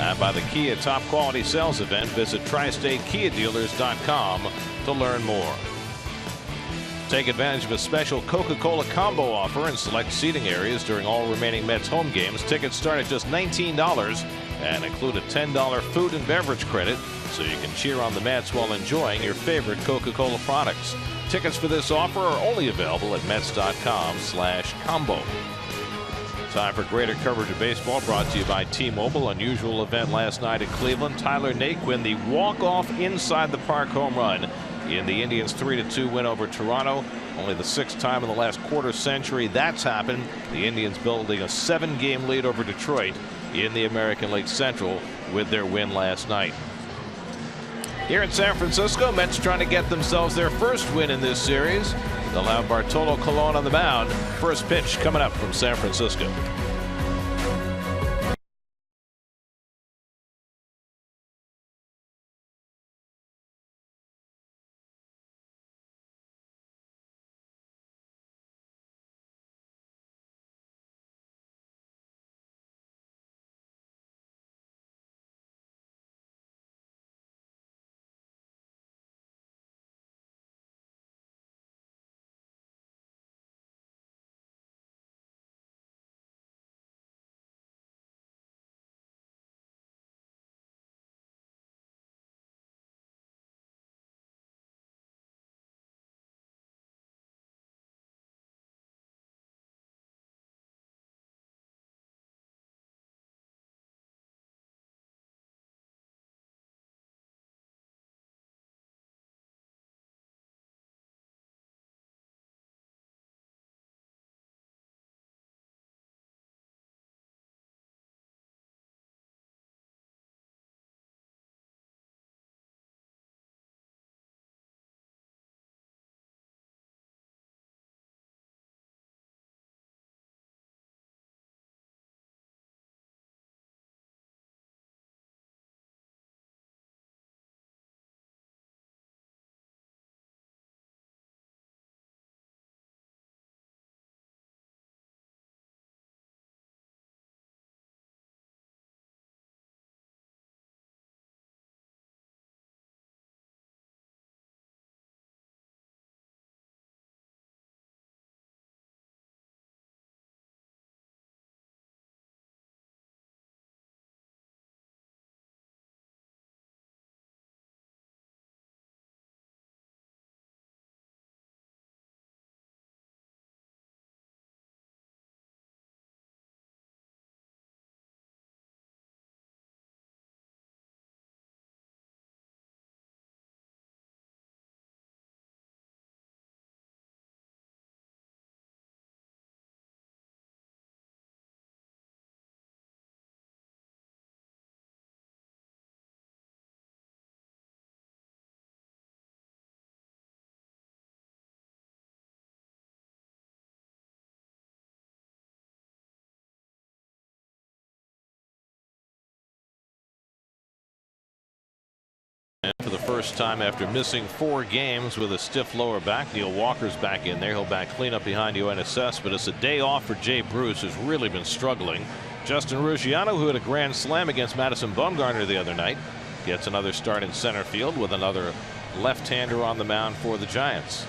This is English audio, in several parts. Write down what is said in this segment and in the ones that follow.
Anaheim by the Kia Top Quality Sales Event. Visit TriStateKiaDealers.com to learn more. Take advantage of a special Coca-Cola combo offer in select seating areas during all remaining Mets home games. Tickets start at just $19 and include a $10 food and beverage credit, so you can cheer on the Mets while enjoying your favorite Coca-Cola products. Tickets for this offer are only available at Mets.com/combo. Time for greater coverage of baseball, brought to you by T-Mobile. Unusual event last night in Cleveland. Tyler Naquin, the walk-off inside the park home run in the Indians' 3-2 win over Toronto. Only the 6th time in the last quarter century that's happened. The Indians building a 7-game lead over Detroit in the American League Central with their win last night. Here in San Francisco, Mets trying to get themselves their first win in this series. They'll have Bartolo Colon on the mound. First pitch coming up from San Francisco. For the first time after missing 4 games with a stiff lower back, Neil Walker's back in there. He'll back clean up behind NYN AT SFN, but it's a day off for Jay Bruce, who's really been struggling. Justin Ruggiano, who had a grand slam against Madison Bumgarner the other night, gets another start in center field with another left-hander on the mound for the Giants.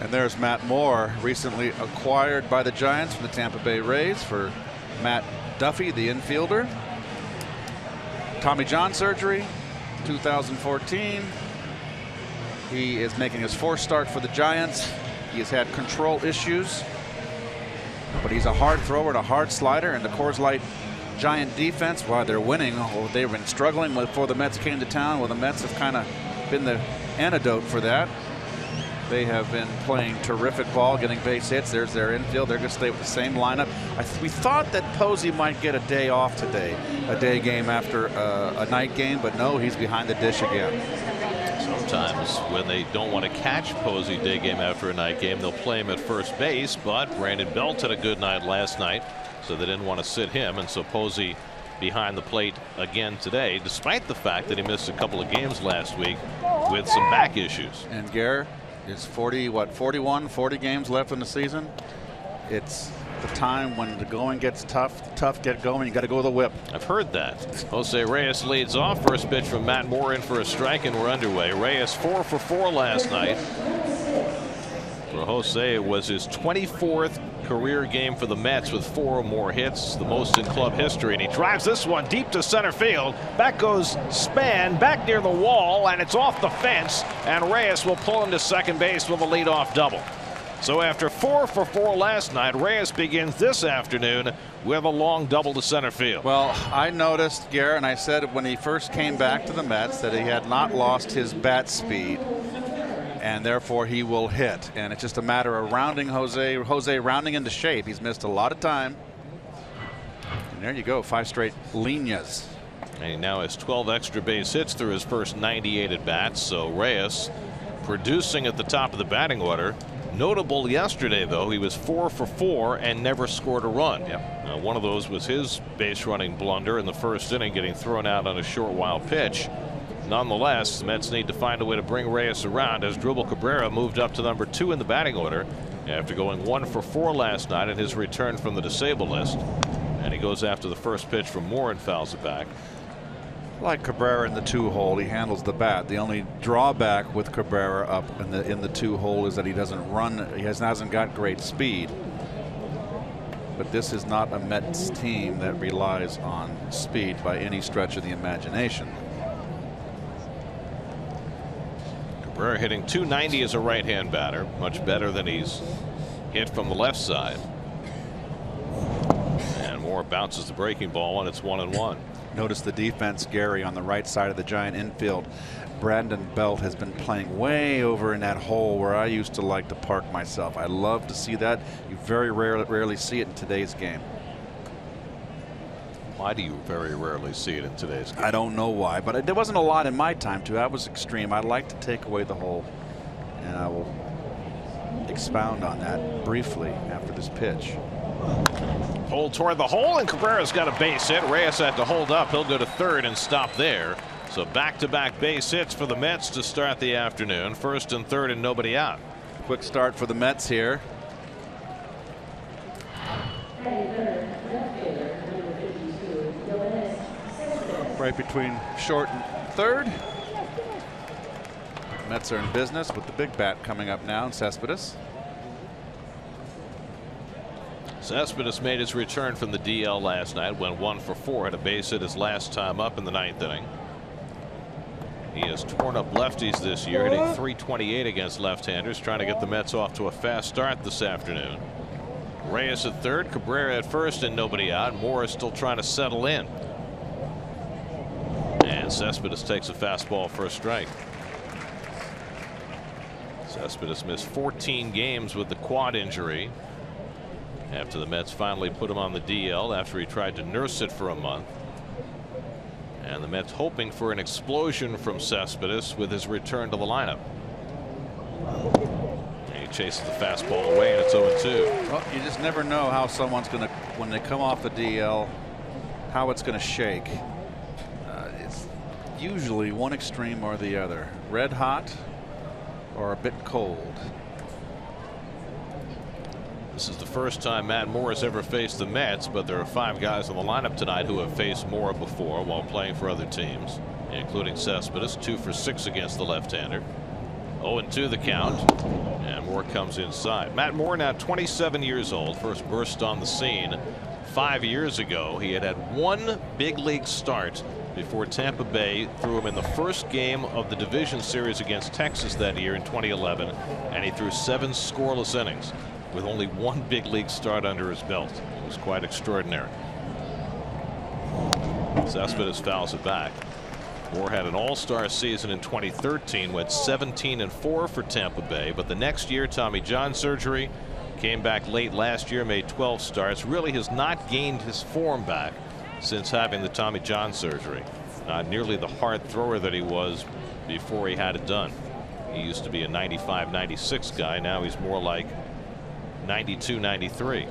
And there's Matt Moore, recently acquired by the Giants from the Tampa Bay Rays for Matt Duffy, the infielder. Tommy John surgery, 2014. He is making his 4th start for the Giants. He has had control issues, but he's a hard thrower and a hard slider, and the Coors Light Giant defense, while they're winning, they've been struggling before the Mets came to town. Well, the Mets have kind of been the antidote for that. They have been playing terrific ball, getting base hits. There's their infield. They're going to stay with the same lineup. We thought that Posey might get a day off today, a day game after a night game, but no, he's behind the dish again. Sometimes when they don't want to catch Posey day game after a night game, they'll play him at first base, but Brandon Belt had a good night last night, so they didn't want to sit him, and so Posey behind the plate again today, despite the fact that he missed a couple of games last week with some back issues. And Gare is 40 games left in the season. It's the time when the going gets tough, the tough get going, you got to go with the whip. I've heard that. Jose Reyes leads off. First pitch from Matt Moore in for a strike, and we're underway. Reyes 4 for 4 last night. For Jose, it was his 24th career game for the Mets with 4 or more hits, the most in club history, and he drives this one deep to center field. Back goes Span, back near the wall, and it's off the fence, and Reyes will pull him to second base with a leadoff double. So after 4 for 4 last night, Reyes begins this afternoon with a long double to center field. Well, I noticed, Garrett, and I said when he first came back to the Mets that he had not lost his bat speed, and therefore he will hit. And it's just a matter of rounding Jose rounding into shape. He's missed a lot of time. And there you go, 5 straight líneas. And he now has 12 extra base hits through his first 98 at bats. So Reyes producing at the top of the batting order. Notable yesterday, though, he was 4 for 4 and never scored a run. Yep. One of those was his base running blunder in the first inning, getting thrown out on a short wild pitch. Nonetheless, the Mets need to find a way to bring Reyes around, as Dribble Cabrera moved up to number 2 in the batting order after going 1 for 4 last night in his return from the disabled list. And he goes after the first pitch from Moore and fouls it back. Like Cabrera in the 2-hole, he handles the bat. The only drawback with Cabrera up in the 2-hole is that he doesn't run. He hasn't got great speed. But this is not a Mets team that relies on speed by any stretch of the imagination. Cabrera hitting .290 as a right-hand batter, much better than he's hit from the left side. And Moore bounces the breaking ball, and it's 1-1. Notice the defense, Gary, on the right side of the Giant infield. Brandon Belt has been playing way over in that hole where I used to like to park myself. I love to see that. You very rarely see it in today's game. Why do you very rarely see it in today's game? I don't know why, but there wasn't a lot in my time, too. That was extreme. I'd like to take away the hole, and I will expound on that briefly after this pitch. Hole toward the hole, and Cabrera's got a base hit. Reyes had to hold up. He'll go to third and stop there. So back-to-back base hits for the Mets to start the afternoon. First and third and nobody out. Quick start for the Mets here. Right between short and third. Mets are in business with the big bat coming up now in Cespedes. Cespedes made his return from the DL last night, went 1 for 4, had a base hit his last time up in the 9th inning. He has torn up lefties this year, hitting .328 against left-handers, trying to get the Mets off to a fast start this afternoon. Reyes at third, Cabrera at first, and nobody out. Moore is still trying to settle in. And Cespedes takes a fastball for a strike. Cespedes missed 14 games with the quad injury after the Mets finally put him on the DL after he tried to nurse it for a month. And the Mets hoping for an explosion from Cespedes with his return to the lineup. And he chases the fastball away, and it's 0-2. Well, you just never know how someone's going to, when they come off the DL, how it's going to shake. It's usually one extreme or the other, red hot or a bit cold. This is the first time Matt Moore has ever faced the Mets, but there are 5 guys in the lineup tonight who have faced Moore before while playing for other teams, including Cespedes, 2 for 6 against the left-hander. 0-2 the count, and Moore comes inside. Matt Moore, now 27 years old, first burst on the scene 5 years ago. He had 1 big league start before Tampa Bay threw him in the first game of the division series against Texas that year in 2011, and he threw 7 scoreless innings with only 1 big league start under his belt. It was quite extraordinary. Cespedes fouls it back. Moore had an all-star season in 2013, went 17-4 for Tampa Bay, but the next year Tommy John surgery, came back late last year, made 12 starts, really has not gained his form back since having the Tommy John surgery. Not nearly the hard thrower that he was before he had it done. He used to be a 95-96 guy. Now he's more like 92-93.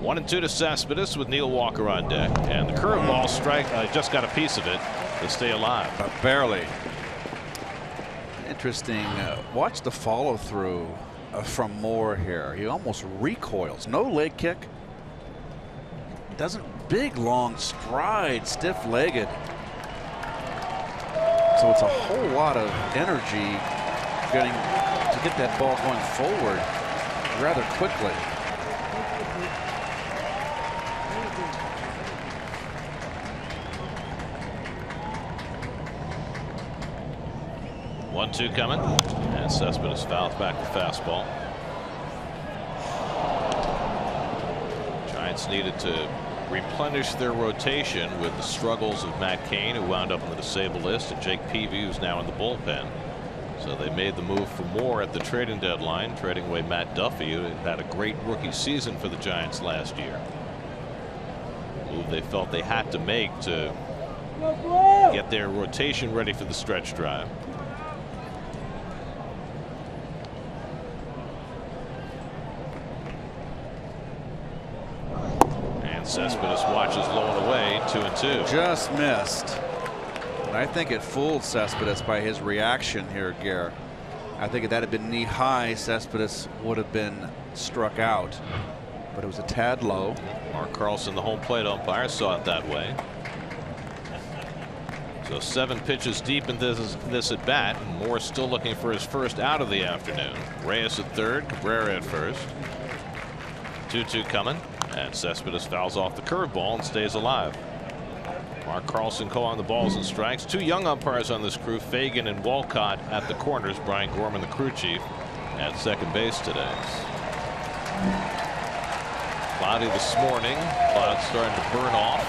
1-2 to Cespedes with Neil Walker on deck, and the curveball strike just got a piece of it to stay alive. Barely. Interesting. Watch the follow through from Moore here. He almost recoils. No leg kick. Doesn't big long stride, stiff-legged. So it's a whole lot of energy getting to get that ball going forward rather quickly. One-two coming, and Cespedes fouls back the fastball. Giants needed to replenish their rotation with the struggles of Matt Cain, who wound up on the disabled list, and Jake Peavy, who's now in the bullpen. So they made the move for Moore at the trading deadline, trading away Matt Duffy, who had a great rookie season for the Giants last year. A move they felt they had to make to get their rotation ready for the stretch drive. Cespedes watches low and away, 2-2. Just missed. And I think it fooled Cespedes by his reaction here, Gare. I think if that had been knee high, Cespedes would have been struck out. But it was a tad low. Mark Carlson, the home plate umpire, saw it that way. So 7 pitches deep in this at bat. Moore still looking for his first out of the afternoon. Reyes at third, Cabrera at first. 2-2 coming. And Cespedes fouls off the curveball and stays alive. Mark Carlson calling the balls and strikes. 2 young umpires on this crew, Fagan and Walcott at the corners. Brian Gorman, the crew chief, at second base today. Cloudy this morning. Clouds starting to burn off.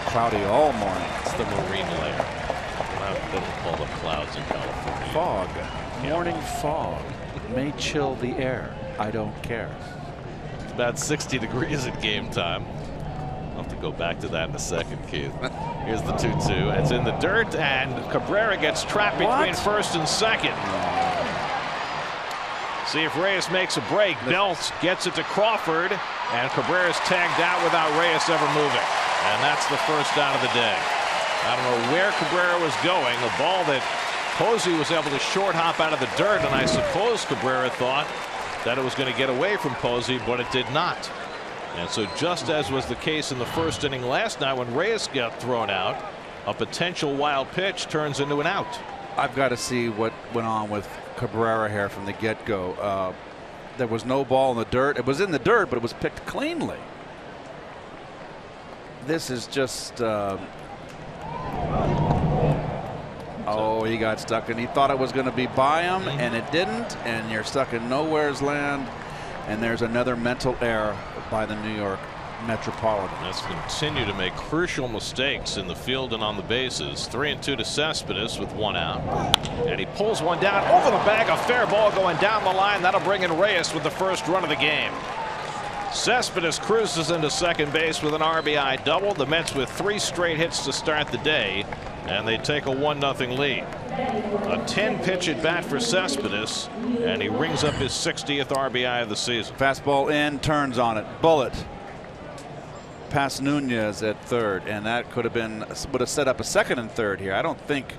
Cloudy all morning. It's the marine layer. They don't call them clouds in California. Fog. Morning fog may chill the air. I don't care. About 60 degrees at game time. I'll have to go back to that in a second, Keith. Here's the 2-2. It's in the dirt, and Cabrera gets trapped between first and second. See if Reyes makes a break. Belt gets it to Crawford, and Cabrera's tagged out without Reyes ever moving. And that's the first out of the day. I don't know where Cabrera was going. A ball that Posey was able to short hop out of the dirt, and I suppose Cabrera thought that it was going to get away from Posey, but it did not. And so just as was the case in the first inning last night when Reyes got thrown out, a potential wild pitch turns into an out. I've got to see what went on with Cabrera here from the get-go. There was no ball in the dirt. It was in the dirt, but it was picked cleanly. This is just oh, he got stuck, and he thought it was going to be by him, and it didn't, and you're stuck in nowhere's land, and there's another mental error by the New York Metropolitans. Continue to make crucial mistakes in the field and on the bases. 3-2 to Cespedes with 1 out, and he pulls one down over the bag. A fair ball going down the line. That'll bring in Reyes with the first run of the game. Cespedes cruises into second base with an RBI double. The Mets with 3 straight hits to start the day, and they take a 1-0 lead. A 10-pitch at bat for Cespedes, and he rings up his 60th RBI of the season. Fastball in, turns on it, bullet past Nunez at third, and that would have set up a second and third here. I don't think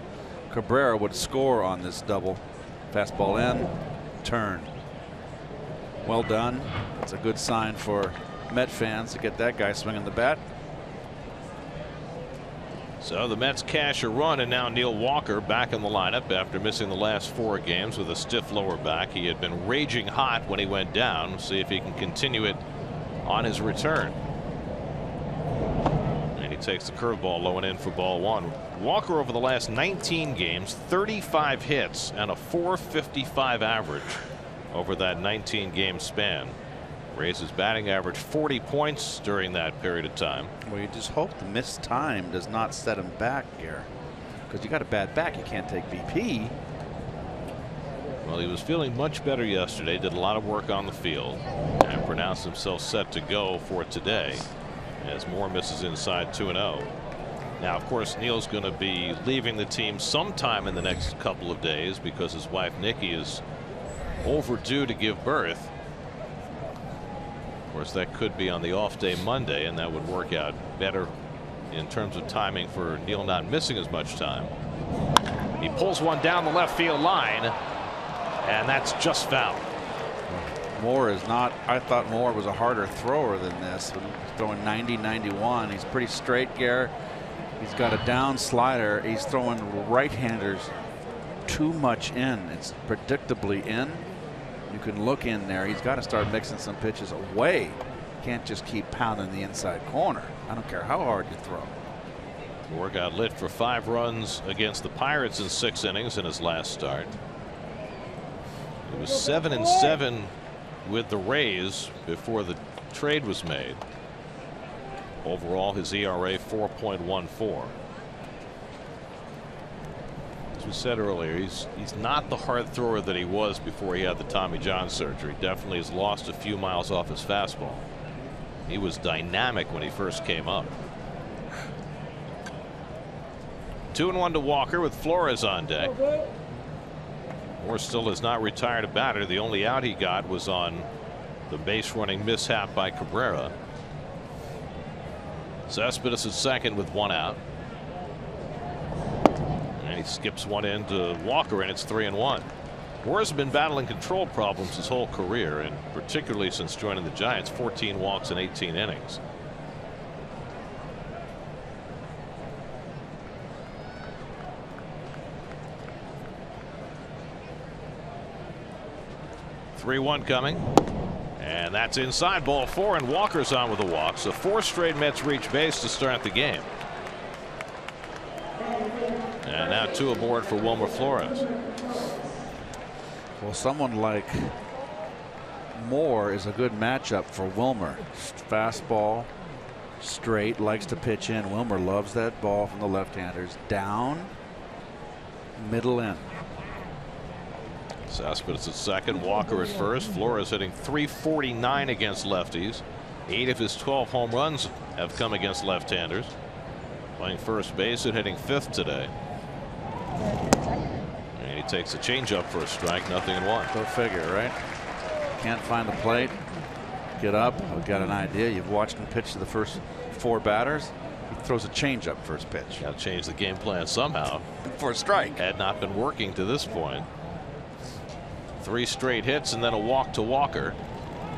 Cabrera would score on this double. Fastball in, turned. Well done. It's a good sign for Met fans to get that guy swinging the bat. So the Mets cash a run, and now Neil Walker back in the lineup after missing the last 4 games with a stiff lower back. He had been raging hot when he went down. See if he can continue it on his return. And he takes the curveball low and in for ball 1. Walker over the last 19 games, 35 hits and a .455 average over that 19-game span. Raised his batting average 40 points during that period of time. Well, you just hope the missed time does not set him back here, because you got a bad back, you can't take BP. Well, he was feeling much better yesterday, did a lot of work on the field, and pronounced himself set to go for today as Moore misses inside 2-0. Now, of course, Neil's going to be leaving the team sometime in the next couple of days because his wife Nikki is overdue to give birth. Of course, that could be on the off day Monday, and that would work out better in terms of timing for Neil not missing as much time. He pulls one down the left field line, And that's just foul. Moore is not. I thought Moore was a harder thrower than this. When he's throwing 90, 91. He's pretty straight, Garrett. He's got a down slider. He's throwing right-handers too much in. It's predictably in. You can look in there. He's got to start mixing some pitches away. Can't just keep pounding the inside corner. I don't care how hard you throw. Moore got lit for 5 runs against the Pirates in 6 innings in his last start. It was 7-7 with the Rays before the trade was made. Overall, his ERA 4.14. As we said earlier, he's not the hard thrower that he was before he had the Tommy John surgery. Definitely has lost a few miles off his fastball. He was dynamic when he first came up. 2-1 to Walker with Flores on deck. Moore still has not retired a batter. The only out he got was on the base running mishap by Cabrera. Cespedes is second with 1 out. And he skips one in to Walker, and it's 3-1. Moore has been battling control problems his whole career, and particularly since joining the Giants. 14 walks in 18 innings. .3-1 coming, and that's inside, ball 4, and Walker's on with a walk. So 4 straight Mets reach base to start the game. And now 2 aboard for Wilmer Flores. Well, someone like Moore is a good matchup for Wilmer. Fastball, straight, likes to pitch in. Wilmer loves that ball from the left-handers. Down, middle in. Cespedes at second, Walker at first. Flores hitting .349 against lefties. 8 of his 12 home runs have come against left-handers. Playing first base and hitting 5th today. And he takes a changeup for a strike, 0-1. Go figure, right? Can't find the plate. Get up. I've got an idea. You've watched him pitch to the first 4 batters. He throws a changeup first pitch. Got to change the game plan somehow. For a strike. Had not been working to this point. 3 straight hits and then a walk to Walker.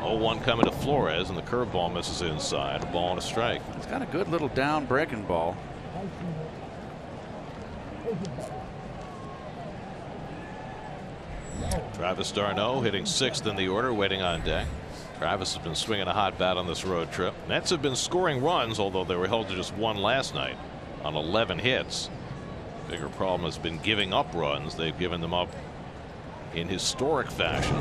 0-1 coming to Flores, and the curveball misses inside. A ball and a strike. It's got a good little down breaking ball. Travis d'Arnaud hitting 6th in the order, waiting on deck. Travis has been swinging a hot bat on this road trip. Mets have been scoring runs, although they were held to just 1 last night on 11 hits. Bigger problem has been giving up runs. They've given them up in historic fashion.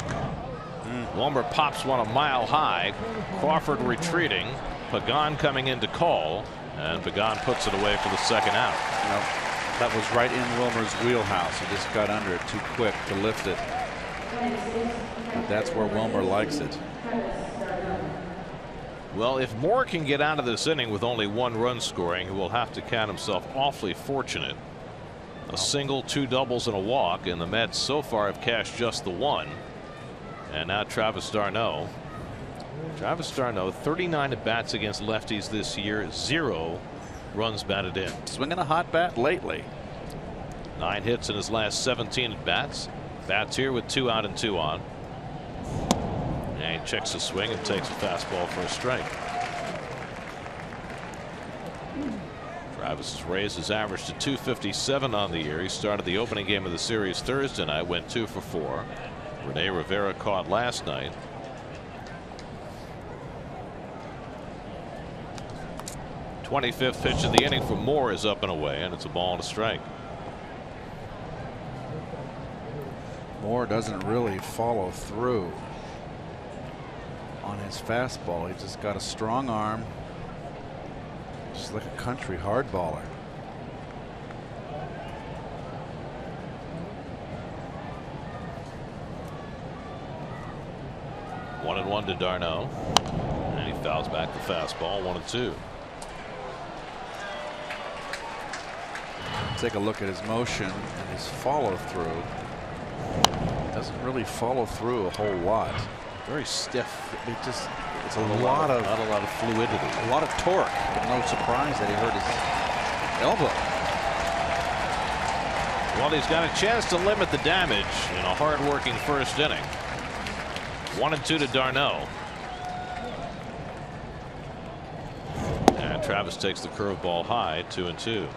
Wilmer pops one a mile high. Crawford retreating. Pagan coming in to call, and Pagan puts it away for the 2nd out. That was right in Wilmer's wheelhouse. He just got under it too quick to lift it. But that's where Wilmer likes it. Well, if Moore can get out of this inning with only 1 run scoring, he will have to count himself awfully fortunate. A single, 2 doubles, and a walk, and the Mets so far have cashed just the 1. And now Travis d'Arnaud. Travis d'Arnaud, 39 at bats against lefties this year, 0 runs batted in. Swinging a hot bat lately. 9 hits in his last 17 at bats. Bats here with 2 out and 2 on. And he checks the swing and takes a fastball for a strike. Travis has raised his average to .257 on the year. He started the opening game of the series Thursday night, went 2 for 4. Rene Rivera caught last night. '25th pitch of the inning for Moore is up and away, and it's a ball and a strike. Moore doesn't really follow through on his fastball. He's just got a strong arm. Just like a country hardballer. One and 1 to d'Arnaud, and he fouls back the fastball. 1-2. Take a look at his motion and his follow through. Doesn't really follow through a whole lot. Very stiff. It's a lot of not a lot of fluidity. A lot of torque. But no surprise that he hurt his elbow. Well, he's got a chance to limit the damage in a hard-working first inning. 1-2 to d'Arnaud. And Travis takes the curveball high. 2-2.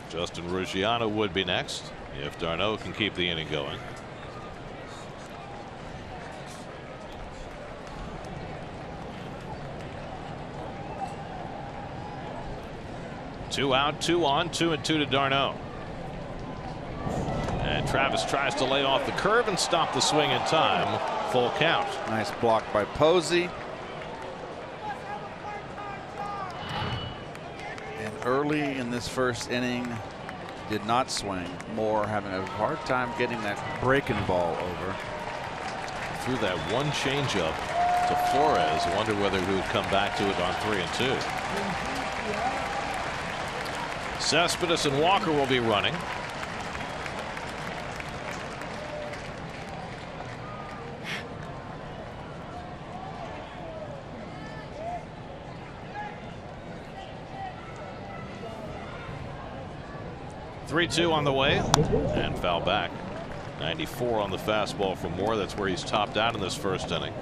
Justin Ruggiano would be next if d'Arnaud can keep the inning going. Two out, 2 on, 2-2 to d'Arnaud. And Travis tries to lay off the curve and stop the swing in time. Full count. Nice block by Posey. And early in this first inning, did not swing. Moore having a hard time getting that breaking ball over. Threw that one changeup to Flores. Wonder whether he would come back to it on 3-2. Cespedes and Walker will be running. Three-2 on the way and foul back. 94 on the fastball for Moore. That's where he's topped out in this first inning.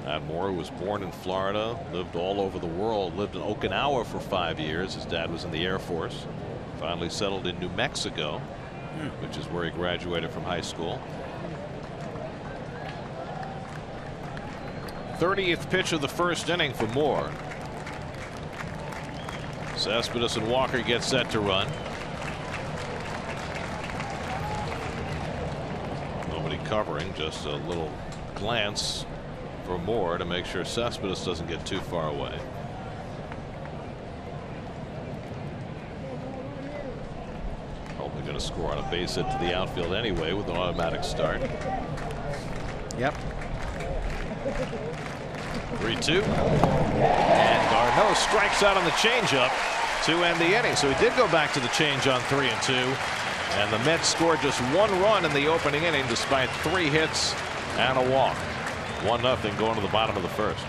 Matt Moore was born in Florida, lived all over the world, lived in Okinawa for 5 years. His dad was in the Air Force. Finally settled in New Mexico, which is where he graduated from high school. 30th pitch of the first inning for Moore. Cespedes and Walker get set to run. Nobody covering, just a little glance for Moore to make sure Cespedes doesn't get too far away. Probably going to score on a base hit to the outfield anyway with an automatic start. Yep. 3-2. And d'Arnaud strikes out on the changeup to end the inning. So he did go back to the change on 3-2. And the Mets scored just 1 run in the opening inning despite 3 hits and a walk. 1-0 going to the bottom of the first.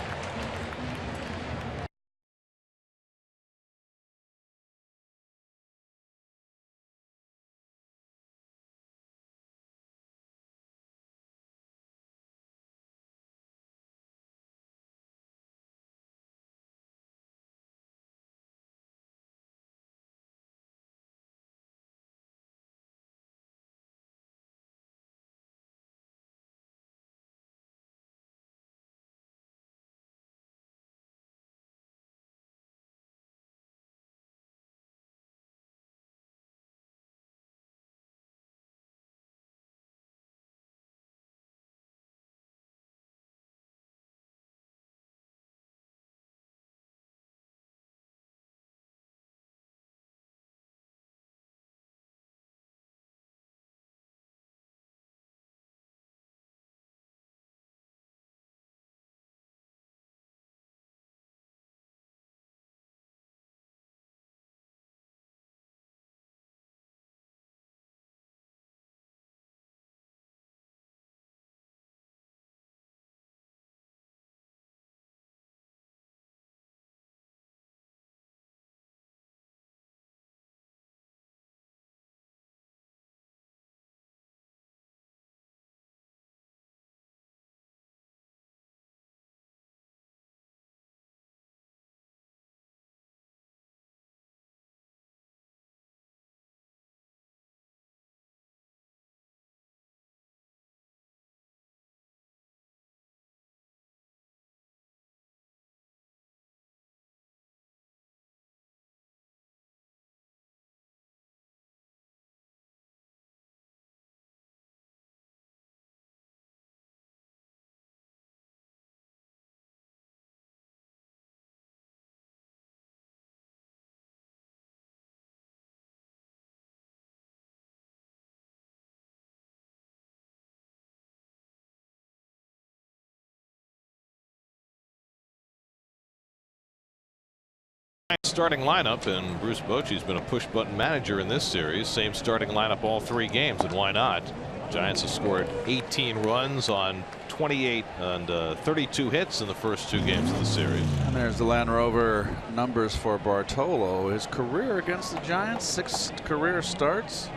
Starting lineup, and Bruce Bochy's been a push button manager in this series. Same starting lineup all 3 games, and why not? Giants have scored 18 runs on 28 and 32 hits in the first 2 games of the series. And there's the Land Rover numbers for Bartolo. His career against the Giants, 6 career starts,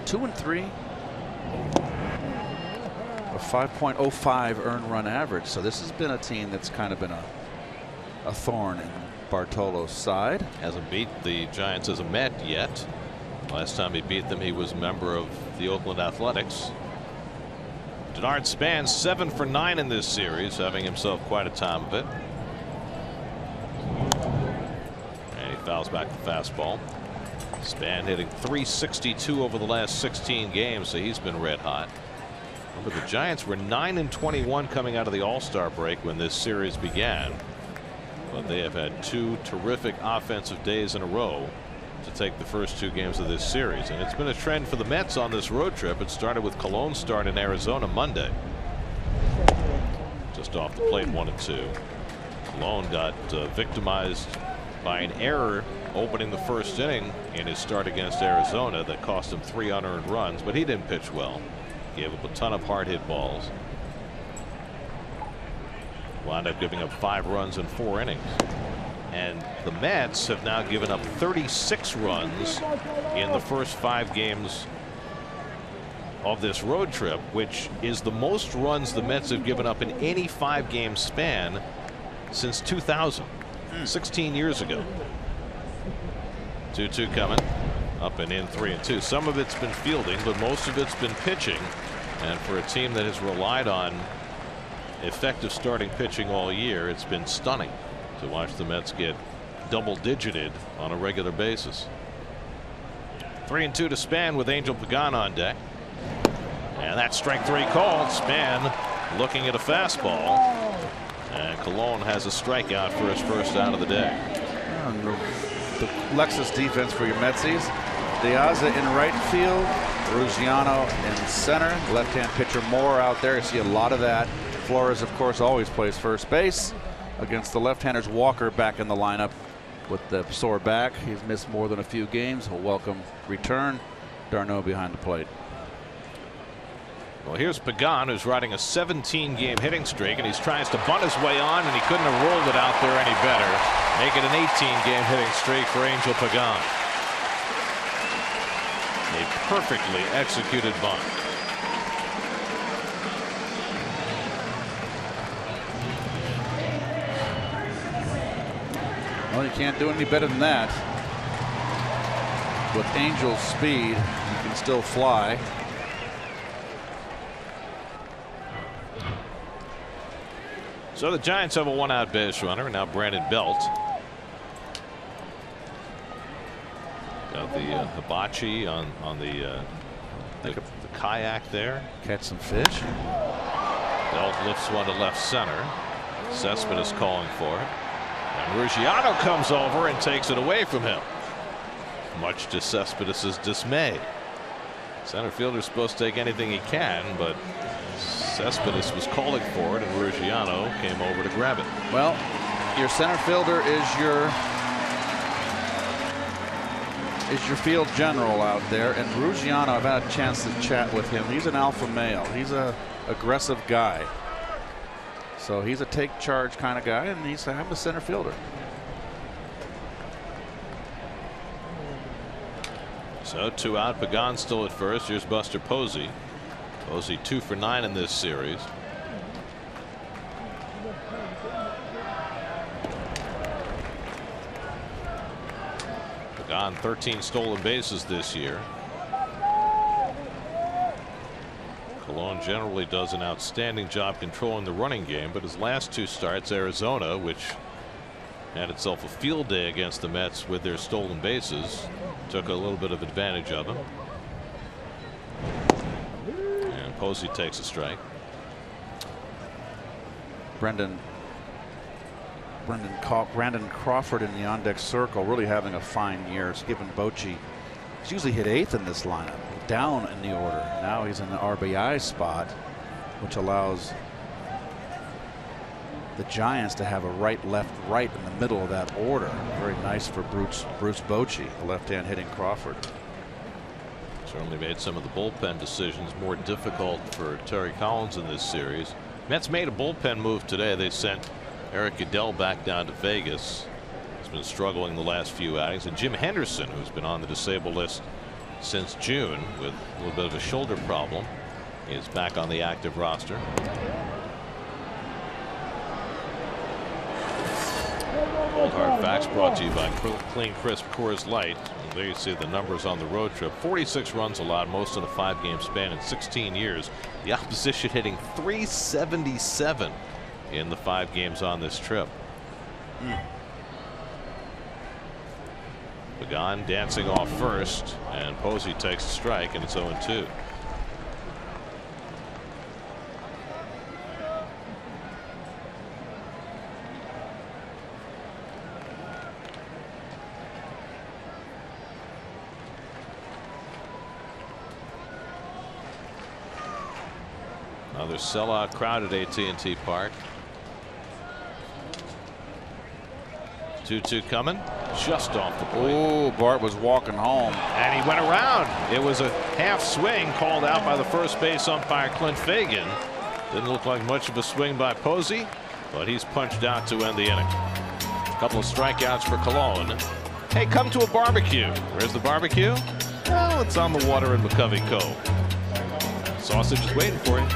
2-3. A 5.05 earned run average. So this has been a team that's kind of been a thorn in Bartolo's side. Hasn't beat the Giants as a Met yet. Last time he beat them, he was a member of the Oakland Athletics. Denard Span 7 for 9 in this series, having himself quite a time of it. And he fouls back the fastball. Span hitting .362 over the last 16 games, so he's been red hot. Remember, the Giants were 9-21 coming out of the All-Star break when this series began. But they have had 2 terrific offensive days in a row to take the first 2 games of this series. And it's been a trend for the Mets on this road trip. It started with Colon's start in Arizona Monday. Just off the plate, 1-2. Colon got victimized by an error opening the first inning in his start against Arizona that cost him 3 unearned runs, but he didn't pitch well. Gave up a ton of hard hit balls. Wound up giving up 5 runs in 4 innings. And the Mets have now given up 36 runs in the first 5 games of this road trip, which is the most runs the Mets have given up in any 5-game span since 2000, 16 years ago. 2-2 coming. Up and in, 3-2. Some of it's been fielding, but most of it's been pitching. And for a team that has relied on effective starting pitching all year, it's been stunning to watch the Mets get double-digited on a regular basis. 3-2 to Span with Angel Pagan on deck. And that's strike 3 called. Span looking at a fastball. And Colon has a strikeout for his first out of the day. The Lexus defense for your Metsies. Diaz in right field. Ruziano in center. Left-hand pitcher Moore out there. You see a lot of that. Flores, of course, always plays first base. Against the left-handers, Walker back in the lineup with the sore back. He's missed more than a few games. A welcome return. Darno behind the plate. Well, here's Pagan, who's riding a 17-game hitting streak, and he tries to bunt his way on, and he couldn't have rolled it out there any better. Make it an 18-game hitting streak for Angel Pagan. A perfectly executed bunt. Well, you can't do any better than that. With Angel's speed, you can still fly. So the Giants have a 1-out base runner. Now Brandon Belt. Got the hibachi on the kayak there. Catch some fish. Belt lifts one to left center. Cespedes calling for it. And Ruggiano comes over and takes it away from him, much to Cespedes' dismay. Center fielder's supposed to take anything he can, but Cespedes was calling for it, and Ruggiano came over to grab it. Well, your center fielder is your field general out there, and Ruggiano, I've had a chance to chat with him. He's an alpha male. He's a aggressive guy. So he's a take charge kind of guy, and he's a center fielder. So 2 out. Pagan still at first. Here's Buster Posey. Posey 2 for 9 in this series. Pagan 13 stolen bases this year. Colon generally does an outstanding job controlling the running game, but his last 2 starts, Arizona, which had itself a field day against the Mets with their stolen bases, took a little bit of advantage of him. And Posey takes a strike. Brandon Crawford in the on-deck circle, really having a fine year. He's given Bochy. He's usually hit 8th in this lineup, down in the order. Now he's in the RBI spot, which allows the Giants to have a right, left, right in the middle of that order. Very nice for Bruce Bochy, the left-hand hitting Crawford. Certainly made some of the bullpen decisions more difficult for Terry Collins in this series. Mets made a bullpen move today. They sent Eric Goodell back down to Vegas. He's been struggling the last few outings. And Jim Henderson, who's been on the disabled list since June with a little bit of a shoulder problem, is back on the active roster. Cold Hard Facts brought to you by Clean Crisp Coors Light. And there you see the numbers on the road trip. 46 runs allowed, most in a 5-game span in 16 years. The opposition hitting .377 in the 5 games on this trip. Pagan dancing off first, and Posey takes a strike, and it's 0-2. Another sellout crowd at AT&T Park. 2-2 coming, just off the plate. Oh, Bart was walking home. And he went around. It was a half swing called out by the first base umpire Clint Fagan. Didn't look like much of a swing by Posey, but he's punched out to end the inning. A couple of strikeouts for Cologne. Hey, come to a barbecue. Where's the barbecue? Well, it's on the water in McCovey Cove. Sausage is waiting for you.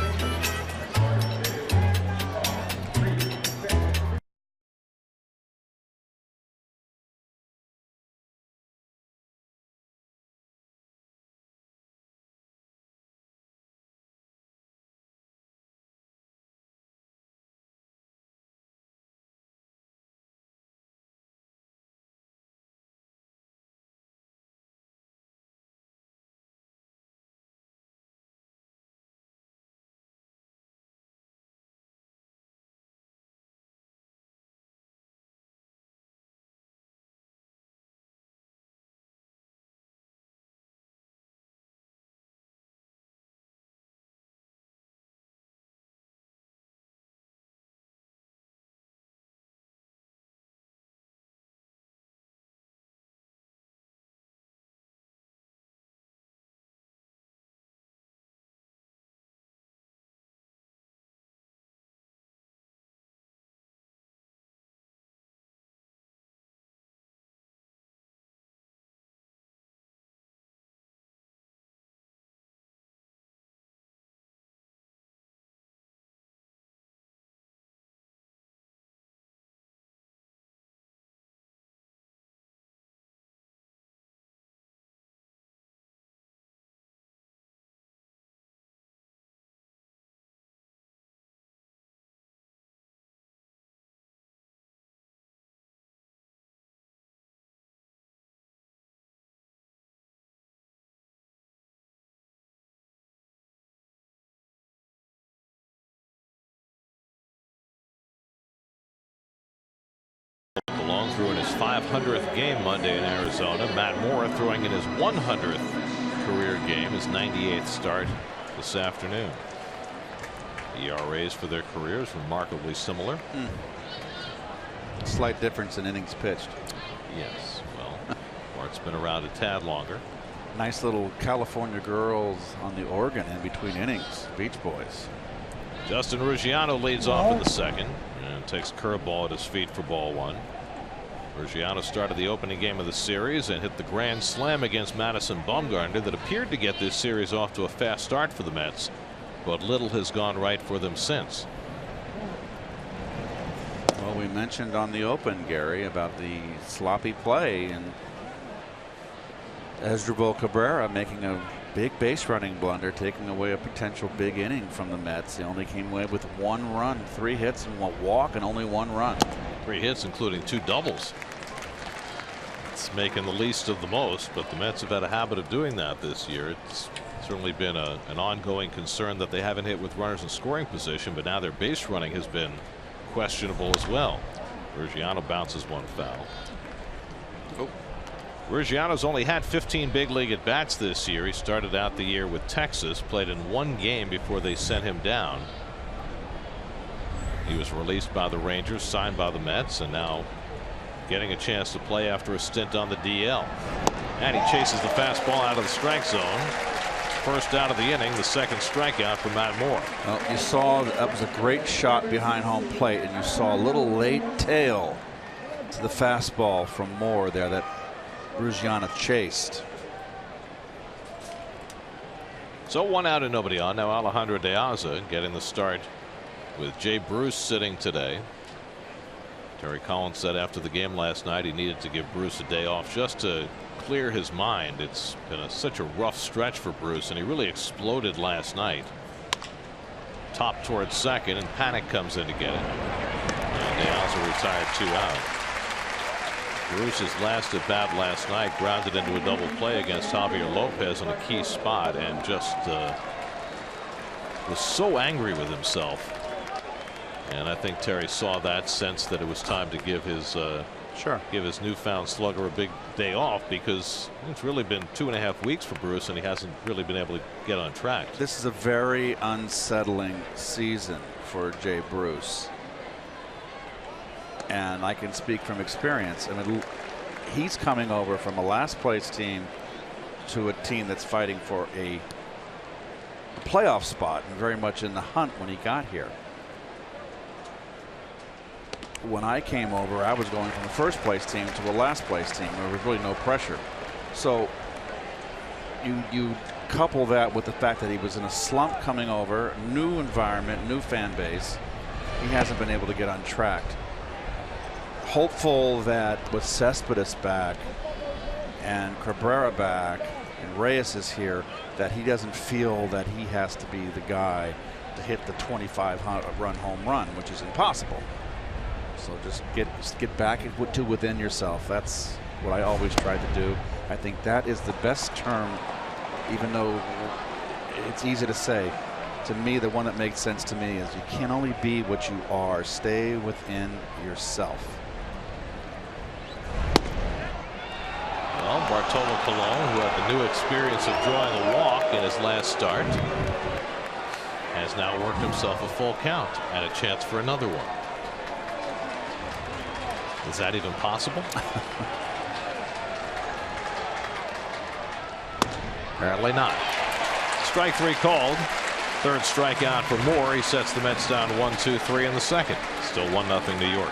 Cologne threw in his 500th game Monday in Arizona. Matt Moore throwing in his 100th career game, his 98th start this afternoon. ERAs for their careers remarkably similar. Slight difference in innings pitched. Yes, well, Bart's been around a tad longer. Nice little California girls on the organ in between innings. Beach Boys. Justin Ruggiano leads off in the second and takes curveball at his feet for ball one. Ruggiano started the opening game of the series and hit the grand slam against Madison Bumgarner that appeared to get this series off to a fast start for the Mets, but little has gone right for them since. Well, we mentioned on the open, Gary, about the sloppy play and Asdrubal Cabrera making a big base running blunder, taking away a potential big inning from the Mets. They only came away with 1 run, 3 hits and 1 walk, and only 1 run. 3 hits, including 2 doubles. It's making the least of the most, but the Mets have had a habit of doing that this year. It's certainly been an ongoing concern that they haven't hit with runners in scoring position, but now their base running has been questionable as well. Ruggiano bounces 1 foul. Oh. Ruggiano's only had 15 big league at bats this year. He started out the year with Texas, played in 1 game before they sent him down. He was released by the Rangers, signed by the Mets, and now getting a chance to play after a stint on the DL. And he chases the fastball out of the strike zone. First out of the inning, the second strikeout for Matt Moore. Well, you saw that was a great shot behind home plate, and you saw a little late tail to the fastball from Moore there that Brugiana chased. So 1 out and nobody on. Now Alejandro De Aza getting the start with Jay Bruce sitting today. Terry Collins said after the game last night he needed to give Bruce a day off just to clear his mind. It's been such a rough stretch for Bruce, and he really exploded last night. Top towards second, and Panic comes in to get it. And De Aza retired 2 out. Bruce's last at bat last night grounded into a double play against Javier Lopez in a key spot, and just was so angry with himself. And I think Terry saw that, sensed that it was time to give his give his newfound slugger a big day off, because it's really been 2.5 weeks for Bruce, and he hasn't really been able to get on track. This is a very unsettling season for Jay Bruce, and I can speak from experience. I mean, he's coming over from a last place team to a team that's fighting for a playoff spot and very much in the hunt when he got here. When I came over, I was going from a first place team to a last place team. There was really no pressure. So you couple that with the fact that he was in a slump coming over, new environment, new fan base. He hasn't been able to get on track. Hopeful that with Cespedes back and Cabrera back and Reyes is here, that he doesn't feel that he has to be the guy to hit the 25-run home run, which is impossible. So just get back to within yourself. That's what I always try to do. I think that is the best term, even though it's easy to say. To me, the one that makes sense to me is you can only be what you are. Stay within yourself. Well, Bartolo Colon, who had the new experience of drawing a walk in his last start, has now worked himself a full count and a chance for another one. Is that even possible? Apparently not. Strike 3 called. Third strikeout for Moore. He sets the Mets down 1-2-3 in the second. Still 1-0 New York.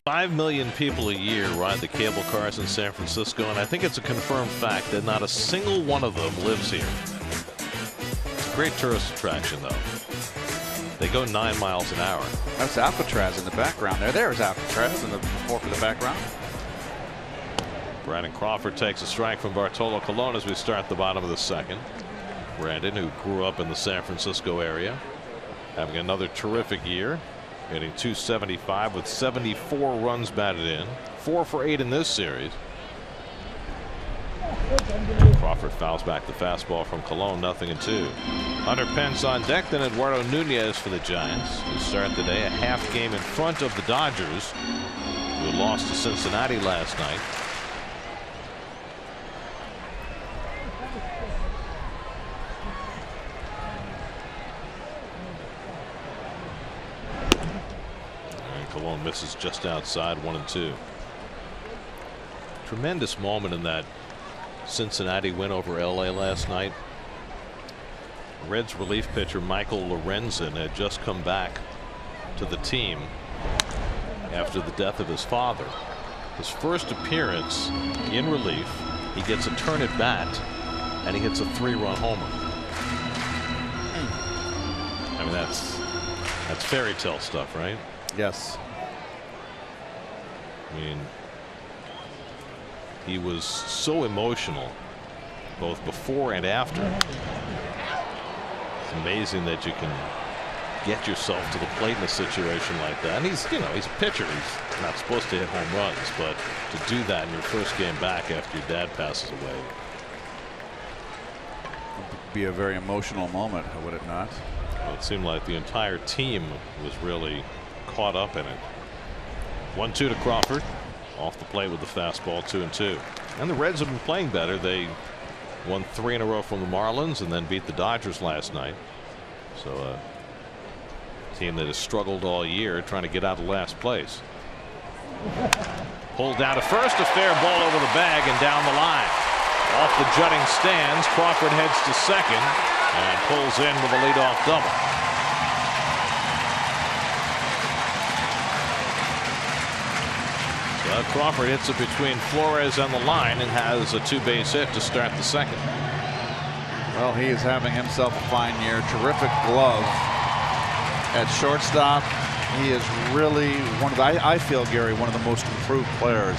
5 million people a year ride the cable cars in San Francisco, and I think it's a confirmed fact that not a single one of them lives here. It's a great tourist attraction, though. They go 9 miles an hour. That's Alcatraz in the background there. There's Alcatraz in the fork of the background. Brandon Crawford takes a strike from Bartolo Colon as we start the bottom of the second. Brandon, who grew up in the San Francisco area, having another terrific year, hitting .275 with 74 runs batted in, 4 for 8 in this series. Crawford fouls back the fastball from Colon, 0-2. Hunter Pence on deck, then Eduardo Nunez for the Giants, who start the day a half game in front of the Dodgers, who lost to Cincinnati last night. Colon misses just outside, 1-2. Tremendous moment in that Cincinnati win over LA last night. Reds relief pitcher Michael Lorenzen had just come back to the team after the death of his father. His first appearance in relief, he gets a turn at bat and he hits a 3-run homer. I mean, that's fairy tale stuff, right? Yes. I mean, he was so emotional both before and after. It's amazing that you can get yourself to the plate in a situation like that. And he's a pitcher. He's not supposed to hit home runs, but to do that in your first game back after your dad passes away. Would be a very emotional moment, would it not? Well, it seemed like the entire team was really caught up in it. 1-2 to Crawford. Off the plate with the fastball, 2-2. And the Reds have been playing better. They won 3 in a row from the Marlins and then beat the Dodgers last night. So a team that has struggled all year trying to get out of last place. Pulled down to first, a fair ball over the bag and down the line. Off the jutting stands, Crawford heads to second and pulls in with a leadoff double. Crawford hits it between Flores and the line and has a 2-base hit to start the second. Well, he is having himself a fine year. Terrific glove at shortstop. He is really one of the, I feel, Gary, one of the most improved players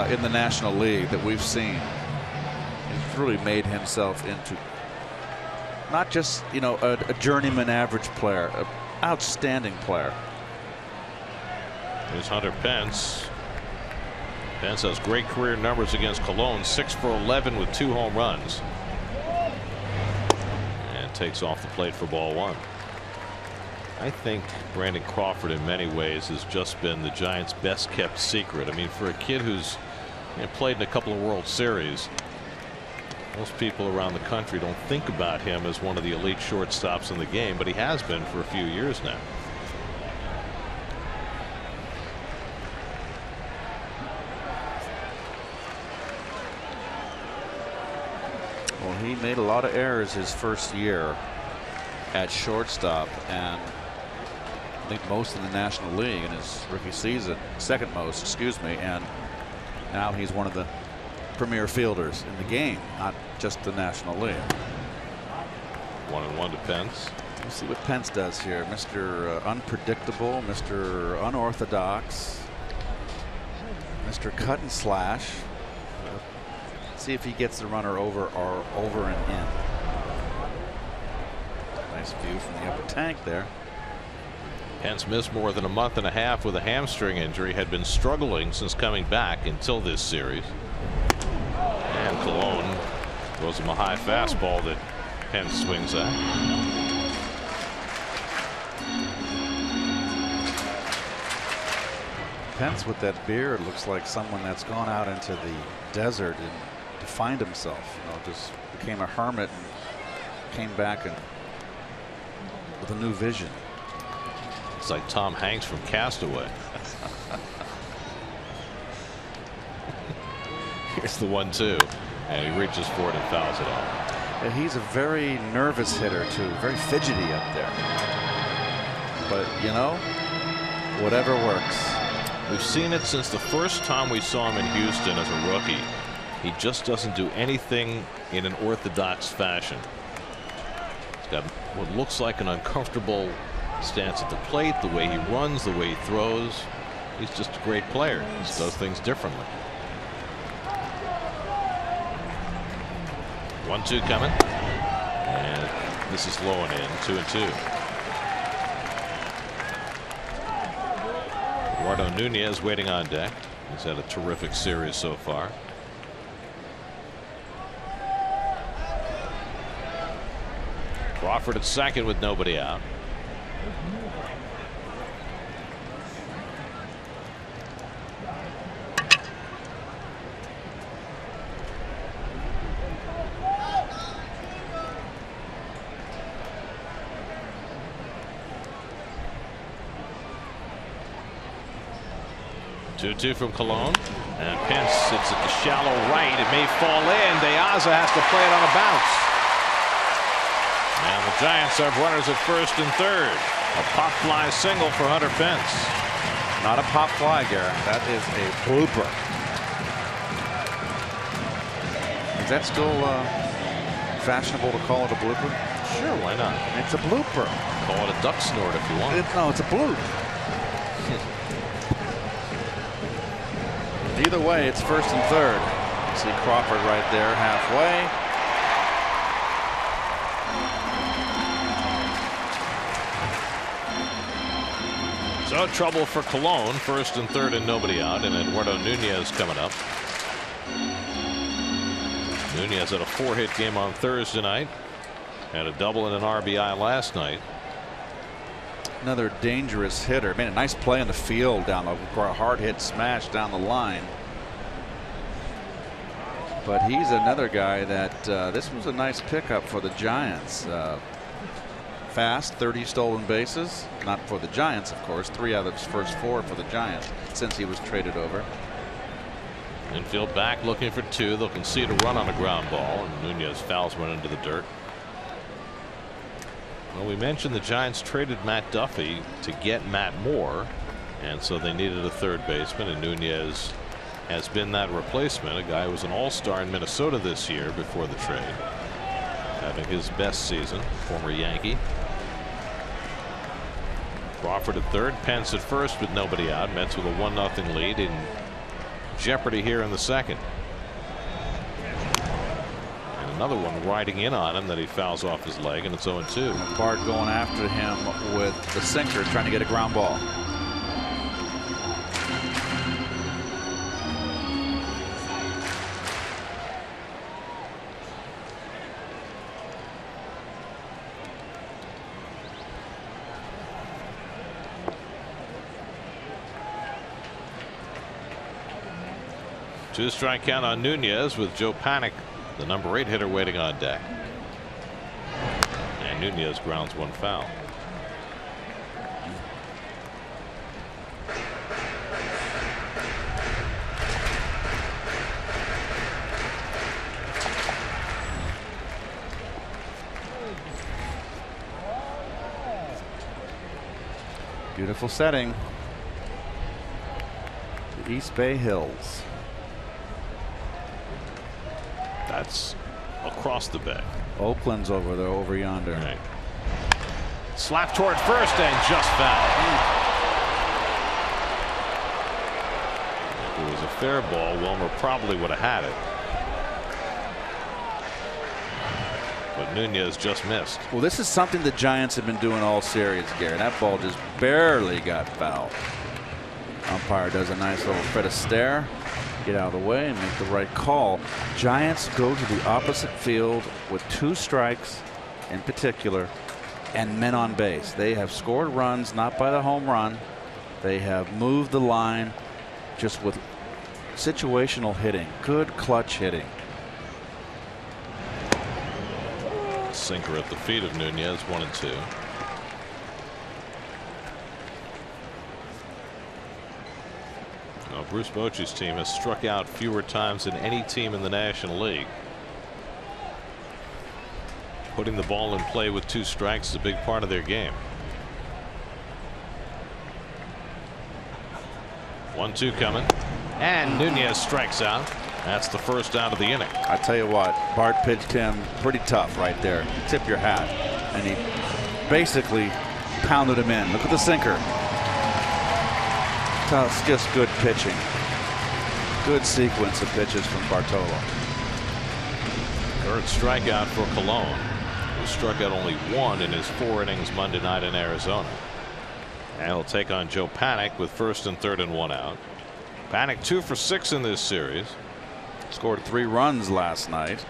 in the National League that we've seen. He's really made himself into not just, a journeyman average player, an outstanding player. Here's Hunter Pence. Pence has great career numbers against Colon, 6 for 11 with 2 home runs. And takes off the plate for ball 1. I think Brandon Crawford in many ways has just been the Giants' best kept secret. I mean, for a kid who's played in a couple of World Series, most people around the country don't think about him as one of the elite shortstops in the game, but he has been for a few years now. Well, he made a lot of errors his first year at shortstop, and I think most in the National League in his rookie season, second most, excuse me, and now he's one of the premier fielders in the game, not just the National League. 1-1 to Pence. Let's see what Pence does here. Mr. Unpredictable, Mr. Unorthodox, Mr. Cut and Slash. See if he gets the runner over or over and in. Nice view from the upper tank there. Pence missed more than a month and a half with a hamstring injury, had been struggling since coming back until this series. And Colon throws him a high fastball that Pence swings at. Pence with that beard looks like someone that's gone out into the desert and to find himself, just became a hermit and came back and with a new vision. It's like Tom Hanks from Castaway. Here's the 1-2, and he reaches for it and fouls it off. Yeah, he's a very nervous hitter too, very fidgety up there. But whatever works. We've seen it since the first time we saw him in Houston as a rookie. He just doesn't do anything in an orthodox fashion. He's got what looks like an uncomfortable stance at the plate, the way he runs, the way he throws. He's just a great player. He just does things differently. 1-2 coming. And this is low and in. 2-2. Eduardo Nunez waiting on deck. He's had a terrific series so far. Crawford at second with nobody out. Two from Colon, and Pence sits at the shallow right. It may fall in. De Aza has to play it on a bounce. And the Giants have runners at first and third. A pop fly single for Hunter Pence. Not a pop fly, Garrett. That is a blooper. Is that still fashionable to call it a blooper? Sure, why not? It's a blooper. Call it a duck snort if you want. No, it's a bloop. Either way, it's first and third. See Crawford right there halfway. So trouble for Colon, first and third and nobody out, and Eduardo Nunez coming up. Nunez had a 4-hit game on Thursday night. Had a double and an RBI last night. Another dangerous hitter. Made a nice play in the field down the hard hit smash down the line. But he's another guy that this was a nice pickup for the Giants. Fast, 30 stolen bases. Not for the Giants, of course. 3 out of his first 4 for the Giants since he was traded over. Infield back looking for 2. They'll concede a run on a ground ball, and Nunez fouls one into the dirt. Well, we mentioned the Giants traded Matt Duffy to get Matt Moore, and so they needed a third baseman, and Nunez has been that replacement. A guy who was an all-star in Minnesota this year before the trade, having his best season. Former Yankee. Crawford at third, Pence at first with nobody out. Mets with a 1-0 lead, in jeopardy here in the second. Another one riding in on him that he fouls off his leg, and it's 0-2. Bart going after him with the sinker, trying to get a ground ball. Two-strike count on Nunez with Joe Panik, the number 8 hitter, waiting on deck. And Nunez grounds one foul. Beautiful setting. The East Bay Hills. That's across the bay. Oakland's over there, over yonder. Right. Slap toward first and just foul. If it was a fair ball, Wilmer probably would have had it. But Nunez just missed. Well, this is something the Giants have been doing all series, Gary. That ball just barely got fouled. Umpire does a nice little Fred Astaire. Get out of the way and make the right call. Giants go to the opposite field with 2 strikes in particular and men on base. They have scored runs, not by the home run. They have moved the line just with situational hitting. Good clutch hitting. Sinker at the feet of Nunez, 1-2. Bruce Bochy's team has struck out fewer times than any team in the National League. Putting the ball in play with 2 strikes is a big part of their game. 1-2 coming, and Nunez strikes out. That's the first out of the inning. I tell you what, Bart pitched him pretty tough right there. Tip your hat. And he basically pounded him in. Look at the sinker. That's just good pitching. Good sequence of pitches from Bartolo. Third strikeout for Colon, who struck out only 1 in his 4 innings Monday night in Arizona. And he'll take on Joe Panik with first and third and 1 out. Panik 2 for 6 in this series. Scored 3 runs last night.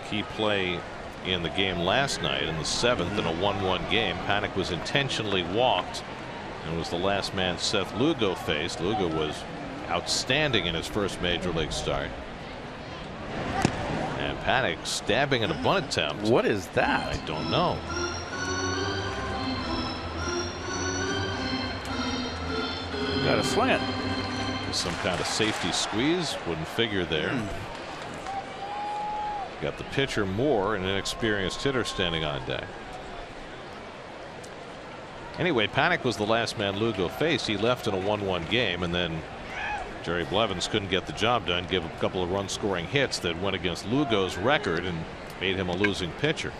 Key play in the game last night in the 7th in a 1-1 game. Panik was intentionally walked and was the last man Seth Lugo faced. Lugo was outstanding in his first major league start. And Panik stabbing at a bunt attempt. What is that? I don't know. Got to swing it. Some kind of safety squeeze. Wouldn't figure there. Got the pitcher Moore, an inexperienced hitter, standing on deck. Anyway, Panik was the last man Lugo faced. He left in a 1-1 game, and then Jerry Blevins couldn't get the job done, give a couple of run-scoring hits that went against Lugo's record and made him a losing pitcher.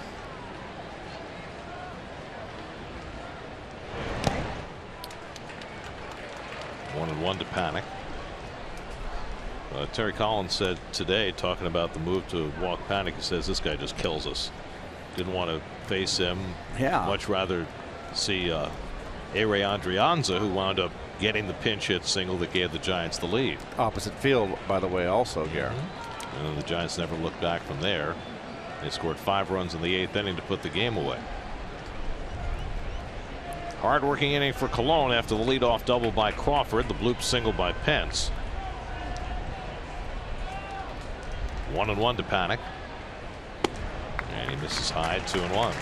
One and one to Panik. Terry Collins said today, talking about the move to walk Panik, he says this guy just kills us. Didn't want to face him. Yeah. Much rather see A. Ray Andrianza, who wound up getting the pinch hit single that gave the Giants the lead. Opposite field, by the way, also here. And the Giants never looked back from there. They scored 5 runs in the 8th inning to put the game away. Hard-working inning for Colon after the leadoff double by Crawford, the bloop single by Pence. 1-1 to Panik, and he misses high. 2-1.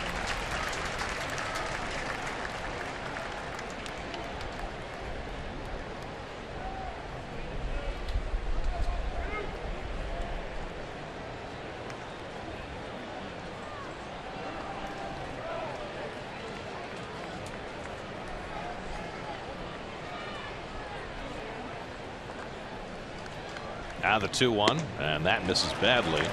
Now the 2-1, and that misses badly.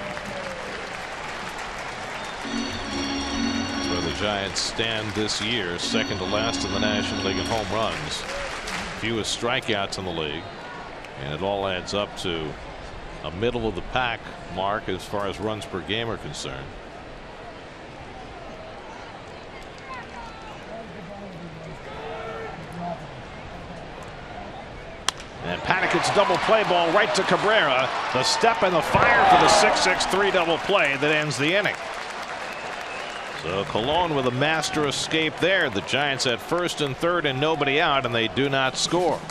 That's where the Giants stand this year, second to last in the National League in home runs, fewest strikeouts in the league, and it all adds up to a middle of the pack mark as far as runs per game are concerned. And Panik gets a double play ball right to Cabrera. The step and the fire for the 6-6-3 double play that ends the inning. So Colon with a master escape there. The Giants at first and third and nobody out, and they do not score.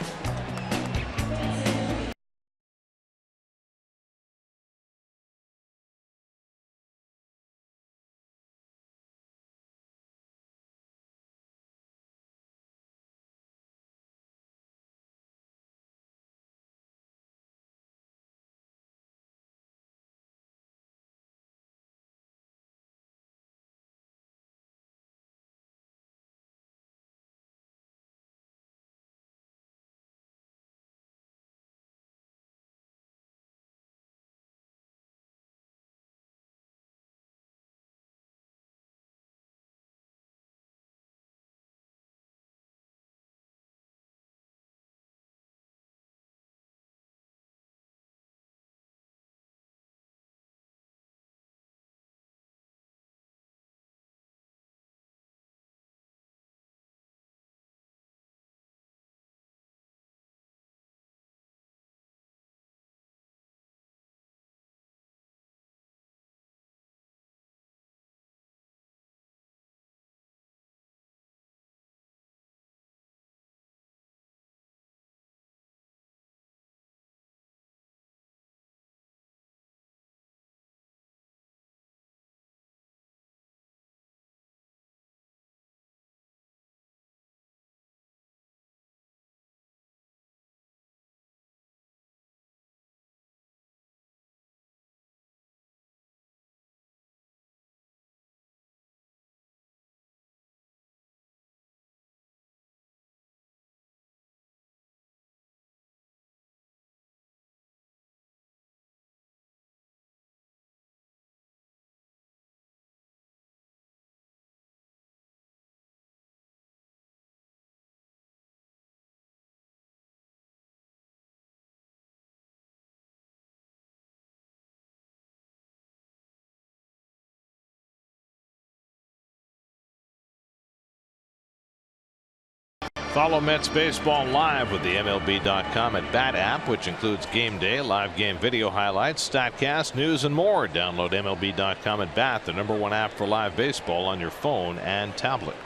Follow Mets baseball live with the MLB.com at Bat app, which includes game day, live game video highlights, StatCast, news, and more. Download MLB.com at Bat, the #1 app for live baseball on your phone and tablet.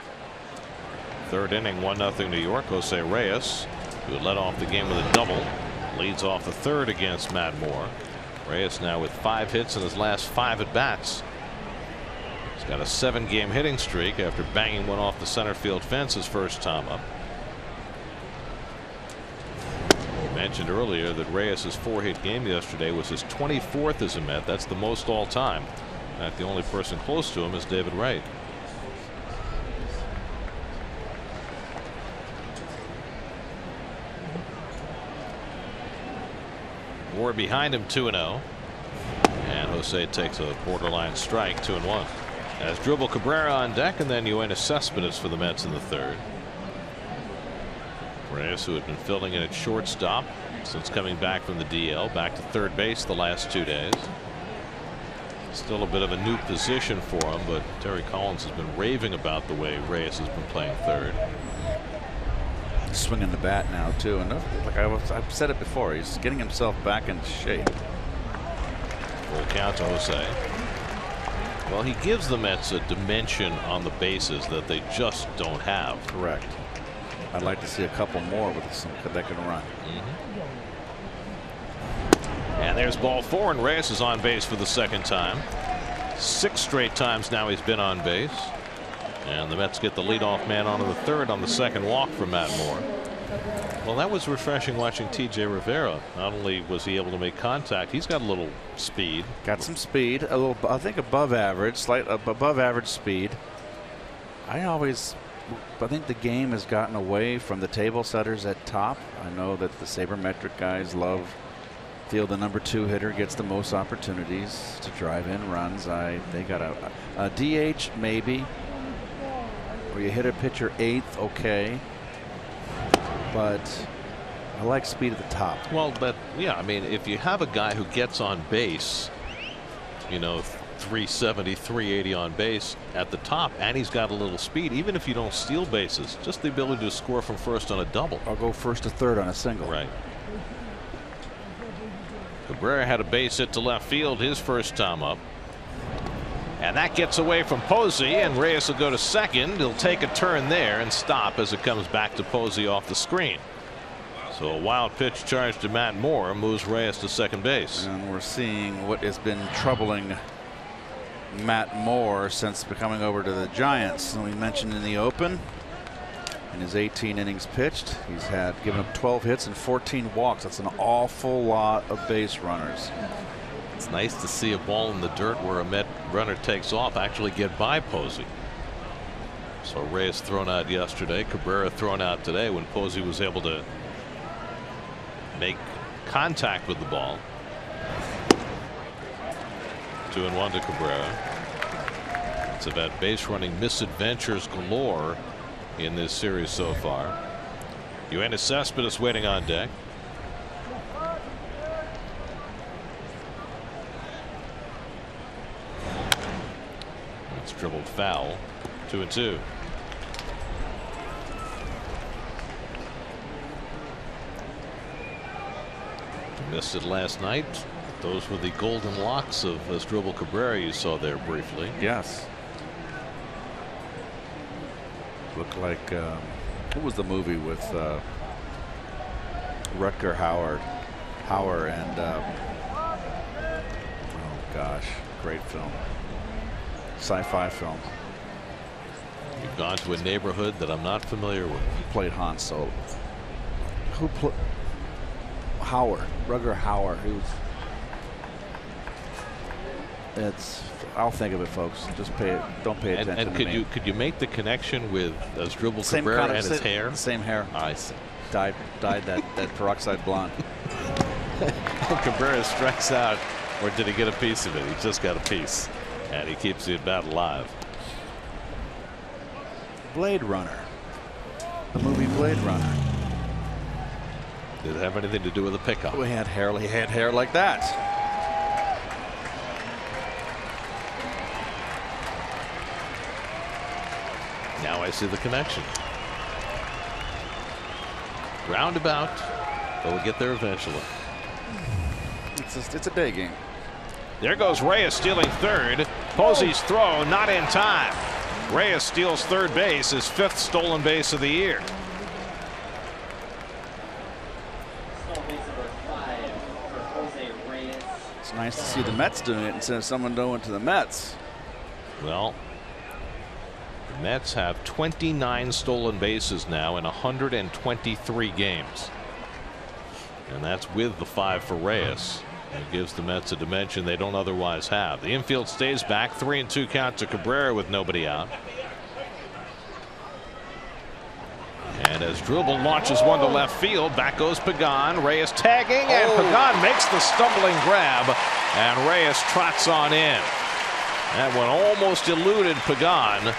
Third inning, 1-0 New York. Jose Reyes, who led off the game with a double, leads off the third against Matt Moore. Reyes now with 5 hits in his last 5 at bats. He's got a 7-game hitting streak after banging one off the center field fence his first time up. Mentioned earlier that Reyes' 4-hit game yesterday was his 24th as a Met. That's the most all time. In fact, the only person close to him is David Wright. Moore behind him, 2-0, and Jose takes a borderline strike, 2-1. As Dribble Cabrera on deck, and then NYN AT Cespedes for the Mets in the third. Reyes, who had been filling in at shortstop since coming back from the DL, back to third base the last 2 days. Still a bit of a new position for him, but Terry Collins has been raving about the way Reyes has been playing third. Swinging the bat now too, and like I've said it before, he's getting himself back in shape. Full count to Jose. Well, he gives the Mets a dimension on the bases that they just don't have. Correct. I'd like to see a couple more with some that can run. And there's ball 4, and Reyes is on base for the second time. 6 straight times now he's been on base. And the Mets get the leadoff man onto the third on the second walk from Matt Moore. Well, that was refreshing watching T.J. Rivera. Not only was he able to make contact, he's got a little speed. Got some speed, a little, I think above average, slight above average speed. I think the game has gotten away from the table setters at top. I know that the sabermetric guys love feel the #2 hitter gets the most opportunities to drive in runs. They got a DH maybe, or you hit a pitcher 8th, okay, but I like speed at the top. Well, but yeah, I mean, if you have a guy who gets on base, you know, 370, 380 on base at the top, and he's got a little speed, even if you don't steal bases, just the ability to score from first on a double. I'll go first to third on a single. Right. Cabrera had a base hit to left field his first time up. And that gets away from Posey, and Reyes will go to second. He'll take a turn there and stop as it comes back to Posey off the screen. So a wild pitch charge to Matt Moore moves Reyes to second base. And we're seeing what has been troubling Matt Moore since coming over to the Giants. And we mentioned in the open, in his 18 innings pitched, he's given up 12 hits and 14 walks. That's an awful lot of base runners. It's nice to see a ball in the dirt where a Met runner takes off actually get by Posey. So Reyes thrown out yesterday, Cabrera thrown out today when Posey was able to make contact with the ball. 2-1 to Cabrera. It's about base running misadventures galore in this series so far. NYN AT Cespedes waiting on deck. It's dribbled foul. 2-2. Missed it last night. Those were the golden locks of Dribble Cabrera you saw there briefly. Yes. Looked like what was the movie with Rutger Hauer and oh gosh, great film, sci-fi film. You've gone to a neighborhood that I'm not familiar with. He played Han Solo. Who played Hauer? Rutger Hauer. I'll think of it, folks. Just don't pay attention. And to me. could you make the connection with Dribble Cabrera and his hair? Same hair. I see. Dyed that peroxide blonde. Cabrera strikes out, or did he get a piece of it? He just got a piece, and he keeps the at bat alive. Blade Runner. The movie Blade Runner. Did it have anything to do with the pickup? He had hair like that. Now I see the connection. Roundabout, but we'll get there eventually. It's a day game. There goes Reyes stealing third. Posey's throw not in time. Reyes steals third base, his 5th stolen base of the year. It's nice to see the Mets doing it instead of someone going to the Mets. Well, the Mets have 29 stolen bases now in 123 games. And that's with the 5 for Reyes. It gives the Mets a dimension they don't otherwise have. The infield stays back. 3-2 count to Cabrera with nobody out. And as Dribble launches one to left field, back goes Pagan. Reyes tagging, and Pagan makes the stumbling grab, and Reyes trots on in. That one almost eluded Pagan.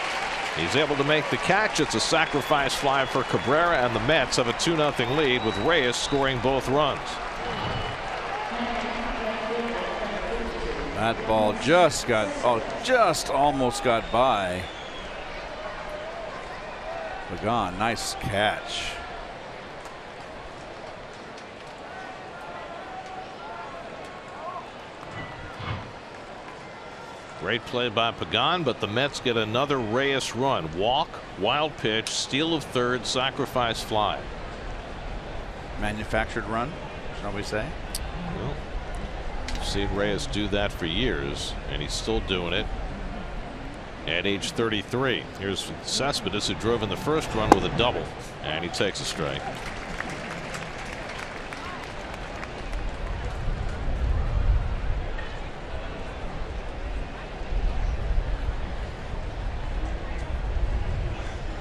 He's able to make the catch. It's a sacrifice fly for Cabrera, and the Mets have a 2-0 lead with Reyes scoring both runs. That ball just almost got by Pagan. Nice catch. Great play by Pagan, but the Mets get another Reyes run. Walk, wild pitch, steal of third, sacrifice fly. Manufactured run, shall we say? Well, I've seen Reyes do that for years, and he's still doing it at age 33. Here's Cespedes, who drove in the first run with a double, and he takes a strike.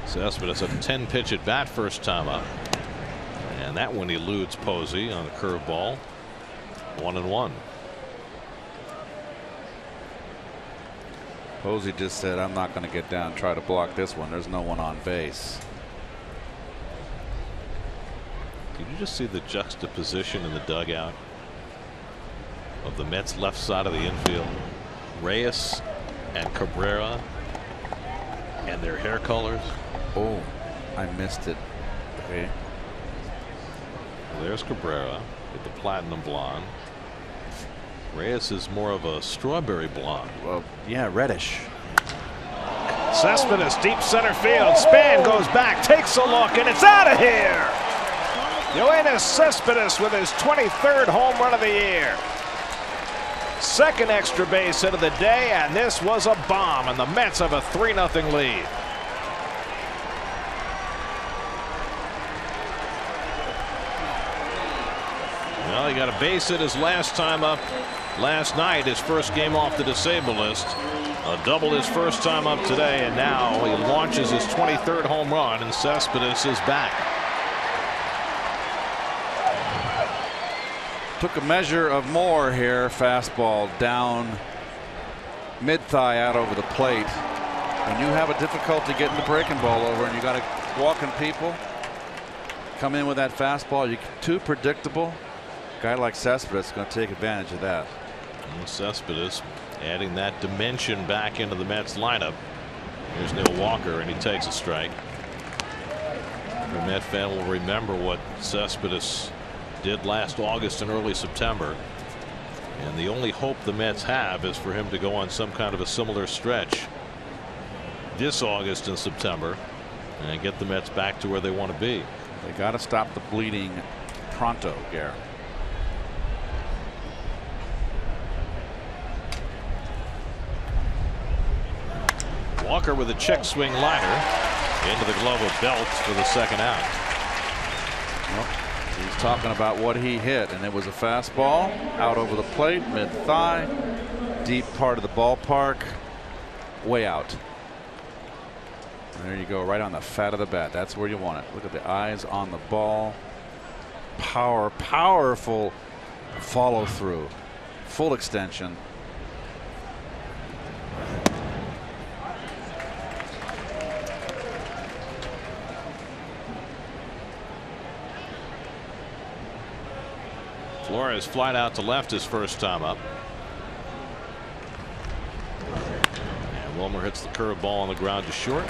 Cespedes had a 10-pitch at bat first time up, and that one eludes Posey on the curveball. 1-1. Posey just said, I'm not going to get down and try to block this one. There's no one on base. Did you just see the juxtaposition in the dugout of the Mets left side of the infield? Reyes and Cabrera and their hair colors. Oh, I missed it. Okay. Well, there's Cabrera with the platinum blonde. Reyes is more of a strawberry blonde. Well, yeah, reddish. Cespedes, deep center field. Span goes back, takes a look, and it's out of here. Yoenis Cespedes with his 23rd home run of the year. Second extra base hit of the day, and this was a bomb, and the Mets have a 3-0 lead. Well, he got a base hit his last time up last night, his first game off the disabled list. A double his first time up today, and now he launches his 23rd home run, and Cespedes is back. Took a measure of Moore here. Fastball down mid-thigh out over the plate. When you have a difficulty getting the breaking ball over and you got to walking people, come in with that fastball, you're too predictable. A guy like Cespedes is going to take advantage of that. And Cespedes adding that dimension back into the Mets lineup. Here's Neil Walker, and he takes a strike. The Met fan will remember what Cespedes did last August and early September, and the only hope the Mets have is for him to go on some kind of a similar stretch this August and September and get the Mets back to where they want to be. They got to stop the bleeding pronto, Gare. Walker with a check swing liner into the glove of Belt for the second out. Well, he's talking about what he hit, and it was a fastball out over the plate, mid-thigh, deep part of the ballpark, way out. There you go, right on the fat of the bat. That's where you want it. Look at the eyes on the ball. Powerful follow through, full extension. Flores flied out to left his first time up. And Wilmer hits the curveball on the ground to short.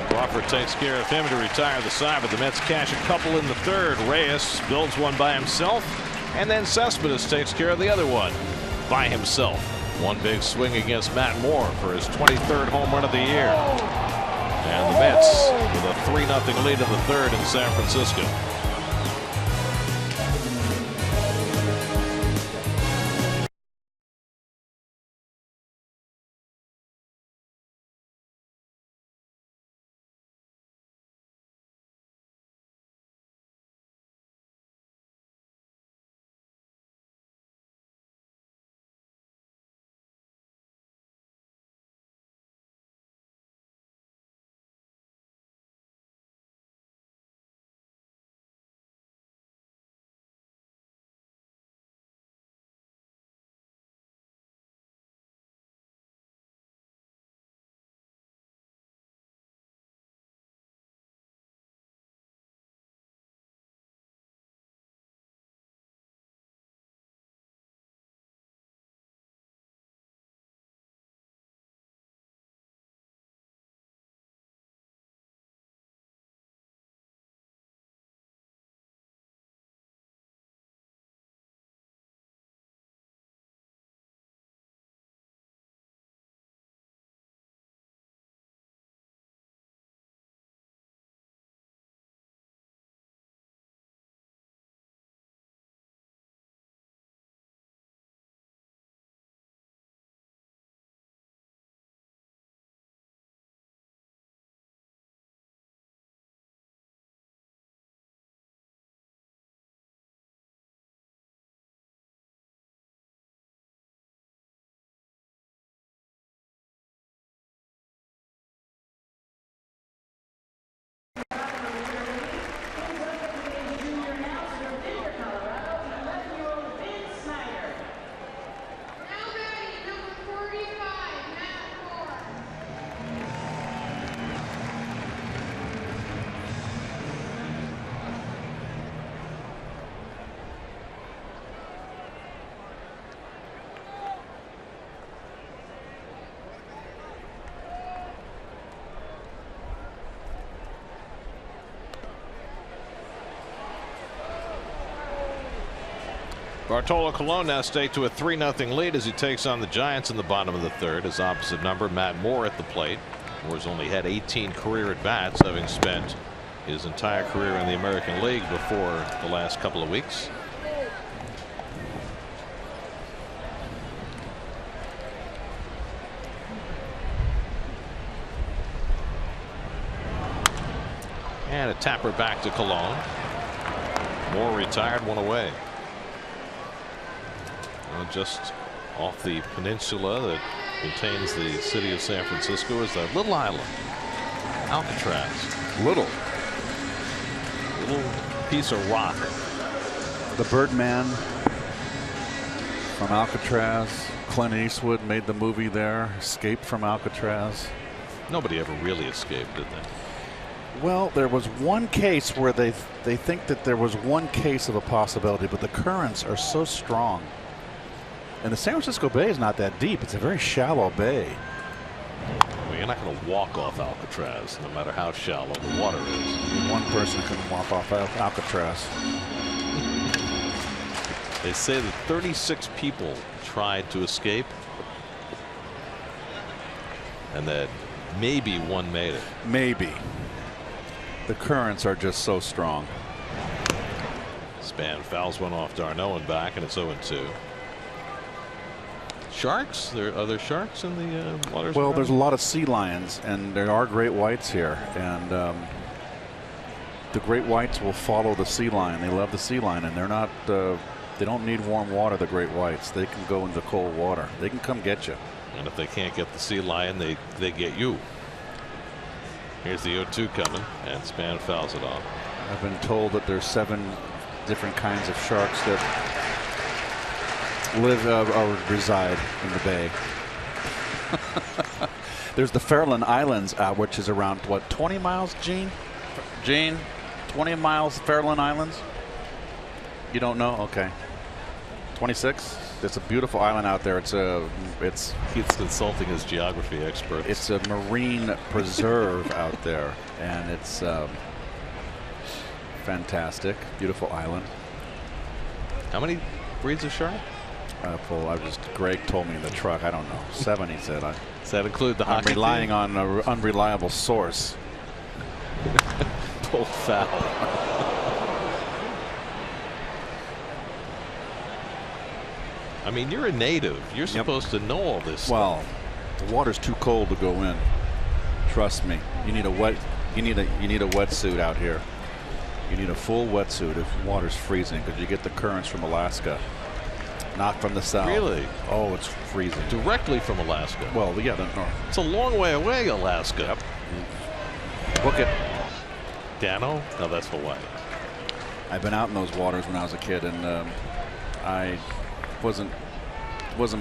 Crawford takes care of him to retire the side, but the Mets cash a couple in the third. Reyes builds one by himself, and then Cespedes takes care of the other one by himself. One big swing against Matt Moore for his 23rd home run of the year. And the Mets with a 3-0 lead in the third in San Francisco. Bartolo Colon now stake to a 3-0 lead as he takes on the Giants in the bottom of the third. His opposite number, Matt Moore, at the plate. Moore's only had 18 career at bats, having spent his entire career in the American League before the last couple of weeks. And a tapper back to Colon. Moore retired, one away. Just off the peninsula that contains the city of San Francisco is that little island, Alcatraz. Little piece of rock. The Birdman from Alcatraz. Clint Eastwood made the movie there. Escape from Alcatraz. Nobody ever really escaped, did they? Well, there was one case where they think that there was one case of a possibility, but the currents are so strong. And the San Francisco Bay is not that deep. It's a very shallow bay. Well, you're not going to walk off Alcatraz, no matter how shallow the water is. One person can walk off Alcatraz. They say that 36 people tried to escape, and that maybe one made it. Maybe. The currents are just so strong. Span fouls one off d'Arnaud and back, and it's 0-2. Sharks? Are there sharks in the waters? Well, there's a lot of sea lions, and there are great whites here, and the great whites will follow the sea lion. They love the sea lion, and they're not. They don't need warm water. The great whites. They can go into cold water. They can come get you. And if they can't get the sea lion, they get you. Here's the 0-2 coming, and Span fouls it off. I've been told that there's 7 different kinds of sharks that live or reside in the bay. There's the Farallon Islands, which is around what, 20 miles, Gene? 20 miles, Farallon Islands? You don't know? Okay. 26? It's a beautiful island out there. He's consulting his geography expert. It's a marine preserve out there, and it's fantastic. Beautiful island. How many breeds of shark? Greg told me in the truck. I don't know. 7, he said. Does that include the hockey? I'm relying on an unreliable source. Pulled foul. I mean, you're a native. You're supposed to know all this. Well, the water's too cold to go in. Trust me. You need a wetsuit out here. You need a full wetsuit if water's freezing, because you get the currents from Alaska, not from the south. Really? Oh, it's freezing. Directly from Alaska. Well, yeah, the north. It's a long way away, Alaska. Yep. Book it. Dano? No, that's Hawaii. I've been out in those waters when I was a kid, and I wasn't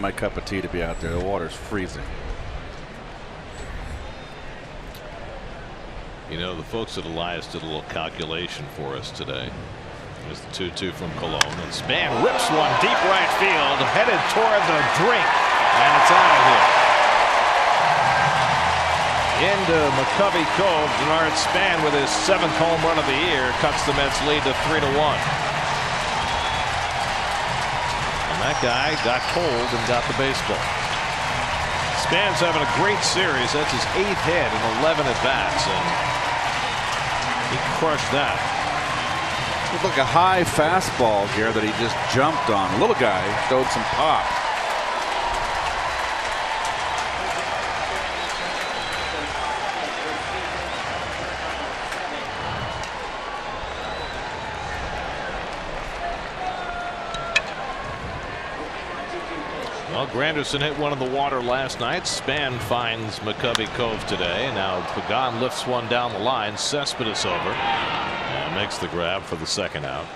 my cup of tea to be out there. The water's freezing. You know, the folks at Elias did a little calculation for us today. There's the 2-2 from Cologne, and Span rips one deep right field, headed toward the drink, and it's out of here. Into McCovey Cove, Denard Span with his 7th home run of the year cuts the Mets lead to 3-1. And that guy got cold and got the baseball. Span's having a great series. That's his 8th hit and 11 at bats, and he crushed that. It looked like a high fastball here that he just jumped on. The little guy showed some pop. Well, Granderson hit one in the water last night. Span finds McCovey Cove today. Now Pagan lifts one down the line. Cespedes over and makes the grab for the 2nd out.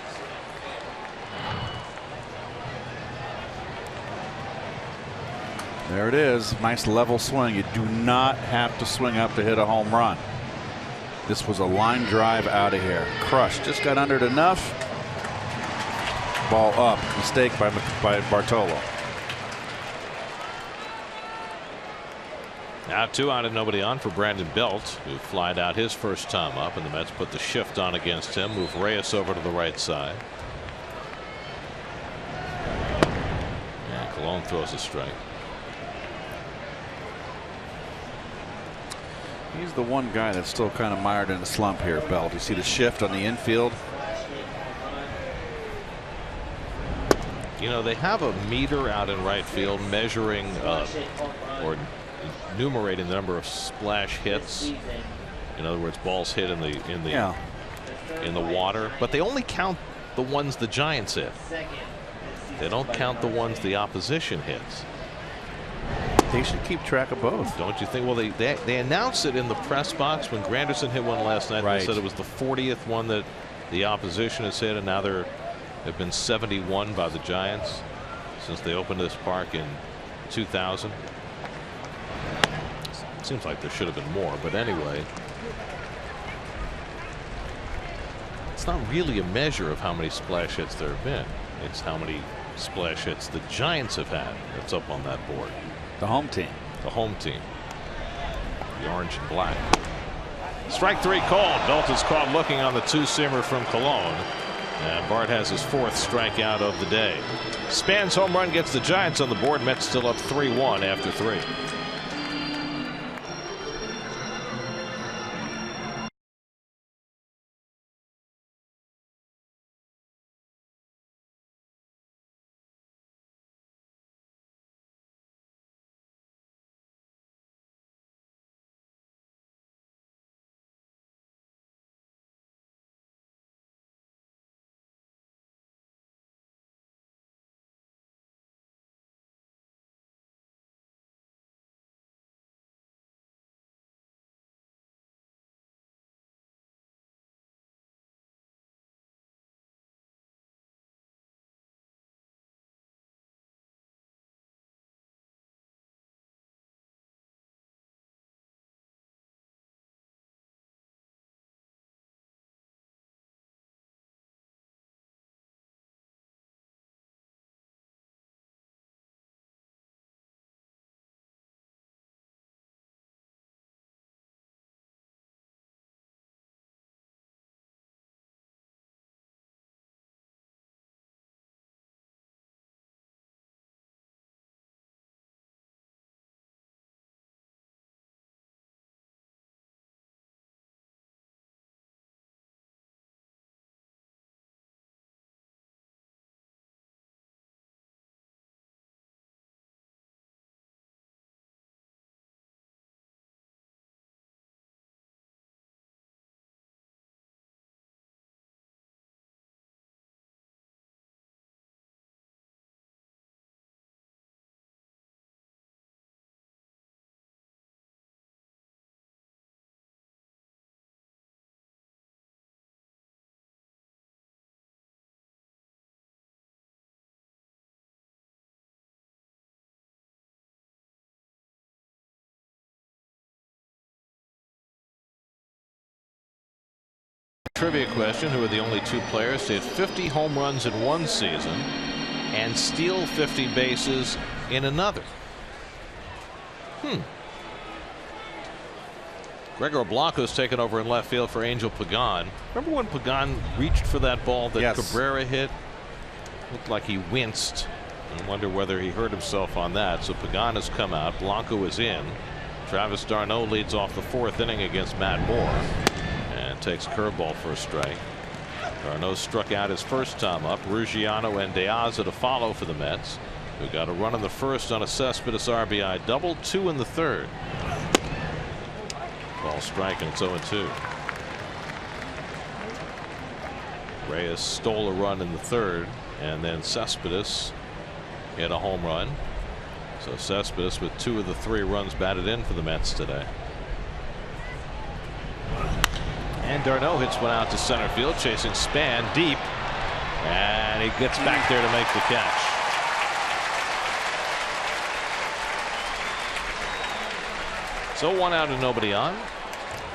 There it is. Nice level swing. You do not have to swing up to hit a home run. This was a line drive out of here. Crushed. Just got under it enough. Ball up. Mistake by Bartolo. Now 2 out and nobody on for Brandon Belt, who flied out his first time up, and the Mets put the shift on against him. Move Reyes over to the right side. And Cologne throws a strike. He's the one guy that's still kind of mired in a slump here, Belt. You see the shift on the infield. You know, they have a meter out in right field measuring or enumerating the number of splash hits. In other words, balls hit in the water, but they only count the ones the Giants hit. They don't count the ones the opposition hits. They should keep track of both, don't you think? Well, they announced it in the press box when Granderson hit one last night. Right. They said it was the 40th one that the opposition has hit, and now there have been 71 by the Giants since they opened this park in 2000. Seems like there should have been more, but anyway, it's not really a measure of how many splash hits there have been. It's how many splash hits the Giants have had that's up on that board. the home team. The home team. The orange and black. Strike 3 called. Belt is caught looking on the 2-seamer from Cologne. And Bart has his 4th strikeout of the day. Span's home run gets the Giants on the board. Mets still up 3-1 after 3. trivia question. Who are the only two players to hit 50 home runs in one season and steal 50 bases in another? Gregor Blanco's taken over in left field for Angel Pagan. Remember when Pagan reached for that ball that Cabrera hit? Looked like he winced. I wonder whether he hurt himself on that. So Pagan has come out. Blanco is in. Travis d'Arnaud leads off the 4th inning against Matt Moore and takes curveball for a strike. d'Arnaud struck out his first time up. Ruggiano and De Aza to follow for the Mets, who got a run in the first on a Cespedes RBI double, 2 in the 3rd. Ball strike, and it's 0-2. Reyes stole a run in the 3rd, and then Cespedes hit a home run. So Cespedes with 2 of the 3 runs batted in for the Mets today. And d'Arnaud hits one out to center field, chasing Span deep, and he gets back there to make the catch. So 1 out and nobody on.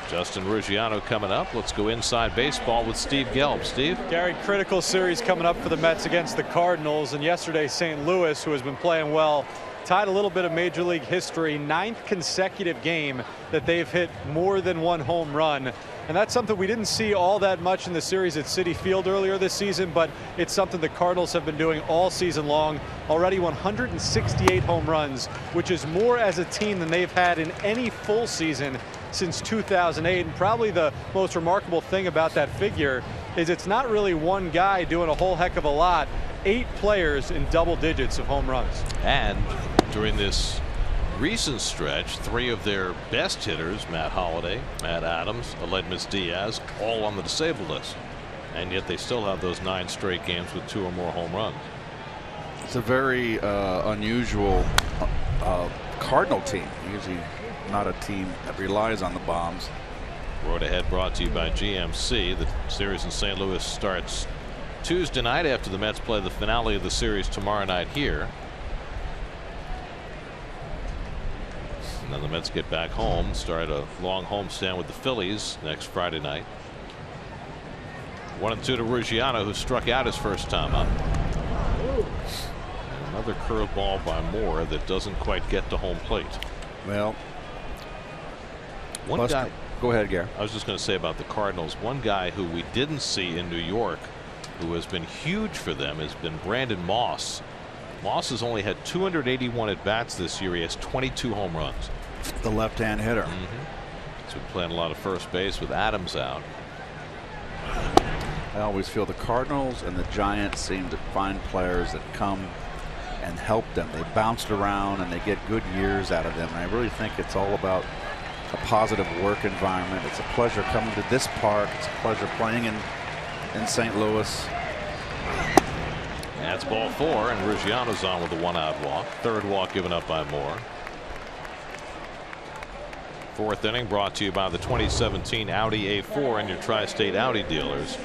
Justin Ruggiano coming up. Let's go inside baseball with Steve Gelb. Steve? Gary, critical series coming up for the Mets against the Cardinals, and yesterday St. Louis, who has been playing well, tied a little bit of Major League history. 9th consecutive game that they've hit more than 1 home run. And that's something we didn't see all that much in the series at Citi Field earlier this season, but it's something the Cardinals have been doing all season long. Already 168 home runs, which is more as a team than they've had in any full season since 2008. And probably the most remarkable thing about that figure is it's not really one guy doing a whole heck of a lot. 8 players in double digits of home runs. And during this recent stretch, 3 of their best hitters, Matt Holliday, Matt Adams, Aledmys Diaz, all on the disabled list. And yet they still have those 9 straight games with 2 or more home runs. It's a very unusual Cardinal team. Usually not a team that relies on the bombs. Road Ahead brought to you by GMC. The series in St. Louis starts Tuesday night after the Mets play the finale of the series tomorrow night here. And then the Mets get back home, start a long homestand with the Phillies next Friday night. 1-2 to Ruggiano, who struck out his first time up. And another curveball by Moore that doesn't quite get to home plate. Well, one guy. Go ahead, Gary. I was just going to say about the Cardinals, one guy who we didn't see in New York, who has been huge for them, has been Brandon Moss. Moss has only had 281 at bats this year. He has 22 home runs. The left-hand hitter. So we're playing a lot of first base with Adams out. I always feel the Cardinals and the Giants seem to find players that come and help them. They bounced around and they get good years out of them. And I really think it's all about a positive work environment. It's a pleasure coming to this park. It's a pleasure playing in St. Louis. That's ball 4, and Ruggiano's on with a 1-out walk. 3rd walk given up by Moore. 4th inning brought to you by the 2017 Audi A4 and your Tri-State Audi dealers.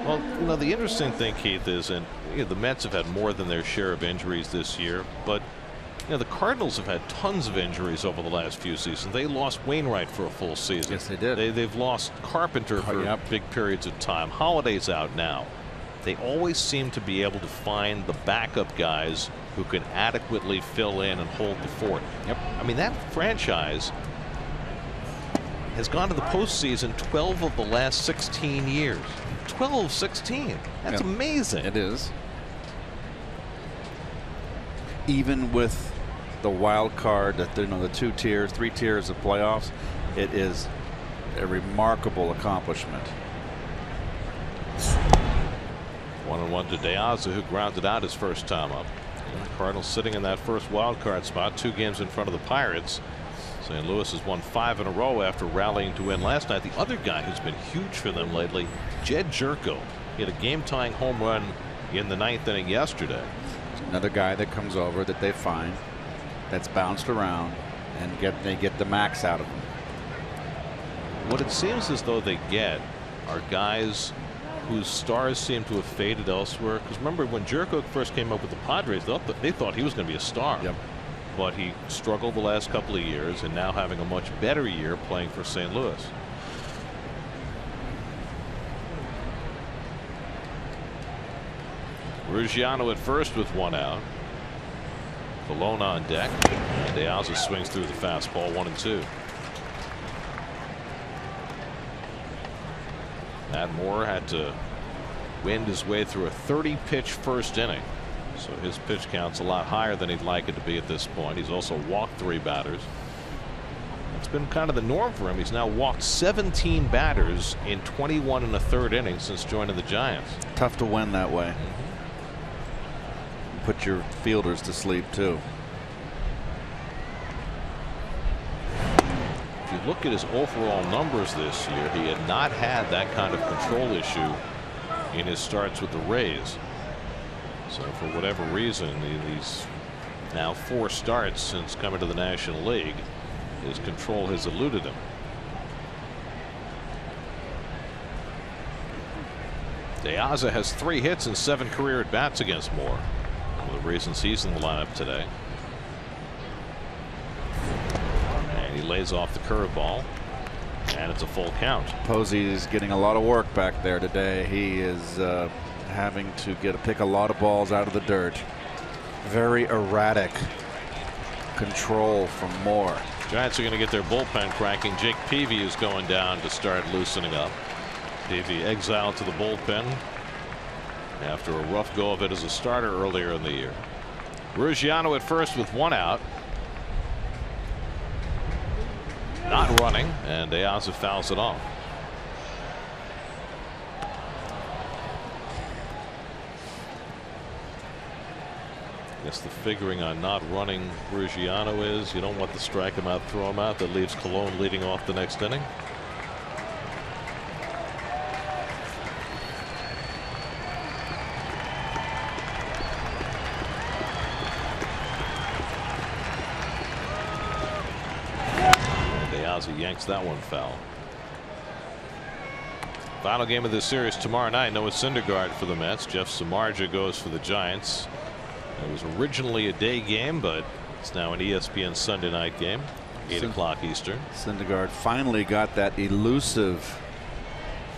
Well, you know, the interesting thing, Keith, is the Mets have had more than their share of injuries this year, but the Cardinals have had tons of injuries over the last few seasons. They lost Wainwright for a full season. Yes, they did. They've lost Carpenter for big periods of time. Holliday's out now. They always seem to be able to find the backup guys who can adequately fill in and hold the fort. I mean, that franchise has gone to the postseason 12 of the last 16 years. 12, 16. That's amazing. It is. Even with the wild card, that the 2 tiers, 3 tiers of playoffs, it is a remarkable accomplishment. 1-1 to De Aza, who grounded out his first time up. And the Cardinals sitting in that first wild card spot, 2 games in front of the Pirates. St. Louis has won 5 in a row after rallying to win last night. The other guy who's been huge for them lately, Jed Jerko. He had a game-tying home run in the 9th inning yesterday. Another guy that comes over that they find, that's bounced around, and they get the max out of him. What it seems as though they get are guys whose stars seem to have faded elsewhere. Because remember, when Jerko first came up with the Padres, they thought he was going to be a star. But he struggled the last couple of years, and now having a much better year playing for St. Louis. Ruggiano at first with 1 out. Colon on deck. And De Aza swings through the fastball, 1-2. Matt Moore had to wind his way through a 30-pitch first inning. So his pitch count's a lot higher than he'd like it to be at this point. He's also walked 3 batters. It's been kind of the norm for him. He's now walked 17 batters in 21 1/3 innings since joining the Giants. Tough to win that way. Put your fielders to sleep too. If you look at his overall numbers this year, he had not had that kind of control issue in his starts with the Rays. So for whatever reason, in these now 4 starts since coming to the National League, his control has eluded him. De Aza has 3 hits and 7 career at bats against Moore. One of the reasons he's in the lineup today. And he lays off the curveball, and it's a full count. Posey is getting a lot of work back there today. He is having to pick a lot of balls out of the dirt. Very erratic control from Moore. Giants are going to get their bullpen cranking. Jake Peavy is going down to start loosening up. Peavy exiled to the bullpen after a rough go of it as a starter earlier in the year. Ruggiano at first with 1 out. Not running, and De Aza fouls it off. I guess the figuring on not running Ruggiano is you don't want to strike him out, throw him out. That leaves Colon leading off the next inning. And De Aza yanks that one foul. Final game of this series tomorrow night. Noah Syndergaard for the Mets. Jeff Samardzija goes for the Giants. It was originally a day game, but it's now an ESPN Sunday night game, 8 o'clock Eastern. Syndergaard finally got that elusive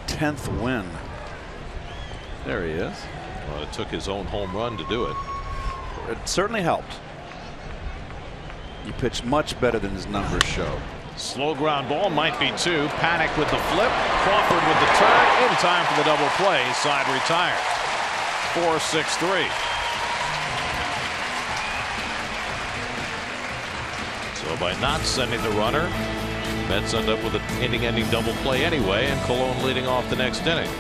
10th win. There he is. Well, it took his own home run to do it. It certainly helped. He pitched much better than his numbers show. Slow ground ball, might be 2. Panic with the flip. Crawford with the turn. In time for the double play. Side retired. 4-6-3. So by not sending the runner, Mets end up with an inning-ending double play anyway, and Colon leading off the next inning.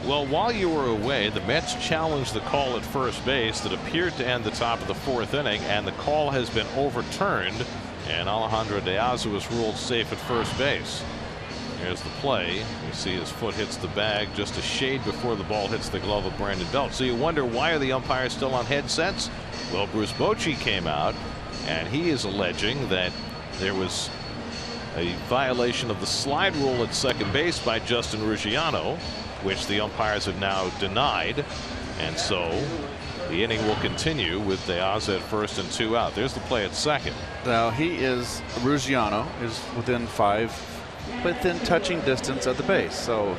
Well, while you were away, the Mets challenged the call at first base that appeared to end the top of the 4th inning, and the call has been overturned, and Alejandro De Aza was ruled safe at first base. Here's the play. You see his foot hits the bag just a shade before the ball hits the glove of Brandon Belt. So you wonder, why are the umpires still on headsets? Well, Bruce Bochy came out, and he is alleging that there was a violation of the slide rule at second base by Justin Ruggiano, which the umpires have now denied, and so the inning will continue with De Aza at first and 2 out. There's the play at second. Now Ruggiano is within touching distance at the base, so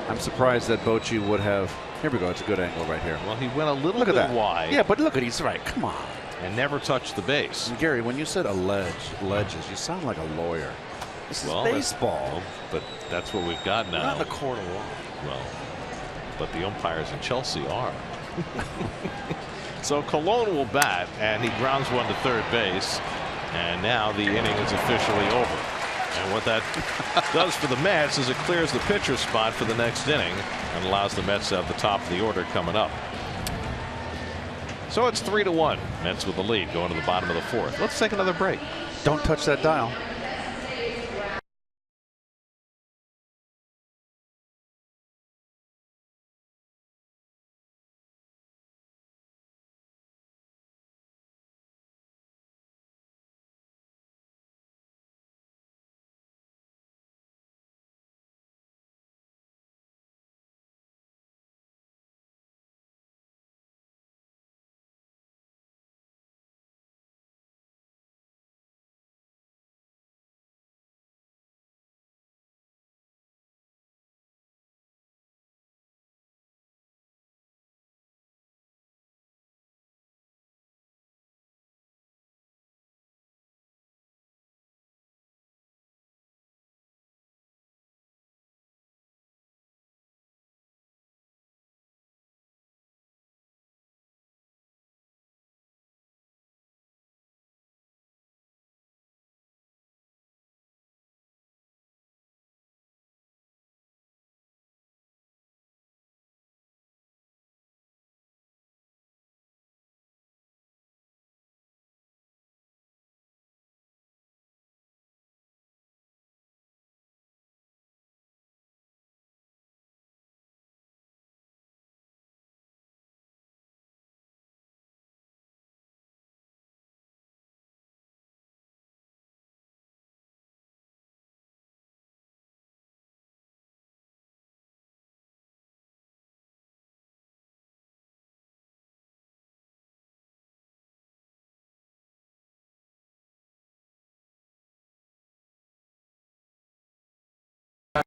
I'm surprised that Bochy would have. Here we go. It's a good angle right here. Well, he went a little bit wide. Yeah, but look at, he's right. Come on. And never touched the base. And Gary, when you said ledges, you sound like a lawyer. This is baseball. Well, but that's what we've got now. Not in the court of law. Well, but the umpires in Chelsea are. So Colon will bat, and he grounds one to third base, and now the inning is officially over. And what that does for the Mets is it clears the pitcher spot for the next inning and allows the Mets to have the top of the order coming up. So it's 3-1. Mets with the lead going to the bottom of the 4th. Let's take another break. Don't touch that dial.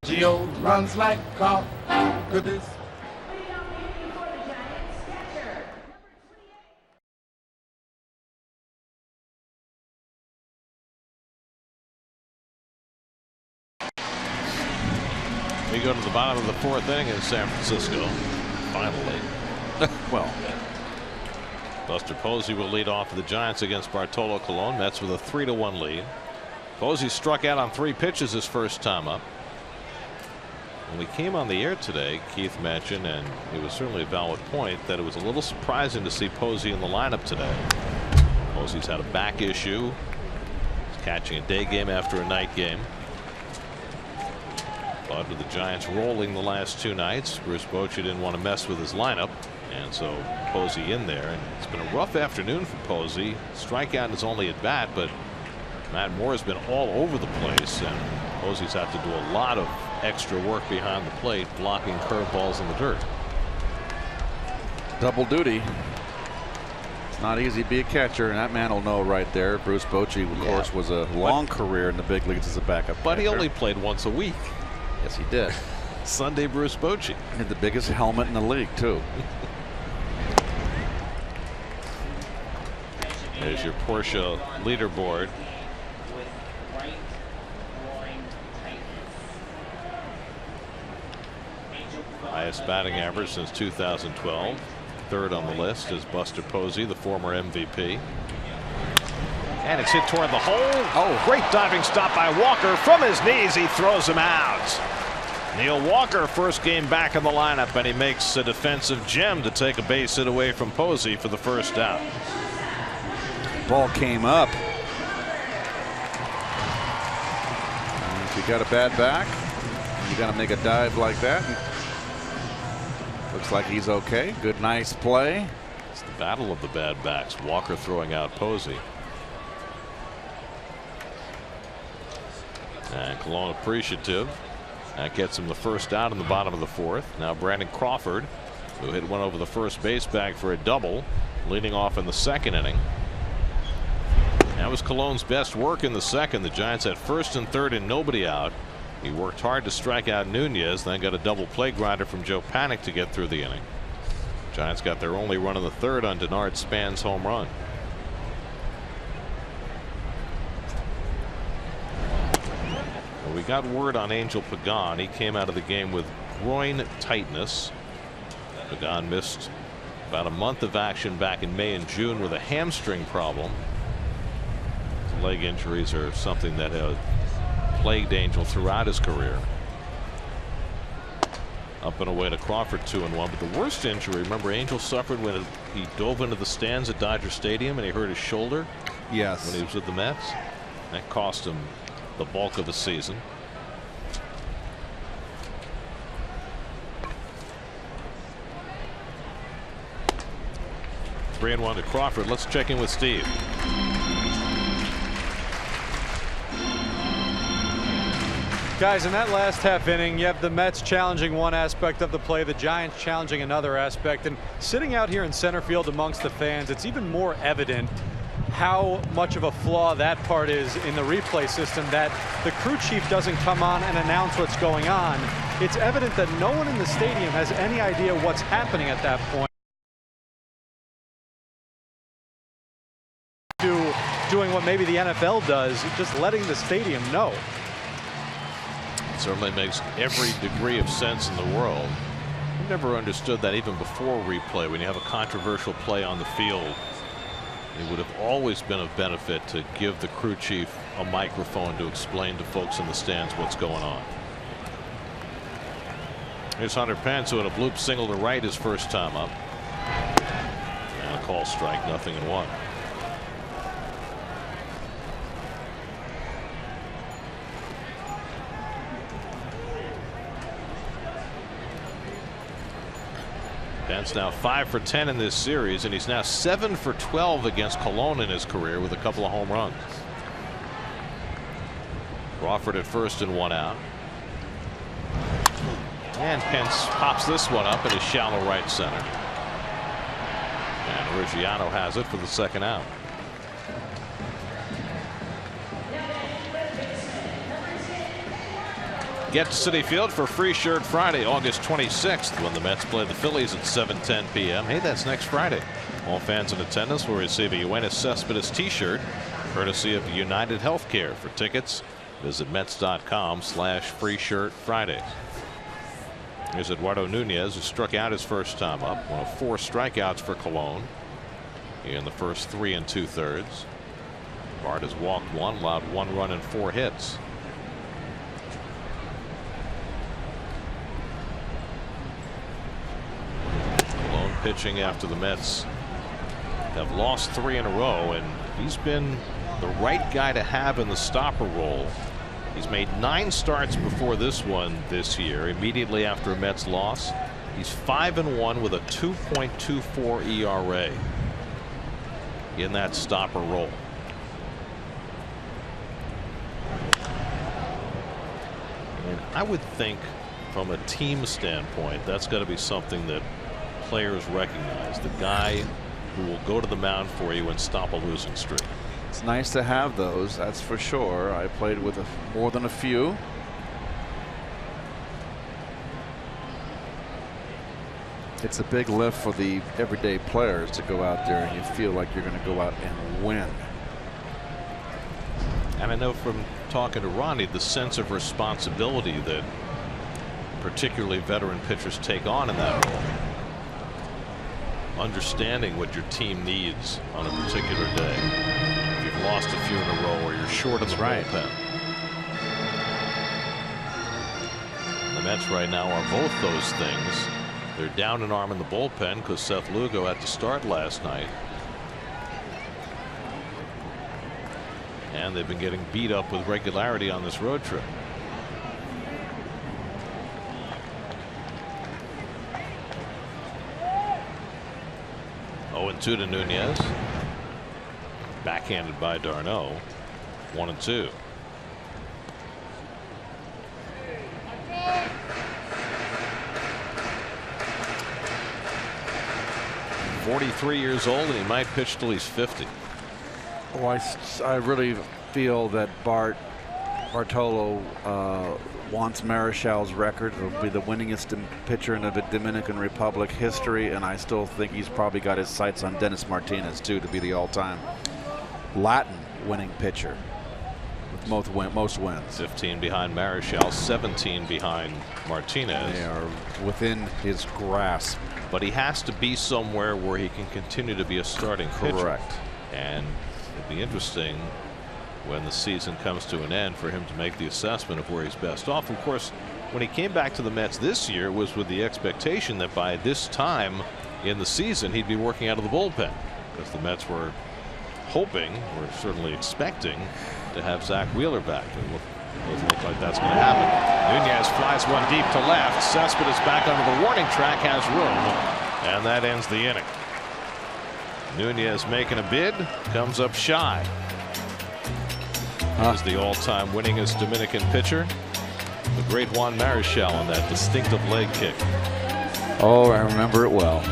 Gio runs like golf. Goodness. We go to the bottom of the 4th inning in San Francisco. Finally. Well, Buster Posey will lead off for the Giants against Bartolo Colon. Mets with a 3-1 lead. Posey struck out on 3 pitches his first time up. When we came on the air today, Keith mentioned, and it was certainly a valid point, that it was a little surprising to see Posey in the lineup today. Posey's had a back issue. He's catching a day game after a night game. But with the Giants rolling the last 2 nights, Bruce Bochy didn't want to mess with his lineup, and so Posey in there. And it's been a rough afternoon for Posey. Strikeout is only at bat, but Matt Moore has been all over the place, and Posey's had to do a lot of extra work behind the plate, blocking curveballs in the dirt. Double duty. It's not easy to be a catcher, and that man will know right there. Bruce Bochy, of course, was a long career in the big leagues as a backup But catcher. he only played once a week. Yes, he did. Sunday Bruce Bochy. Had the biggest helmet in the league, too. There's your Porsche leaderboard. Highest batting average since 2012. 3rd on the list is Buster Posey, the former MVP. And it's hit toward the hole. Oh, great diving stop by Walker. From his knees, he throws him out. Neil Walker, first game back in the lineup, and he makes a defensive gem to take a base hit away from Posey for the first out. Ball came up. And if you got a bad back, you got to make a dive like that. Looks like he's okay. Good, nice play. It's the battle of the bad backs. Walker throwing out Posey. And Colon appreciative. That gets him the first out in the bottom of the fourth. Now Brandon Crawford, who hit one over the first base bag for a double, leading off in the second inning. That was Colon's best work in the second. The Giants had first and third and nobody out. He worked hard to strike out Nunez, then got a double play grinder from Joe Panik to get through the inning. Giants got their only run in the third on Denard Span's home run. Well, we got word on Angel Pagan. He came out of the game with groin tightness. Pagan missed about a month of action back in May and June with a hamstring problem. Leg injuries are something that plagued Angel throughout his career. Up and away to Crawford, 2-1. But the worst injury, remember, Angel suffered when he dove into the stands at Dodger Stadium and he hurt his shoulder. Yes. When he was with the Mets. That cost him the bulk of the season. Three and one to Crawford. Let's check in with Steve. Guys, in that last half inning, you have the Mets challenging one aspect of the play, the Giants challenging another aspect, and sitting out here in center field amongst the fans, it's even more evident how much of a flaw that part is in the replay system, that the crew chief doesn't come on and announce what's going on. It's evident that no one in the stadium has any idea what's happening at that point. Doing what maybe the NFL does, just letting the stadium know. Certainly makes every degree of sense in the world. I've never understood that even before replay. When you have a controversial play on the field, it would have always been of benefit to give the crew chief a microphone to explain to folks in the stands what's going on. Here's Hunter Pence, who had a bloop single to right his first time up. And a call strike, 0-1. Pence now 5 for 10 in this series, and he's now 7 for 12 against Colon in his career with a couple of home runs. Crawford at first and one out. And Pence pops this one up in his shallow right center. And Ruggiano has it for the second out. Get to Citi Field for Free Shirt Friday, August 26th, when the Mets play the Phillies at 7:10 p.m. Hey, that's next Friday. All fans in attendance will receive a NYN AT Cespedes t-shirt, courtesy of United Healthcare. For tickets, visit Mets.com/FreeShirtFriday. Here's Eduardo Nunez, who struck out his first time up. One of 4 strikeouts for Colon in the first 3 2/3. Bart has walked 1, allowed 1 run and 4 hits. Pitching after the Mets have lost 3 in a row, and he's been the right guy to have in the stopper role. He's made 9 starts before this one this year, immediately after a Mets loss. He's 5-1 with a 2.24 ERA in that stopper role. And I would think from a team standpoint, that's got to be something that players recognize, the guy who will go to the mound for you and stop a losing streak. It's nice to have those, that's for sure. I played with more than a few. It's a big lift for the everyday players to go out there and you feel like you're going to go out and win. And I know from talking to Ronnie, the sense of responsibility that particularly veteran pitchers take on in that role. Understanding what your team needs on a particular day. If you've lost a few in a row or you're short of the bullpen. The the Mets right now are both those things. They're down an arm in the bullpen because Seth Lugo had to start last night. And they've been getting beat up with regularity on this road trip. Oh, 0-2 to Nunez. Backhanded by d'Arnaud. 1-2. "43 years old, and he might pitch till he's 50. Well, I really feel that Bartolo wants Marischal's record. It'll be the winningest pitcher in the Dominican Republic history, and I still think he's probably got his sights on Dennis Martinez too to be the all-time Latin winning pitcher with most wins. 15 behind Marischal, 17 behind Martinez. They are within his grasp. But he has to be somewhere where he can continue to be a starting pitcher. Correct. And it'll be interesting when the season comes to an end for him to make the assessment of where he's best off. Of course, when he came back to the Mets this year, it was with the expectation that by this time in the season he'd be working out of the bullpen, because the Mets were hoping, or certainly expecting, to have Zach Wheeler back. It doesn't look like that's going to happen. Nunez flies one deep to left. Cespedes back under the warning track, has room, and that ends the inning. Nunez making a bid, comes up shy. He's the all-time winningest Dominican pitcher, the great Juan Marichal, on that distinctive leg kick. Oh, I remember it well.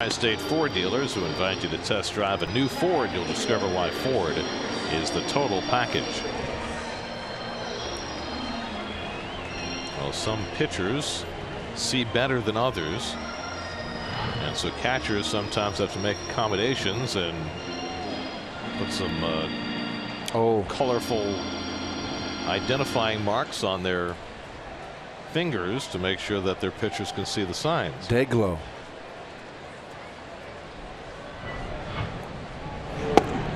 Tri-State Ford dealers who invite you to test drive a new Ford. You'll discover why Ford is the total package. Well, some pitchers see better than others, and so catchers sometimes have to make accommodations and put some colorful identifying marks on their fingers to make sure that their pitchers can see the signs. Day glow.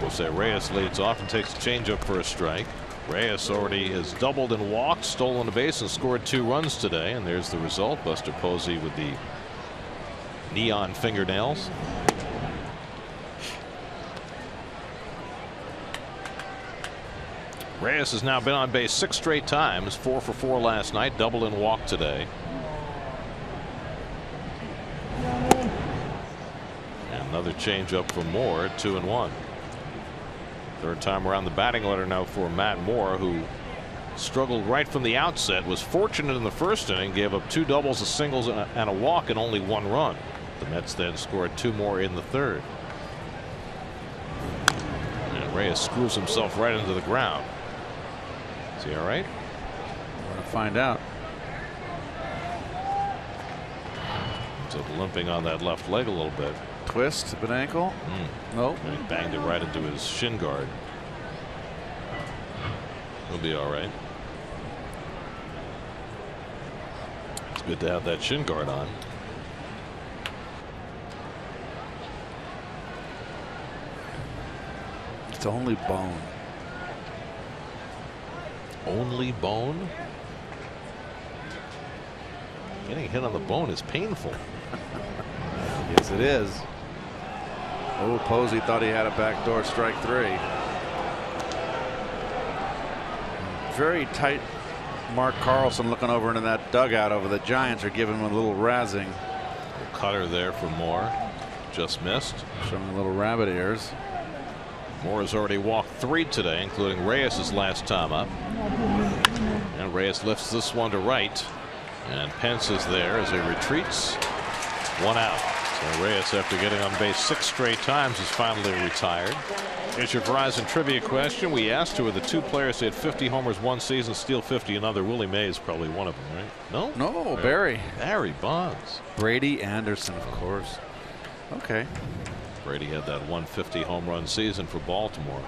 Jose Reyes leads off and takes a changeup for a strike. Reyes already has doubled and walked, stolen a base, and scored 2 runs today. And there's the result. Buster Posey with the neon fingernails. Reyes has now been on base 6 straight times, 4 for 4 last night, doubled and walked today. And another changeup for Moore, 2-1. Third time around the batting order now for Matt Moore, who struggled right from the outset, was fortunate in the first inning, gave up 2 doubles, a singles, and a walk, and only 1 run. The Mets then scored 2 more in the third. And Reyes screws himself right into the ground. he all right? We're going to find out. So limping on that left leg a little bit. Twist of an ankle. Nope. And he banged it right into his shin guard. He'll be all right. It's good to have that shin guard on. It's only bone. Only bone? Getting hit on the bone is painful. Yes, it is. Oh, Posey thought he had a backdoor strike 3. Very tight. Mark Carlson looking over into that dugout over the Giants are giving him a little razzing. Cutter there for Moore. Just missed. Showing little rabbit ears. Moore has already walked 3 today, including Reyes' last time up. And Reyes lifts this one to right. And Pence is there as he retreats. 1 out. So Reyes, after getting on base 6 straight times, is finally retired. Here's your Verizon trivia question. We asked who are the 2 players that had 50 homers one season, steal 50 another. Willie Mays probably one of them, right? No? No, Barry. Barry Bonds. Brady Anderson, of course. Okay. Brady had that 150 home run season for Baltimore.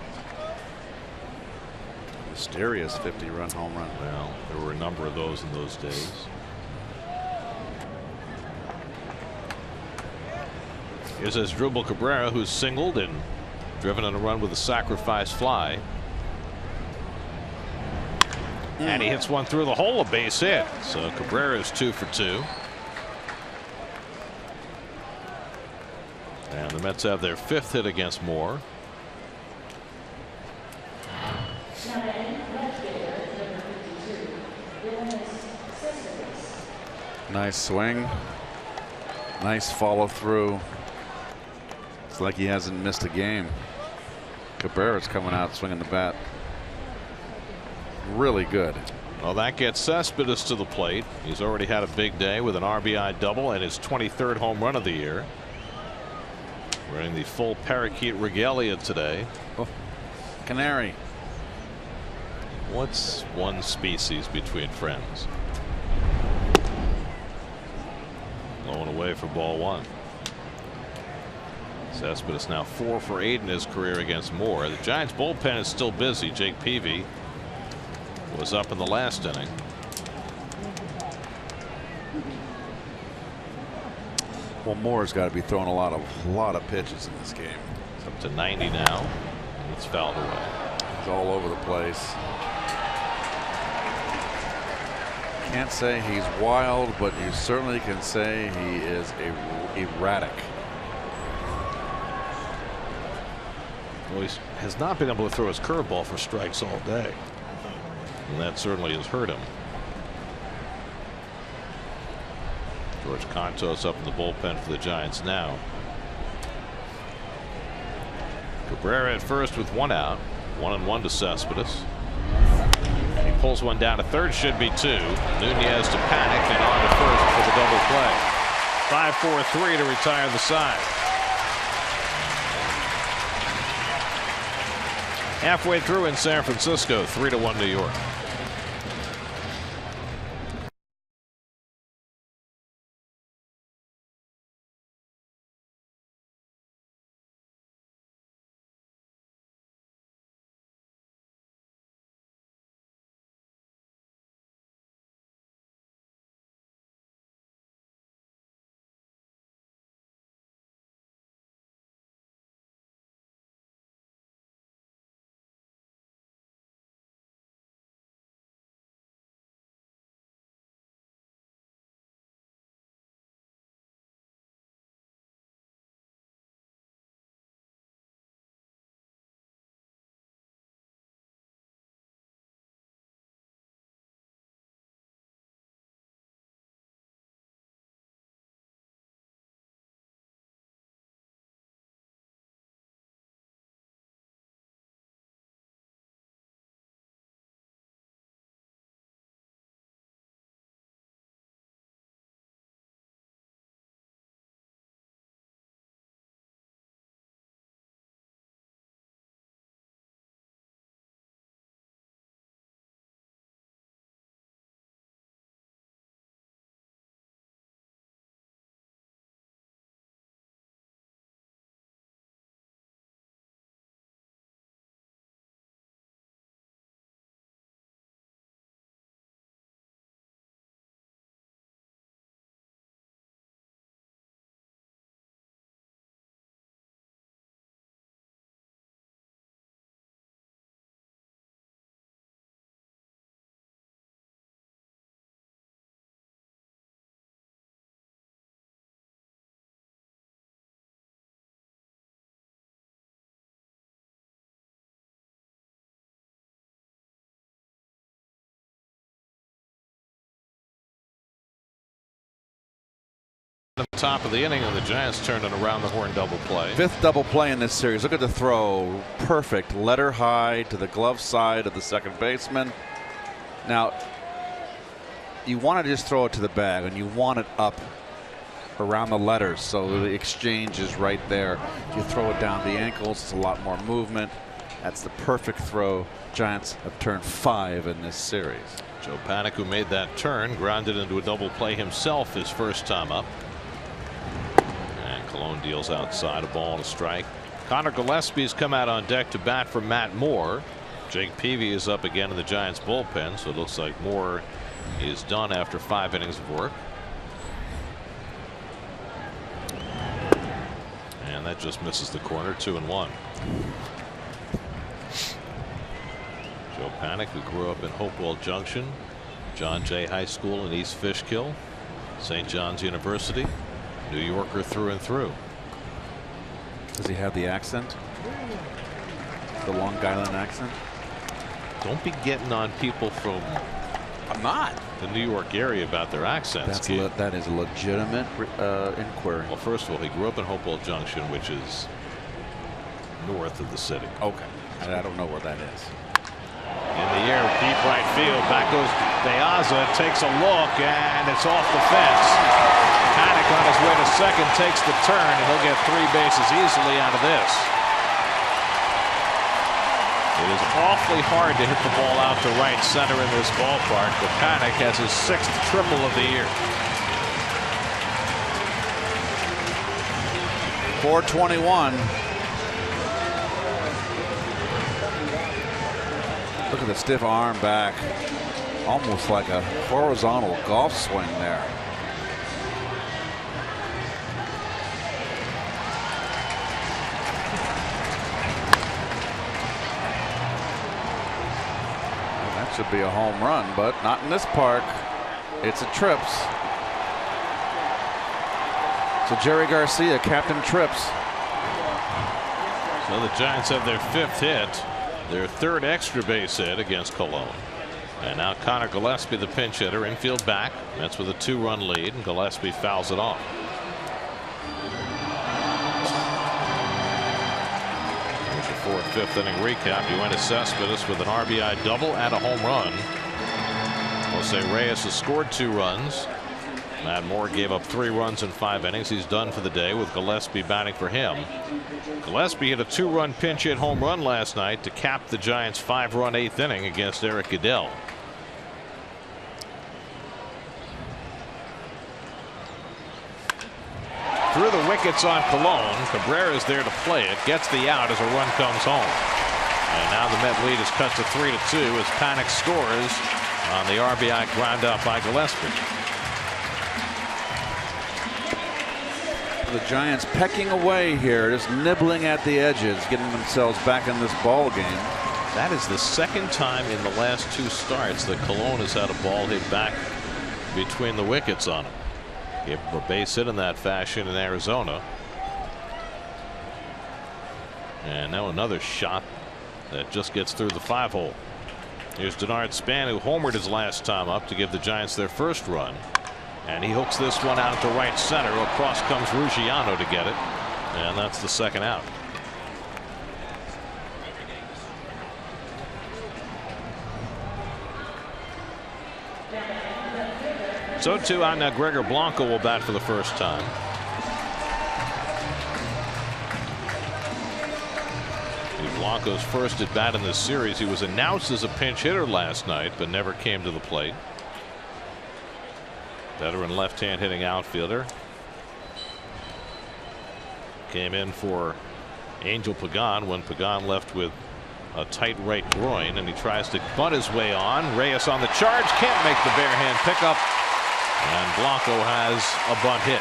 Mysterious 50-run home run. Well, there were a number of those in those days. Here's Asdrubal Cabrera, who's singled and driven on a run with a sacrifice fly. And he hits one through the hole, a base hit. So Cabrera is 2 for 2. And the Mets have their 5th hit against Moore. Nice swing. Nice follow through. It's like he hasn't missed a game. Cabrera's coming out swinging the bat. Really good. Well, that gets Cespedes to the plate. He's already had a big day with an RBI double and his 23rd home run of the year. Wearing the full parakeet regalia today. Oh, canary. What's one species between friends? Blowing away for ball 1. Cespedes now 4 for 8 in his career against Moore. The Giants bullpen is still busy. Jake Peavy was up in the last inning. Well, Moore's got to be throwing a lot of pitches in this game. It's up to 90 now. And it's fouled away. He's all over the place. Can't say he's wild, but you certainly can say he is erratic. Well, he has not been able to throw his curveball for strikes all day. And that certainly has hurt him. George Contos up in the bullpen for the Giants now. Cabrera at first with 1 out. 1-1 to Cespedes. He pulls one down to third, should be 2. Nunez to panic and on to first for the double play. 5-4-3 to retire the side. Halfway through in San Francisco, 3-1 New York. at the top of the inning, and the Giants turned an around the horn double play. 5th double play in this series. Look at the throw. Perfect. Letter high to the glove side of the second baseman. Now, you want to just throw it to the bag, and you want it up around the letters, so the exchange is right there. If you throw it down the ankles, it's a lot more movement. That's the perfect throw. Giants have turned 5 in this series. Joe Panik, who made that turn, grounded into a double play himself his first time up. And Colon deals outside, a ball and a strike. Connor Gillespie's come out on deck to bat for Matt Moore. Jake Peavy is up again in the Giants bullpen, so it looks like Moore is done after 5 innings of work. And that just misses the corner. 2-1. Joe Panik, who grew up in Hopewell Junction, John Jay High School in East Fishkill, St. John's University, New Yorker through and through. Does he have the accent? The Long Island accent? Don't be getting on people from I'm not. the New York area about their accents. That is a legitimate inquiry. Well, first of all, he grew up in Hopewell Junction, which is north of the city. Okay. I don't know where that is. In the air, deep right field. Back goes Piazza, takes a look, and it's off the fence. Panik on his way to second takes the turn, and he'll get 3 bases easily out of this. It is awfully hard to hit the ball out to right center in this ballpark, but Panik has his 6th triple of the year. 421. Look at the stiff arm back. Almost like a horizontal golf swing there. That should be a home run, but not in this park. It's a Trips. So Jerry Garcia, Captain Trips. So the Giants have their 5th hit. Their 3rd extra base hit against Colon. And now Connor Gillespie, the pinch hitter, infield back. That's with a 2-run lead, and Gillespie fouls it off. Here's your 4th, 5th inning recap. NYN AT Cespedes with an RBI double and a home run. Jose Reyes has scored 2 runs. Matt Moore gave up 3 runs in 5 innings. He's done for the day with Gillespie batting for him. Gillespie hit a 2-run pinch hit home run last night to cap the Giants' 5-run 8th inning against Eric Goodell. Through the wickets on Colon. Cabrera's there to play it. Gets the out as a run comes home. And now the Met lead is cut to 3-2 as Panik scores on the RBI ground out by Gillespie. The Giants pecking away here, just nibbling at the edges, getting themselves back in this ball game. That is the 2nd time in the last 2 starts that Colon has had a ball hit back between the wickets on him. Gave him a base hit in that fashion in Arizona. And now another shot that just gets through the 5-hole. Here's Denard Span, who homered his last time up to give the Giants their 1st run. And he hooks this one out to right center. Across comes Ruggiano to get it. And that's the 2nd out. So too on now Gregor Blanco will bat for the first time. Blanco's first at bat in this series. He was announced as a pinch hitter last night, but never came to the plate. Veteran left-hand hitting outfielder. Came in for Angel Pagan when Pagan left with a tight right groin, and he tries to bunt his way on. Reyes on the charge, can't make the bare hand pickup, and Blanco has a bunt hit.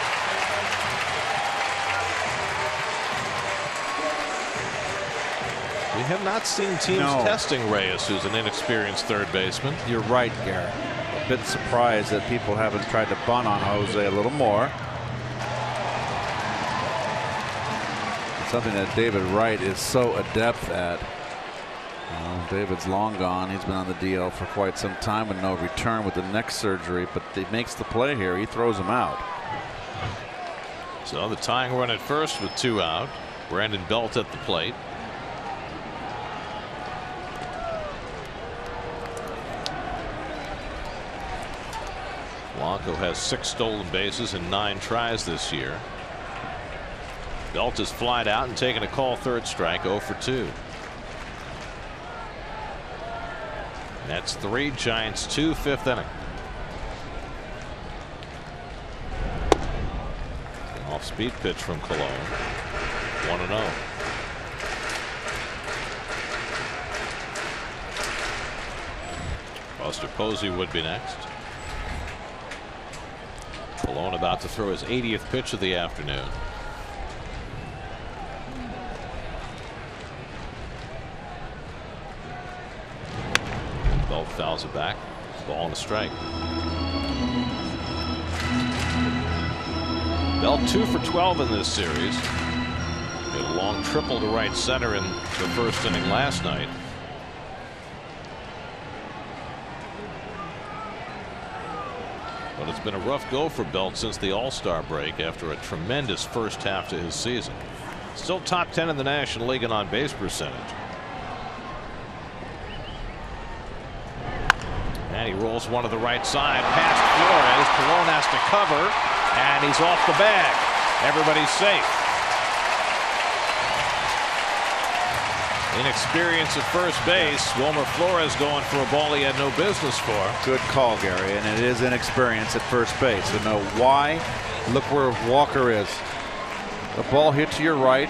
We have not seen teams testing Reyes, who's an inexperienced third baseman. You're right, Garrett. A bit surprised that people haven't tried to bunt on Jose a little more. It's something that David Wright is so adept at. David's long gone. He's been on the DL for quite some time with no return with the neck surgery, but he makes the play here. He throws him out. So the tying run at first with 2 out. Brandon Belt at the plate. Blanco has 6 stolen bases in 9 tries this year. Belt is flied out and taking a call, 3rd strike, 0 for 2. That's 3, Giants 2, 5th inning. Off speed pitch from Cologne. 1-0. Buster Posey would be next. Cologne about to throw his 80th pitch of the afternoon. Belt fouls it back. Ball and a strike. Belt 2 for 12 in this series. Hit a long triple to right center in the first inning last night. But it's been a rough go for Belt since the All-Star break after a tremendous first half to his season. Still top 10 in the National League in on-base percentage. And he rolls one to the right side past Flores. Cologne has to cover, and he's off the bag. Everybody's safe. Inexperience at first base. Wilmer Flores going for a ball he had no business for. Good call, Gary, and it is inexperience at first base. You know why? Look where Walker is. The ball hit to your right.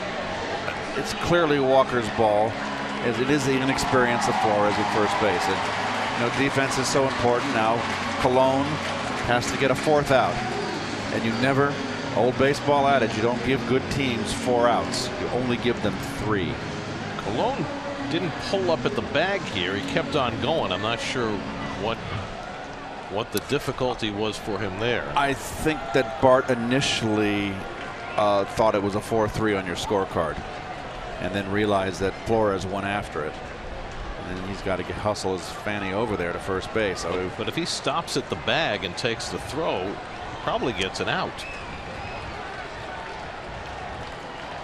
It's clearly Walker's ball, as it is the inexperience of Flores at first base. And you know, defense is so important now. Cologne has to get a 4th out, and you never, old baseball adage, you don't give good teams 4 outs. You only give them 3. Cologne didn't pull up at the bag here. He kept on going. I'm not sure what the difficulty was for him there. I think that Bart initially thought it was a 4-3 on your scorecard, and then realized that Flores went after it. And then he's got to hustle his fanny over there to first base. So, but if he stops at the bag and takes the throw, he probably gets an out.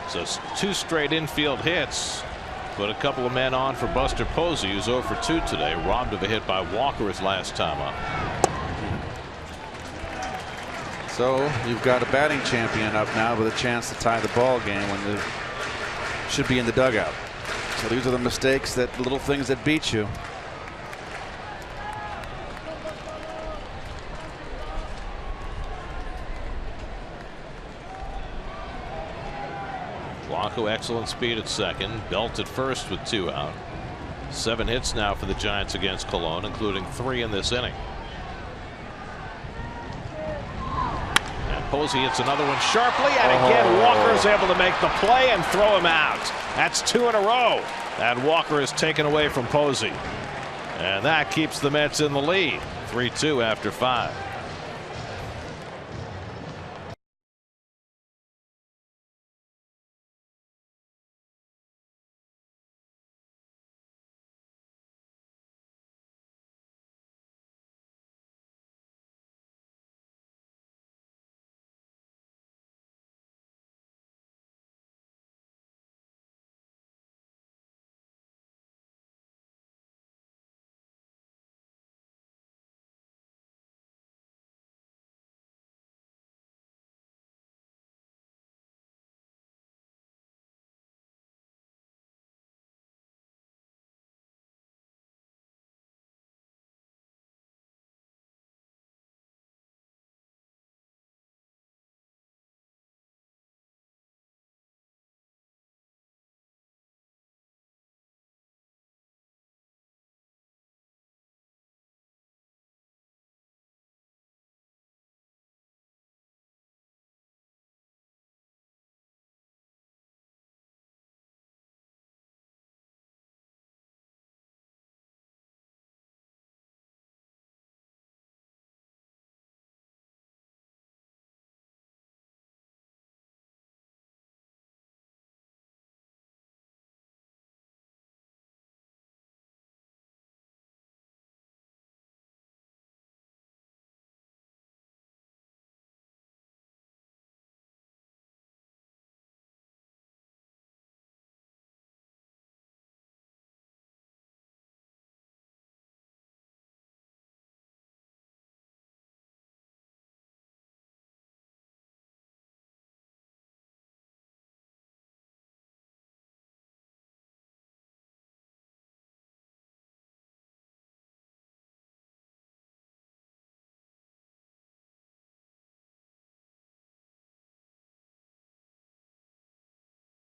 So 2 straight infield hits. Put a couple of men on for Buster Posey, who's 0 for 2 today. Robbed of a hit by Walker his last time up. So you've got a batting champion up now with a chance to tie the ball game when they should be in the dugout. So these are the mistakes, that little things that beat you. Blanco excellent speed at second. Belt at first with 2 out. 7 hits now for the Giants against Cologne, including 3 in this inning. And Posey hits another one sharply, and again Walker is able to make the play and throw him out. That's 2 in a row. And Walker is taken away from Posey. And that keeps the Mets in the lead. 3-2 after 5.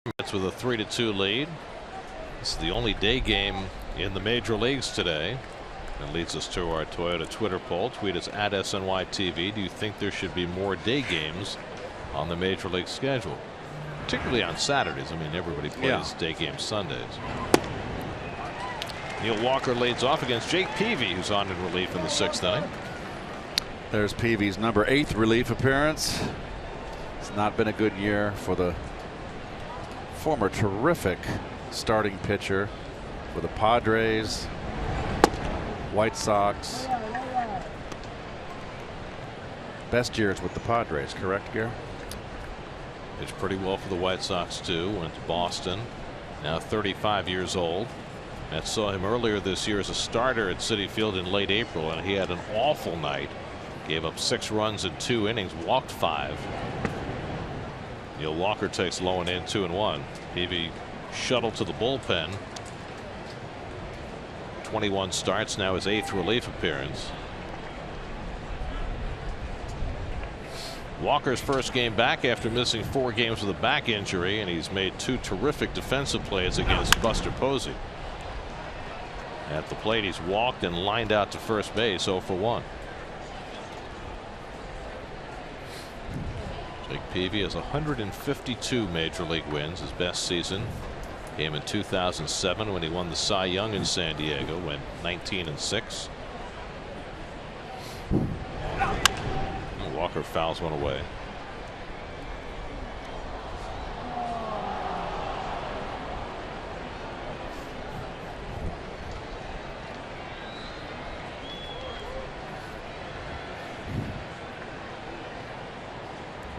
Mets with a 3-2 lead. This is the only day game in the major leagues today. That leads us to our Toyota Twitter poll. Tweet us at SNYTV. Do you think there should be more day games on the major league schedule, particularly on Saturdays? I mean, everybody plays day games Sundays. Neil Walker leads off against Jake Peavy, who's on in relief in the 6th inning. There's Peavy's number 8th relief appearance. It's not been a good year for the former terrific starting pitcher for the Padres, White Sox. Best years with the Padres, correct, Gary? Pitched pretty well for the White Sox too. Went to Boston. Now 35 years old. Mets saw him earlier this year as a starter at Citi Field in late April, and he had an awful night. Gave up 6 runs in 2 innings, walked 5. Neil Walker takes low and in 2-1. Peavy shuttled to the bullpen. 21 starts, now his 8th relief appearance. Walker's first game back after missing 4 games with a back injury, and he's made 2 terrific defensive plays against Buster Posey. At the plate, he's walked and lined out to first base 0 for 1. Jake Peavy has 152 major league wins. His best season came in 2007 when he won the Cy Young in San Diego, went 19-6. Walker fouls one away.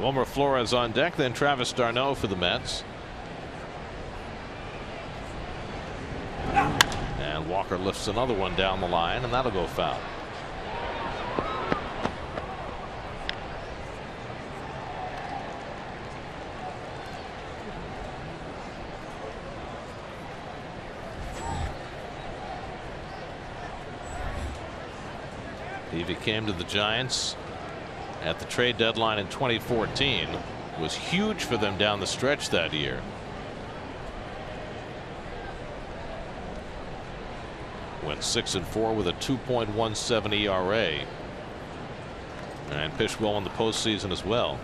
Wilmer Flores on deck, then Travis d'Arnaud for the Mets. And Walker lifts another one down the line, and that'll go foul. Peavy came to the Giants at the trade deadline in 2014. Was huge for them down the stretch that year. Went 6-4 with a 2.17 ERA. And pitched well in the postseason as well.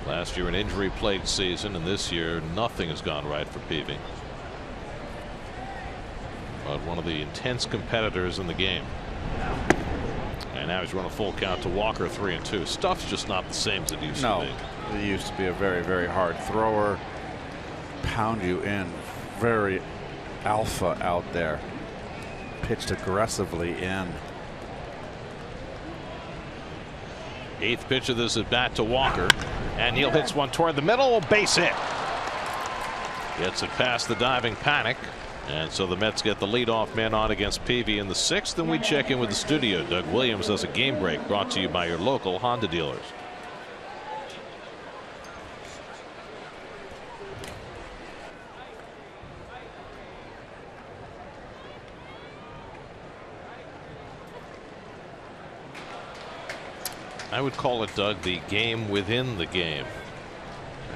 Last year an injury-plagued season, and this year nothing has gone right for Peavy. But one of the intense competitors in the game. And now he's run a full count to Walker, 3-2. Stuff's just not the same as it used to be. He used to be a very, very hard thrower. Pound you in. Very alpha out there. Pitched aggressively in. 8th pitch of this at bat to Walker. And Neal hits one toward the middle. Base hit. Gets it past the diving Panic. And so the Mets get the leadoff man on against Peavy in the 6th, and we check in with the studio. Doug Williams does a game break brought to you by your local Honda dealers. I would call it, Doug, the game within the game.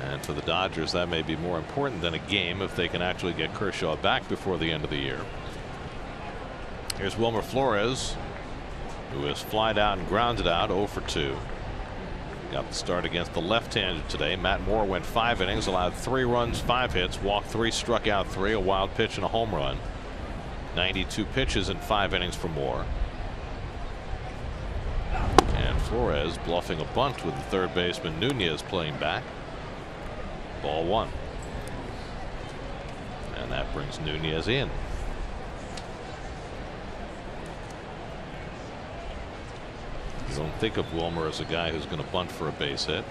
And for the Dodgers, that may be more important than a game if they can actually get Kershaw back before the end of the year. Here's Wilmer Flores, who has flied out and grounded out 0 for 2. Got the start against the left-hander today. Matt Moore went 5 innings, allowed 3 runs, 5 hits, walked 3, struck out 3, a wild pitch and a home run. 92 pitches in 5 innings for Moore. And Flores bluffing a bunt with the third baseman Nunez playing back. Ball 1. And that brings Nunez in. You don't think of Wilmer as a guy who's going to bunt for a base hit.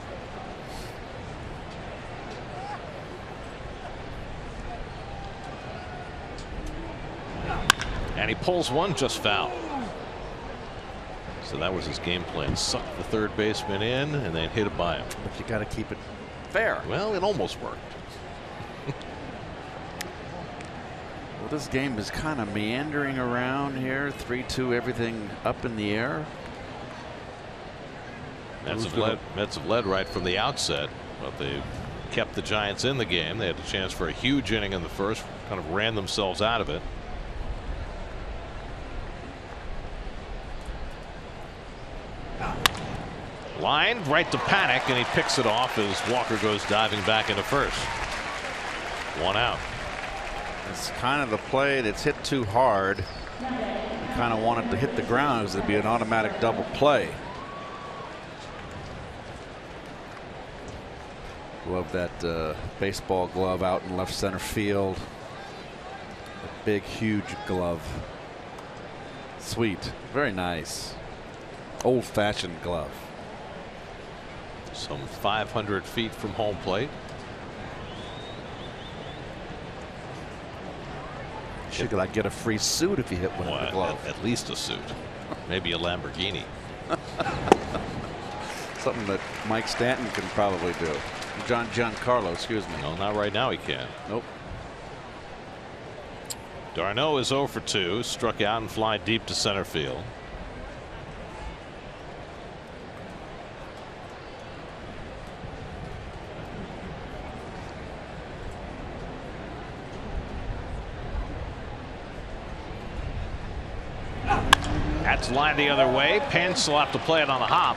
And he pulls one just foul. So that was his game plan. Suck the third baseman in and then hit it by him. But you got to keep it fair. Well, it almost worked. Well, this game is kind of meandering around here. 3-2, everything up in the air. Mets have led right from the outset, but they kept the Giants in the game. They had a chance for a huge inning in the first, kind of ran themselves out of it. Line right to Panic, and he picks it off as Walker goes diving back into first. 1 out. It's kind of the play that's hit too hard. You kind of want it to hit the ground because it'd be an automatic double play. Love that baseball glove out in left center field. A big, huge glove. Sweet. Very nice. Old-fashioned glove. Some 500 feet from home plate. Should like get a free suit if you hit one in the glove. At least a suit. Maybe a Lamborghini. Something that Mike Stanton can probably do. Giancarlo, excuse me. No, not right now he can't. Nope. Darno is 0 for 2. Struck out and fly deep to center field. That's lined the other way. Pence will have to play it on a hop.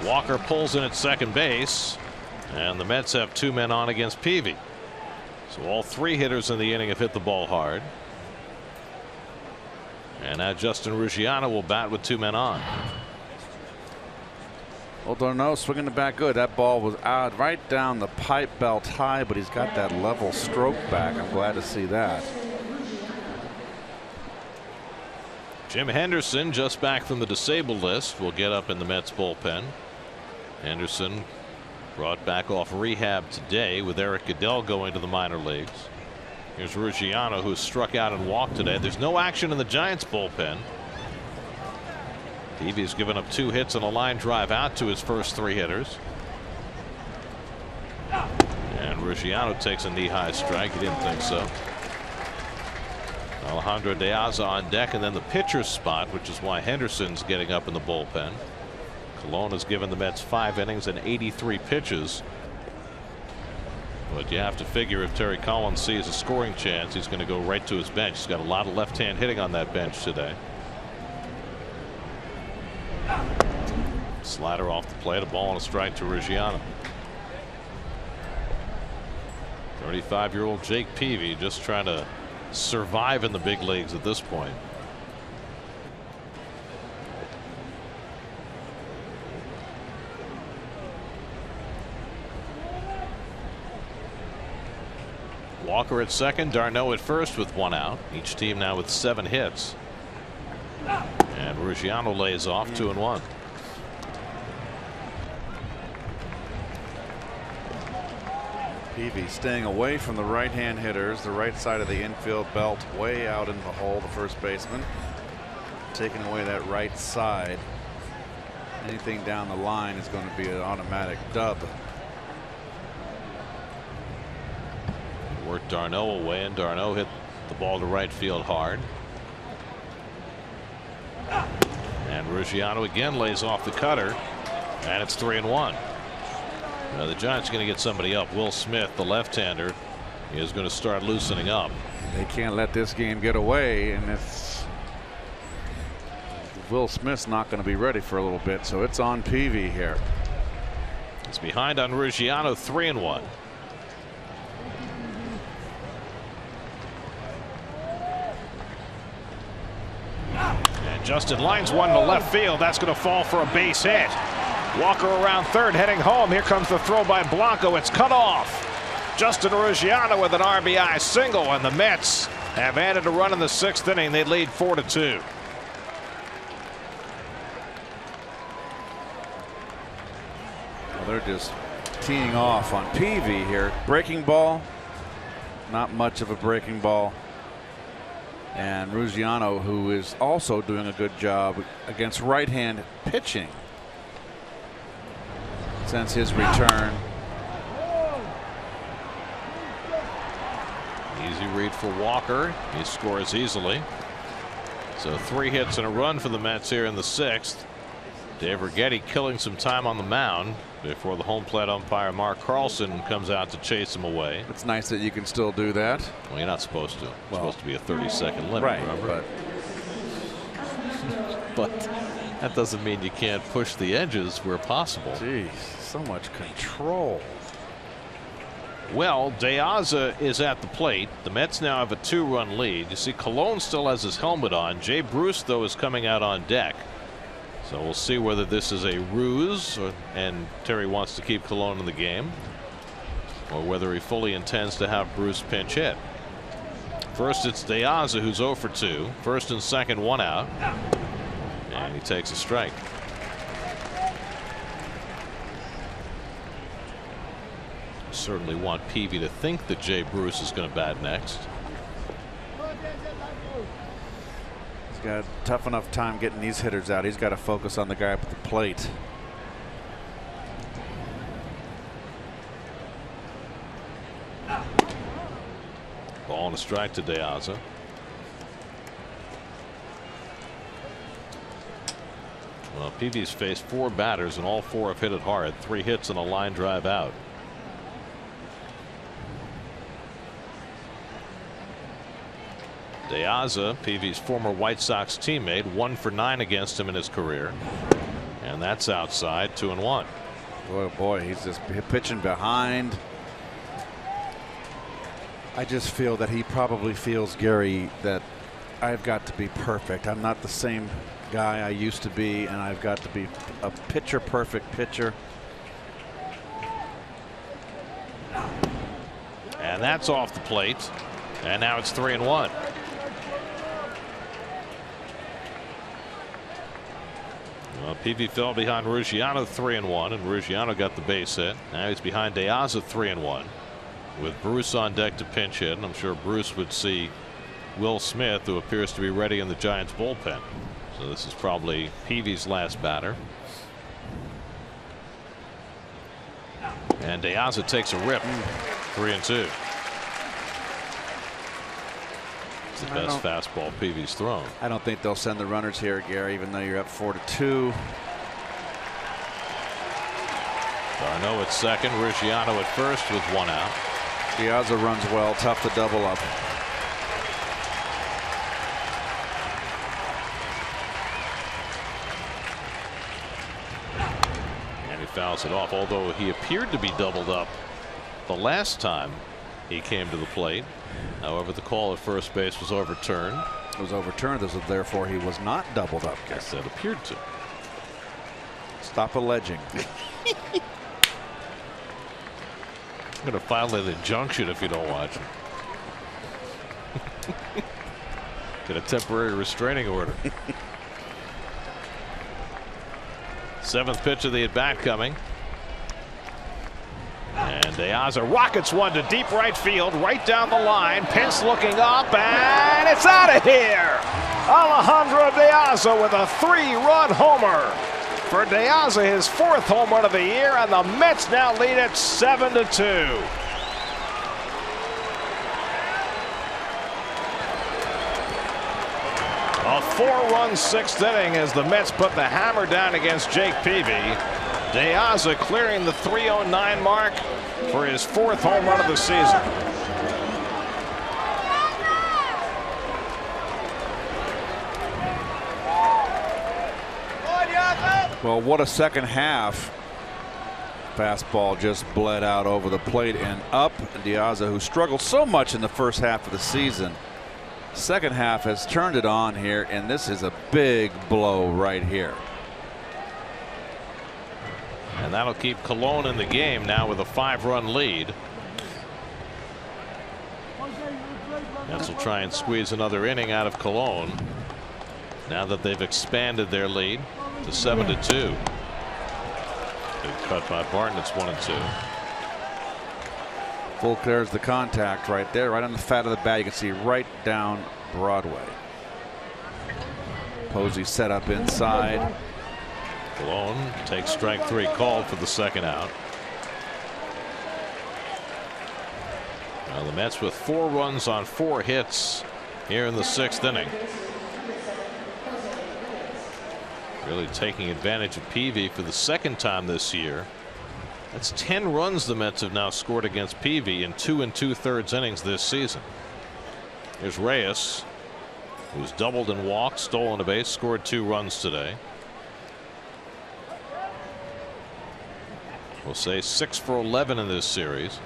Walker pulls in at second base, and the Mets have 2 men on against Peavy. So all 3 hitters in the inning have hit the ball hard. And now Justin Ruggiano will bat with 2 men on. Well, Darno swinging the bat good. That ball was out right down the pipe belt high, but he's got that level stroke back. I'm glad to see that. Jim Henderson, just back from the disabled list, will get up in the Mets bullpen. Henderson brought back off rehab today with Eric Goodell going to the minor leagues. Here's Ruggiano, who struck out and walked today. There's no action in the Giants bullpen. Peavy's given up 2 hits and a line drive out to his first 3 hitters. And Ruggiano takes a knee-high strike. He didn't think so. Alejandro De Aza on deck, and then the pitcher's spot, which is why Henderson's getting up in the bullpen. Colon has given the Mets 5 innings and 83 pitches. But you have to figure if Terry Collins sees a scoring chance, he's going to go right to his bench. He's got a lot of left-hand hitting on that bench today. Slider off the plate, a ball and a strike to Ruggiano. 35-year-old Jake Peavy just trying to survive in the big leagues at this point. Walker at second, Darno at first with 1 out. Each team now with 7 hits. And Ruggiano lays off 2-1. Peavy staying away from the right-hand hitters, the right side of the infield belt, way out in the hole, the first baseman. Taking away that right side. Anything down the line is going to be an automatic dub. Worked Darno away, and Darno hit the ball to right field hard. And Ruggiano again lays off the cutter, and it's 3-1. Now the Giants are going to get somebody up. Will Smith, the left-hander, is going to start loosening up. They can't let this game get away, and Will Smith's not going to be ready for a little bit, so it's on Peavy here. It's behind on Ruggiano, 3-1. And Justin lines one to left field. That's going to fall for a base hit. Walker around third, heading home. Here comes the throw by Blanco. It's cut off. Justin Ruggiano with an RBI single, and the Mets have added a run in the 6th inning. They lead 4-2. Well, they're just teeing off on Peavy here. Breaking ball, not much of a breaking ball. And Ruggiano, who is also doing a good job against right-hand pitching since his return. Easy read for Walker. He scores easily. So 3 hits and a run for the Mets here in the 6th. Dave Righetti killing some time on the mound before the home plate umpire Mark Carlson comes out to chase him away. It's nice that you can still do that. Well, you're not supposed to. It's supposed to be a 30-second limit, right? Remember? But that doesn't mean you can't push the edges where possible. Jeez, so much control. Well, De Aza is at the plate. The Mets now have a 2-run lead. You see, Colon still has his helmet on. Jay Bruce, though, is coming out on deck. So we'll see whether this is a ruse and Terry wants to keep Colon in the game, or whether he fully intends to have Bruce pinch hit. First, it's De Aza, who's 0 for 2. First and second, 1 out. And he takes a strike. Certainly want Peavy to think that Jay Bruce is going to bat next. He's got a tough enough time getting these hitters out. He's got to focus on the guy up at the plate. Ball and a strike to De Aza. Well, Peavy's faced 4 batters and all 4 have hit it hard. 3 hits and a line drive out. De Aza, Peavy's former White Sox teammate, 1 for 9 against him in his career, and that's outside. 2-1. Boy, boy, he's just pitching behind. I just feel that he probably feels, Gary, that I've got to be perfect. I'm not the same guy I used to be, and I've got to be a pitcher perfect pitcher. And that's off the plate, and now it's 3-1. Well, Peavy fell behind Ruggiano 3-1, and Ruggiano got the base hit. Now he's behind De Aza 3-1, with Bruce on deck to pinch hit. And I'm sure Bruce would see Will Smith, who appears to be ready in the Giants bullpen. So this is probably Peavy's last batter. And De Aza takes a rip. 3-2. It's the best fastball Peavy's thrown. I don't think they'll send the runners here, Gary, even though you're up 4-2. Darno at second, Ruggiano at first with 1 out. De Aza runs well, tough to double up. And he fouls it off, although he appeared to be doubled up the last time he came to the plate. However, the call at first base was overturned. It was overturned, therefore he was not doubled up. I said appeared to. Stop alleging. I'm going to file an injunction if you don't watch it. Get a temporary restraining order. 7th pitch of the at bat coming. And De Aza rockets one to deep right field, right down the line. Pence looking up, and it's out of here. Alejandro De Aza with a 3-run homer. For De Aza, his 4th home run of the year, and the Mets now lead at 7-2. A 4-run 6th inning as the Mets put the hammer down against Jake Peavy. De Aza clearing the 309 mark for his 4th home run of the season. Well, what a second half. Fastball just bled out over the plate and up. De Aza, who struggled so much in the first half of the season, second half has turned it on here, and this is a big blow right here. And that'll keep Colon in the game now with a 5-run lead. Mets will try and squeeze another inning out of Colon now that they've expanded their lead to 7-2. Big cut by Barton. It's 1-2. Full clears the contact right there, right on the fat of the bat. You can see right down Broadway. Posey set up inside. Colon takes strike 3 called for the 2nd out. Now the Mets with 4 runs on 4 hits here in the 6th inning. Really taking advantage of Peavy for the second time this year. That's 10 runs the Mets have now scored against Peavy in 2 2/3 innings this season. Here's Reyes, who's doubled and walked, stolen a base, scored 2 runs today. We'll say 6 for 11 in this series.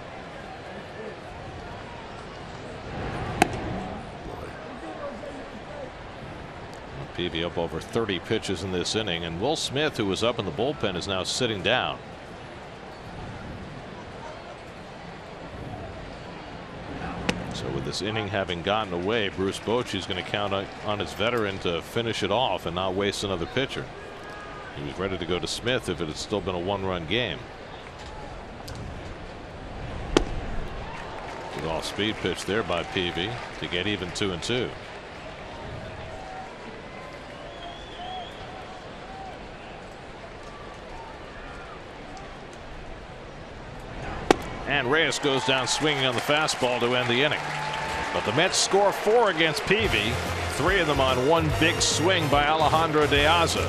Peavy up over 30 pitches in this inning, and Will Smith, who was up in the bullpen, is now sitting down. So with this inning having gotten away, Bruce Bochy is going to count on his veteran to finish it off and not waste another pitcher. He was ready to go to Smith if it had still been a 1-run game. Good off-speed pitch there by Peavy to get even 2-2. And Reyes goes down swinging on the fastball to end the inning. But the Mets score 4 against Peavy, 3 of them on one big swing by Alejandro De Aza.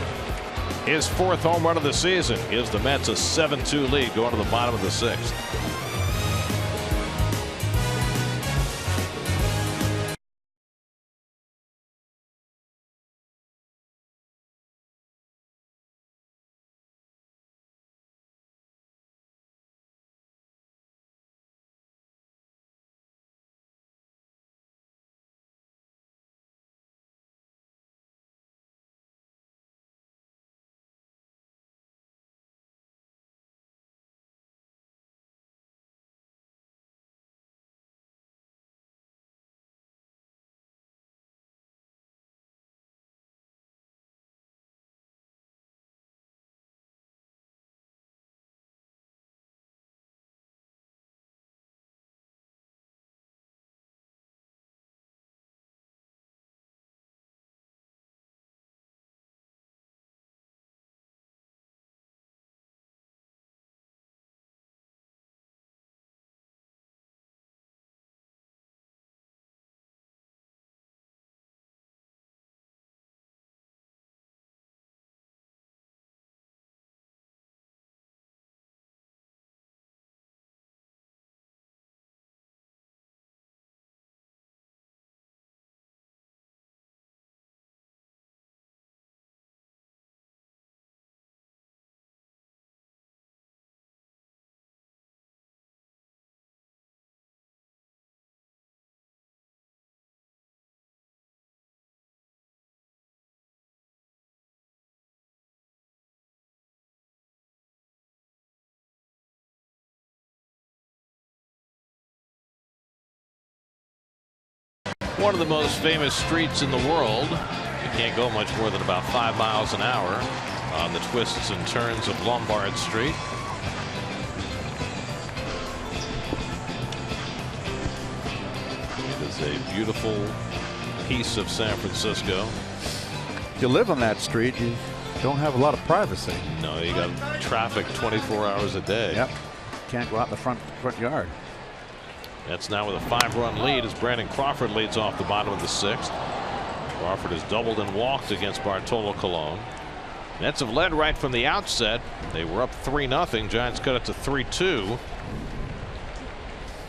His 4th home run of the season gives the Mets a 7-2 lead going to the bottom of the 6th. One of the most famous streets in the world. You can't go much more than about 5 miles an hour on the twists and turns of Lombard Street. It is a beautiful piece of San Francisco. If you live on that street, you don't have a lot of privacy. No, you got traffic 24 hours a day. Yep. Can't go out in the front yard. That's now with a 5-run lead as Brandon Crawford leads off the bottom of the 6th. Crawford has doubled and walked against Bartolo Colon. Mets have led right from the outset. They were up 3-0. Giants cut it to 3-2.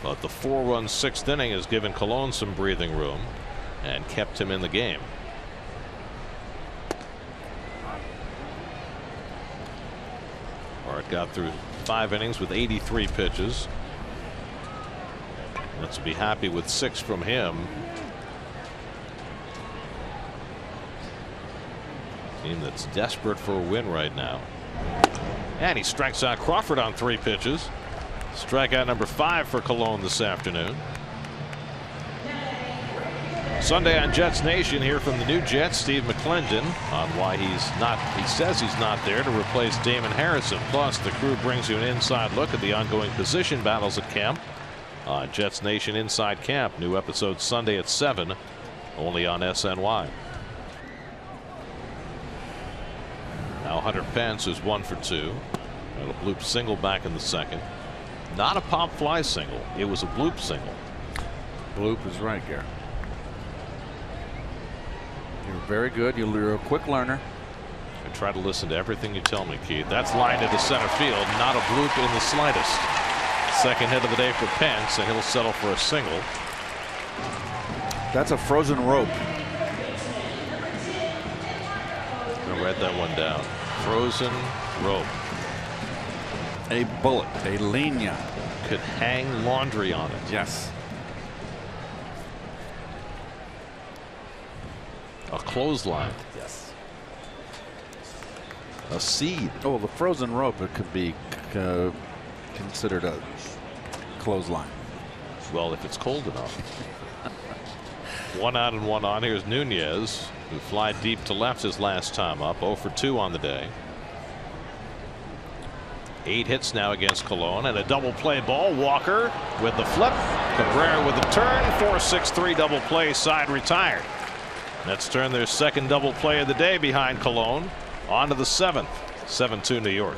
But the 4-run 6th inning has given Colon some breathing room and kept him in the game. Bart got through 5 innings with 83 pitches. Let's be happy with 6 from him. Team that's desperate for a win right now. And he strikes out Crawford on 3 pitches. Strikeout number 5 for Colon this afternoon. Sunday on Jets Nation, here from the new Jets, Steve McClendon, on why he says he's not there to replace Damon Harrison. Plus, the crew brings you an inside look at the ongoing position battles at camp. Jets Nation Inside Camp, new episode Sunday at 7, only on SNY. Now Hunter Pence, who's 1 for 2. And a bloop single back in the 2nd. Not a pop fly single. It was a bloop single. Bloop is right, Gary. You're very good. You're a quick learner. I try to listen to everything you tell me, Keith. That's lined into center field. Not a bloop in the slightest. Second hit of the day for Pence, and he'll settle for a single. That's a frozen rope. I read that one down. Frozen rope. A bullet, a linea. Could hang laundry on it. Yes. A clothesline. Yes. A seed. Oh, the frozen rope, it could be considered a clothesline. Well, if it's cold enough. 1 out and 1 on. Here's Nunez, who fly deep to left his last time up. 0 for 2 on the day. 8 hits now against Cologne, and a double play ball. Walker with the flip. Cabrera with the turn. 4-6-3 double play. Side retired. Mets turn their second double play of the day behind Cologne. On to the 7th. 7-2 New York.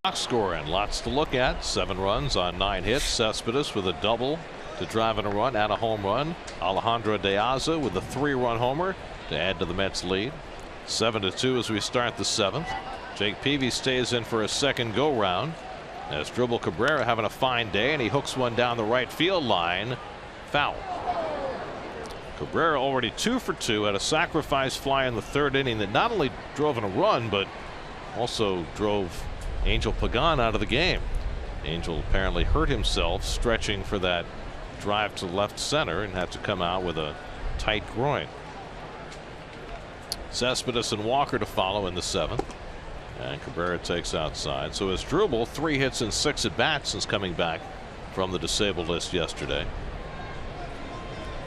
Box score and lots to look at. 7 runs on 9 hits. Cespedes with a double to drive in a run and a home run. Alejandro De Aza with a 3-run homer to add to the Mets lead. 7-2 as we start the 7th. Jake Peavy stays in for a second go round. As Dribble Cabrera having a fine day, and he hooks one down the right field line. Foul. Cabrera already 2 for 2 at a sacrifice fly in the 3rd inning that not only drove in a run but also drove Angel Pagan out of the game. Angel apparently hurt himself stretching for that drive to left center and had to come out with a tight groin. Cespedes and Walker to follow in the 7th. And Cabrera takes outside. So as Dribble, 3 hits and 6 at bats since coming back from the disabled list yesterday.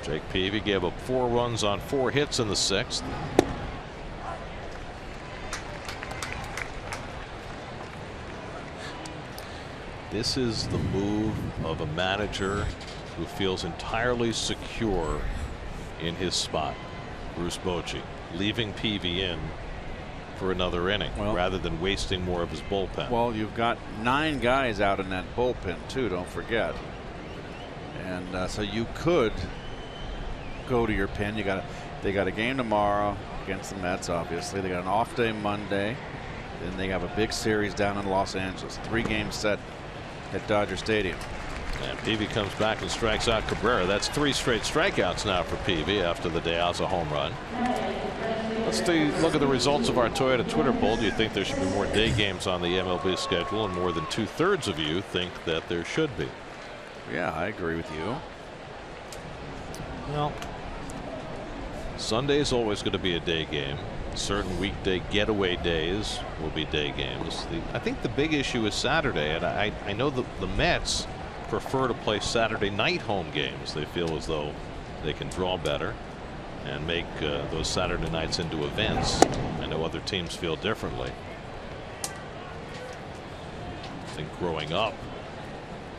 Jake Peavy gave up 4 runs on 4 hits in the 6th. This is the move of a manager who feels entirely secure in his spot. Bruce Bochy leaving Peavy in for another inning rather than wasting more of his bullpen. Well, you've got 9 guys out in that bullpen too, don't forget. And so you could go to your pen. They got a game tomorrow against the Mets, obviously. They got an off day Monday. Then they have a big series down in Los Angeles. 3 games set at Dodger Stadium. And Peavy comes back and strikes out Cabrera. That's 3 straight strikeouts now for Peavy after the De Aza home run. Let's look at the results of our Toyota Twitter poll. Do you think there should be more day games on the MLB schedule? And more than 2/3 of you think that there should be. Yeah, I agree with you. Well, Sunday's always going to be a day game. Certain weekday getaway days will be day games. I think the big issue is Saturday, and I know the Mets prefer to play Saturday night home games. They feel as though they can draw better and make those Saturday nights into events. I know other teams feel differently. I think growing up,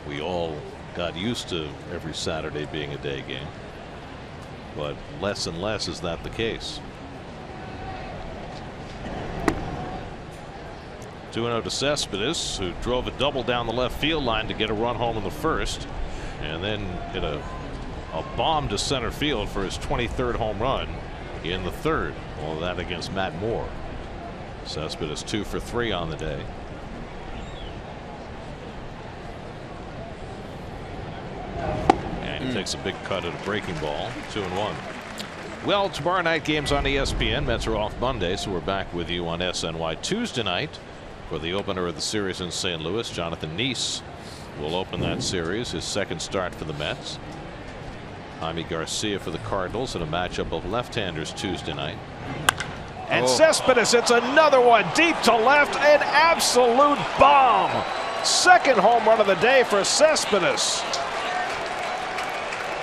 we all got used to every Saturday being a day game, but less and less is that the case. 2-0 to Cespedes, who drove a double down the left field line to get a run home in the first, and then hit a bomb to center field for his 23rd home run in the third. All of that against Matt Moore. Cespedes 2 for 3 on the day. And he takes a big cut at a breaking ball. 2-1. Well, tomorrow night games on ESPN. Mets are off Monday, so we're back with you on SNY Tuesday night for the opener of the series in St. Louis. Jonathan Neese will open that series, his second start for the Mets. Jaime Garcia for the Cardinals in a matchup of left-handers Tuesday night. And Cespedes hits another one deep to left, an absolute bomb. Second home run of the day for Cespedes.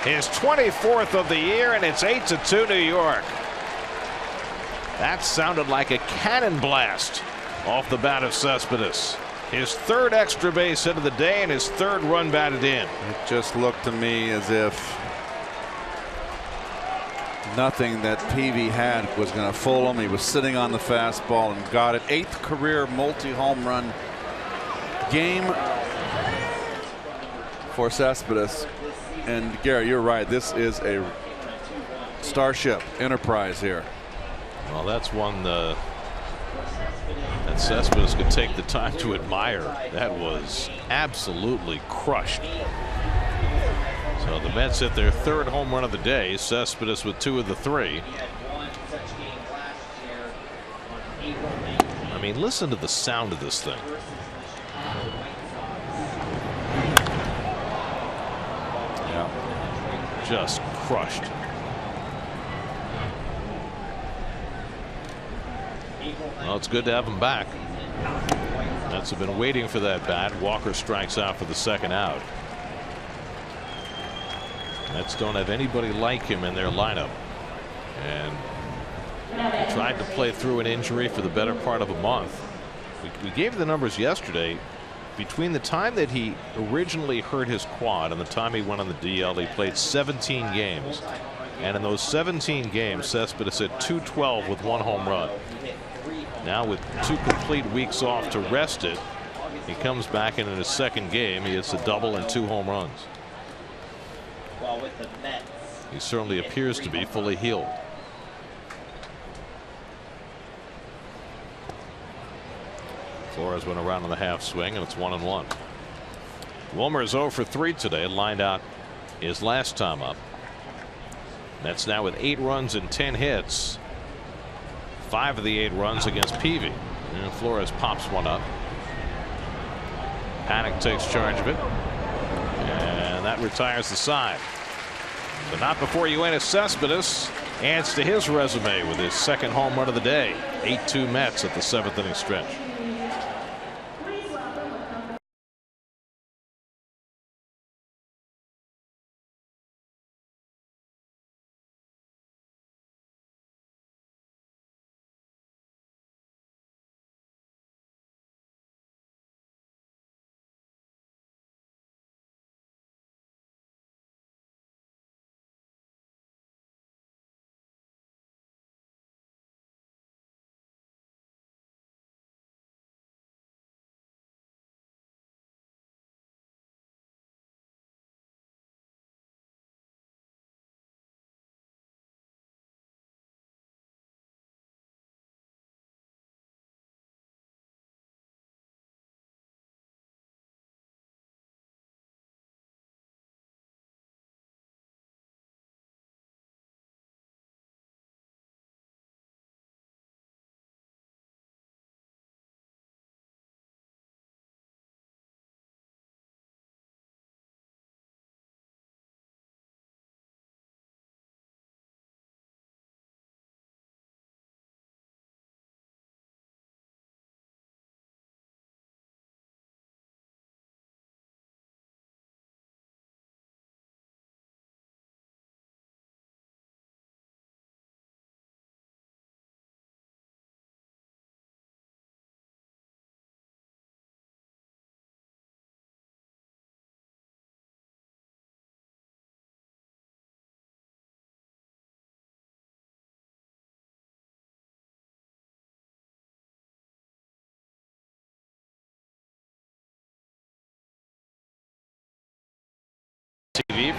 His 24th of the year, and it's 8-2 New York. That sounded like a cannon blast off the bat of Cespedes. His third extra base hit of the day and his third run batted in. It just looked to me as if nothing that Peavy had was going to fool him. He was sitting on the fastball and got it. 8th career multi-home run game for Cespedes. And Gary, you're right. This is a starship enterprise here. Well, that's one that Cespedes could take the time to admire. That was absolutely crushed. So the Mets hit their third home run of the day. Cespedes with 2 of the 3. I mean, listen to the sound of this thing. Yeah. Just crushed. Well, it's good to have him back. Mets have been waiting for that bat. Walker strikes out for the second out. Mets don't have anybody like him in their lineup, and he tried to play through an injury for the better part of a month. We gave the numbers yesterday. Between the time that he originally hurt his quad and the time he went on the DL, he played 17 games, and in those 17 games Cespedes hit .212 with 1 home run. Now with 2 complete weeks off to rest it, he comes back in his second game. He hits a double and 2 home runs. He certainly appears to be fully healed. Flores went around on the half swing, and it's 1-1. Wilmer is 0 for 3 today, lined out his last time up. Mets now with 8 runs and 10 hits. 5 of the 8 runs against Peavy. And Flores pops one up. Panic takes charge of it, and that retires the side. But not before NYN AT Cespedes adds to his resume with his second home run of the day. 8-2 Mets at the 7th inning stretch.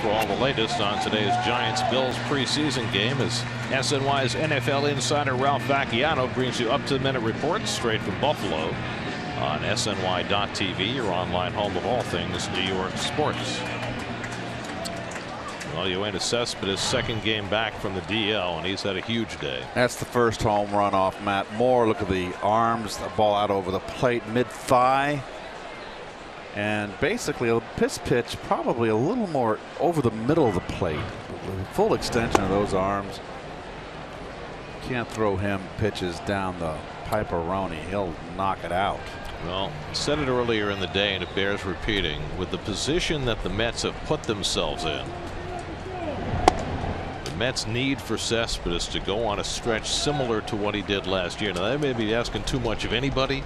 for all the latest on today's Giants-Bills preseason game as SNY's NFL insider Ralph Vacchiano brings you up-to-the-minute reports straight from Buffalo on SNY.TV, your online home of all things New York sports. Well, NYN AT Cespedes' second game back from the DL, and he's had a huge day. That's the first home run off Matt Moore. Look at the arms, the ball out over the plate, mid-thigh. And basically a pitch probably a little more over the middle of the plate. Full extension of those arms. Can't throw him pitches down the piperoni. He'll knock it out. Well, said it earlier in the day, and it bears repeating. With the position that the Mets have put themselves in, the Mets need for Cespedes to go on a stretch similar to what he did last year. Now, they may be asking too much of anybody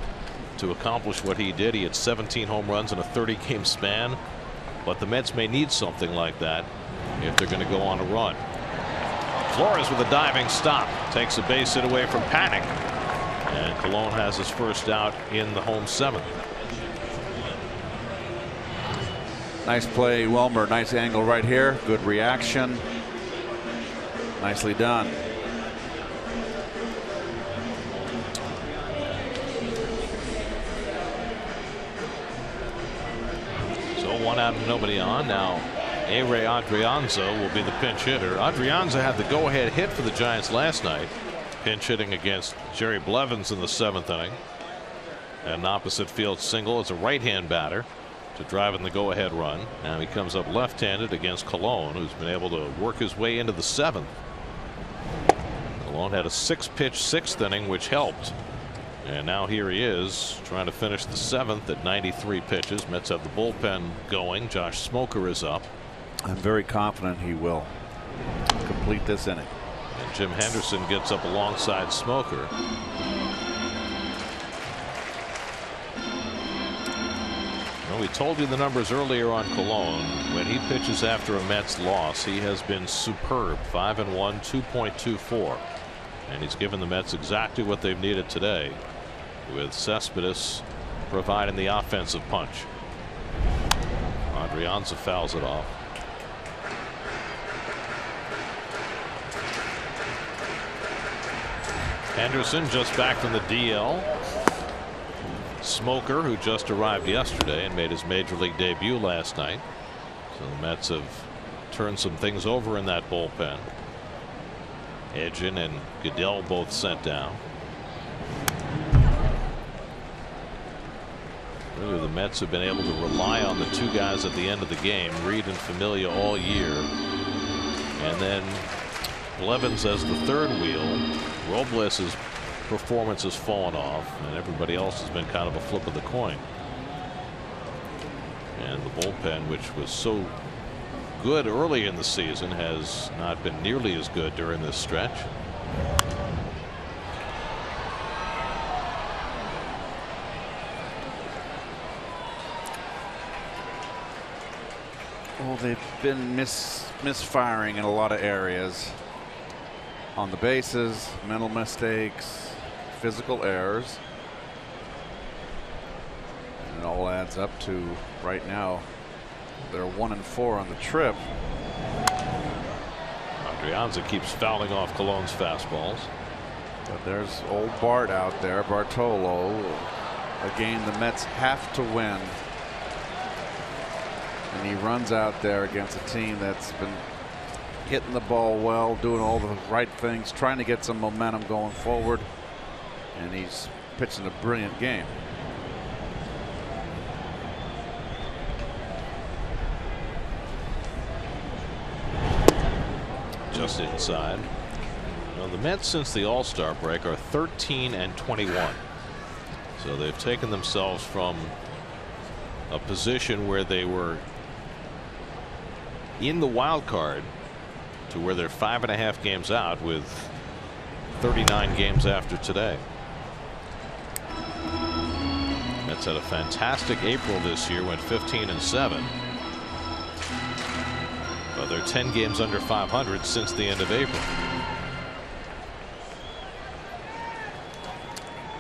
to accomplish what he did. He had 17 home runs in a 30-game span, but the Mets may need something like that if they're going to go on a run. Flores with a diving stop takes a base hit away from Panic, and Colon has his first out in the home seventh. Nice play, Wilmer. Nice angle right here. Good reaction. Nicely done. One out and nobody on. Now A-Ray Adrianza will be the pinch hitter. Adrianza had the go-ahead hit for the Giants last night, pinch hitting against Jerry Blevins in the 7th inning. And an opposite field single as a right-hand batter to drive in the go-ahead run. Now he comes up left-handed against Colon, who's been able to work his way into the 7th. Colon had a 6-pitch 6th inning, which helped. And now here he is trying to finish the 7th at 93 pitches. Mets have the bullpen going. Josh Smoker is up. I'm very confident he will complete this inning. And Jim Henderson gets up alongside Smoker. Well, we told you the numbers earlier on Colon. When he pitches after a Mets loss, he has been superb. 5-1, 2.24. And he's given the Mets exactly what they've needed today, with Cespedes providing the offensive punch. Adrianza fouls it off. Henderson just back from the DL. Smoker, who just arrived yesterday and made his major league debut last night. So the Mets have turned some things over in that bullpen. Edgin and Goodell both sent down. Really, the Mets have been able to rely on the two guys at the end of the game, Reed and Familia, all year. And then Blevins as the third wheel. Robles' performance has fallen off, and everybody else has been kind of a flip of the coin. And the bullpen, which was so good early in the season, has not been nearly as good during this stretch. Well, they've been misfiring in a lot of areas. On the bases, mental mistakes, physical errors. And it all adds up to, right now, they're 1-4 on the trip. Adrianza keeps fouling off Colon's fastballs. But there's old Bart out there, Bartolo. A game the Mets have to win. And he runs out there against a team that's been hitting the ball well, doing all the right things, trying to get some momentum going forward. And he's pitching a brilliant game. Just inside. Well, the Mets since the All-Star break are 13-21. So they've taken themselves from a position where they were in the wild card to where they're 5.5 games out with 39 games after today. Mets had a fantastic April this year, went 15-7. But they're 10 games under 500 since the end of April.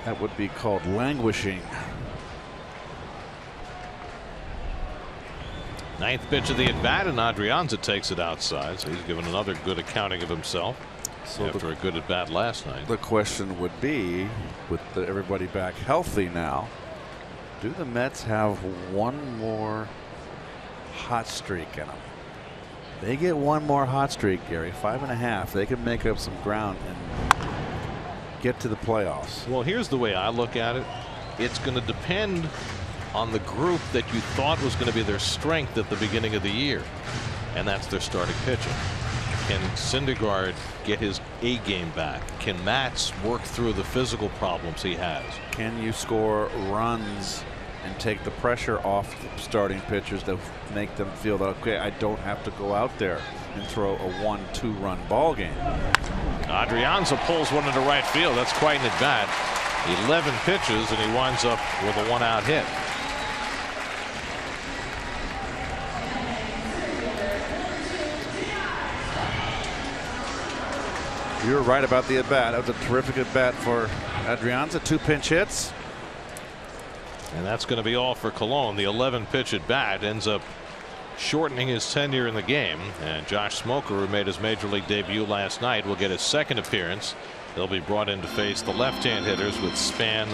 That would be called languishing. Ninth pitch of the at bat, and Adrianza takes it outside, so he's given another good accounting of himself after a good at bat last night. The question would be, with everybody back healthy now, do the Mets have one more hot streak in them? They get one more hot streak, Gary, 5.5. They can make up some ground and get to the playoffs. Well, here's the way I look at it. It's going to depend on the group that you thought was going to be their strength at the beginning of the year, and that's their starting pitching. Can Syndergaard get his A game back? Can Matz work through the physical problems he has? Can you score runs and take the pressure off the starting pitchers to make them feel that, okay, I don't have to go out there and throw a 1-2 run ball game? Adrianza pulls one into right field. That's quite an at bat. 11 pitches, and he winds up with a 1-out hit. You were right about the at bat. That was a terrific at bat for Adrianza. 2 pinch hits. And that's going to be all for Colon. The 11 pitch at bat ends up shortening his tenure in the game. And Josh Smoker, who made his major league debut last night, will get his second appearance. He'll be brought in to face the left-hand hitters with Span,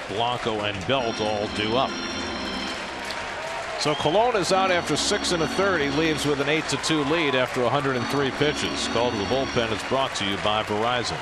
Blanco, and Belt all due up. So Colon is out after 6 1/3. He leaves with an 8-2 lead after 103 pitches. Call to the bullpen is brought to you by Verizon.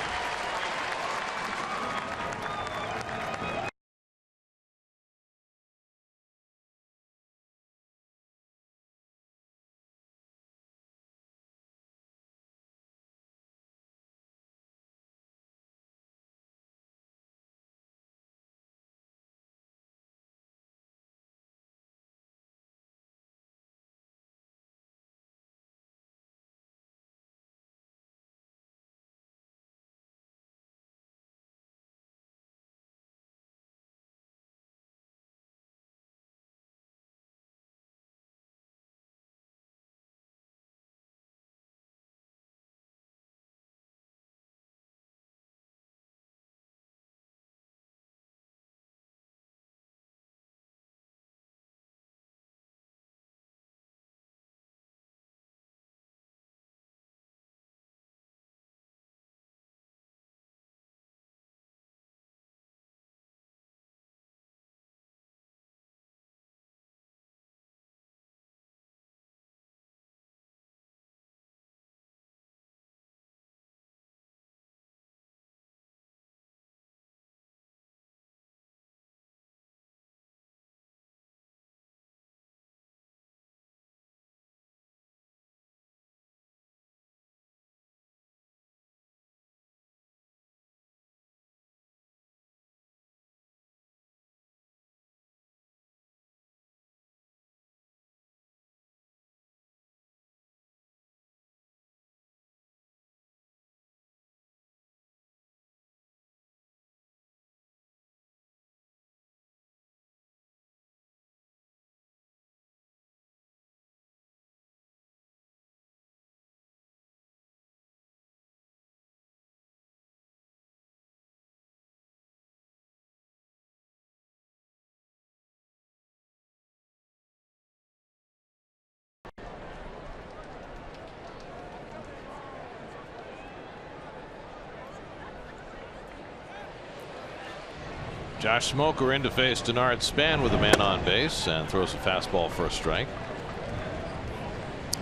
Josh Smoker in to face Denard Span with a man on base and throws a fastball for a strike.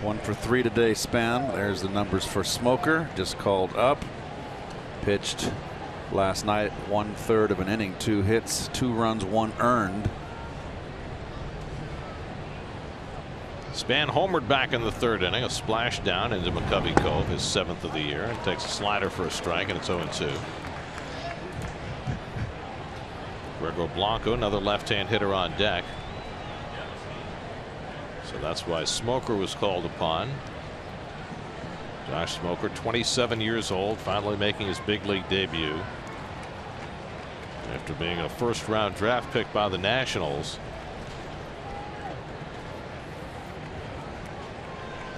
1 for 3 today, Span. There's the numbers for Smoker. Just called up. Pitched last night, 1/3 of an inning, 2 hits, 2 runs, 1 earned. Span homered back in the 3rd inning, a splash down into McCovey Cove, his 7th of the year, and takes a slider for a strike, and it's 0-2. Gregor Blanco, another left-hand hitter on deck. So that's why Smoker was called upon. Josh Smoker, 27 years old, finally making his big league debut after being a first-round draft pick by the Nationals.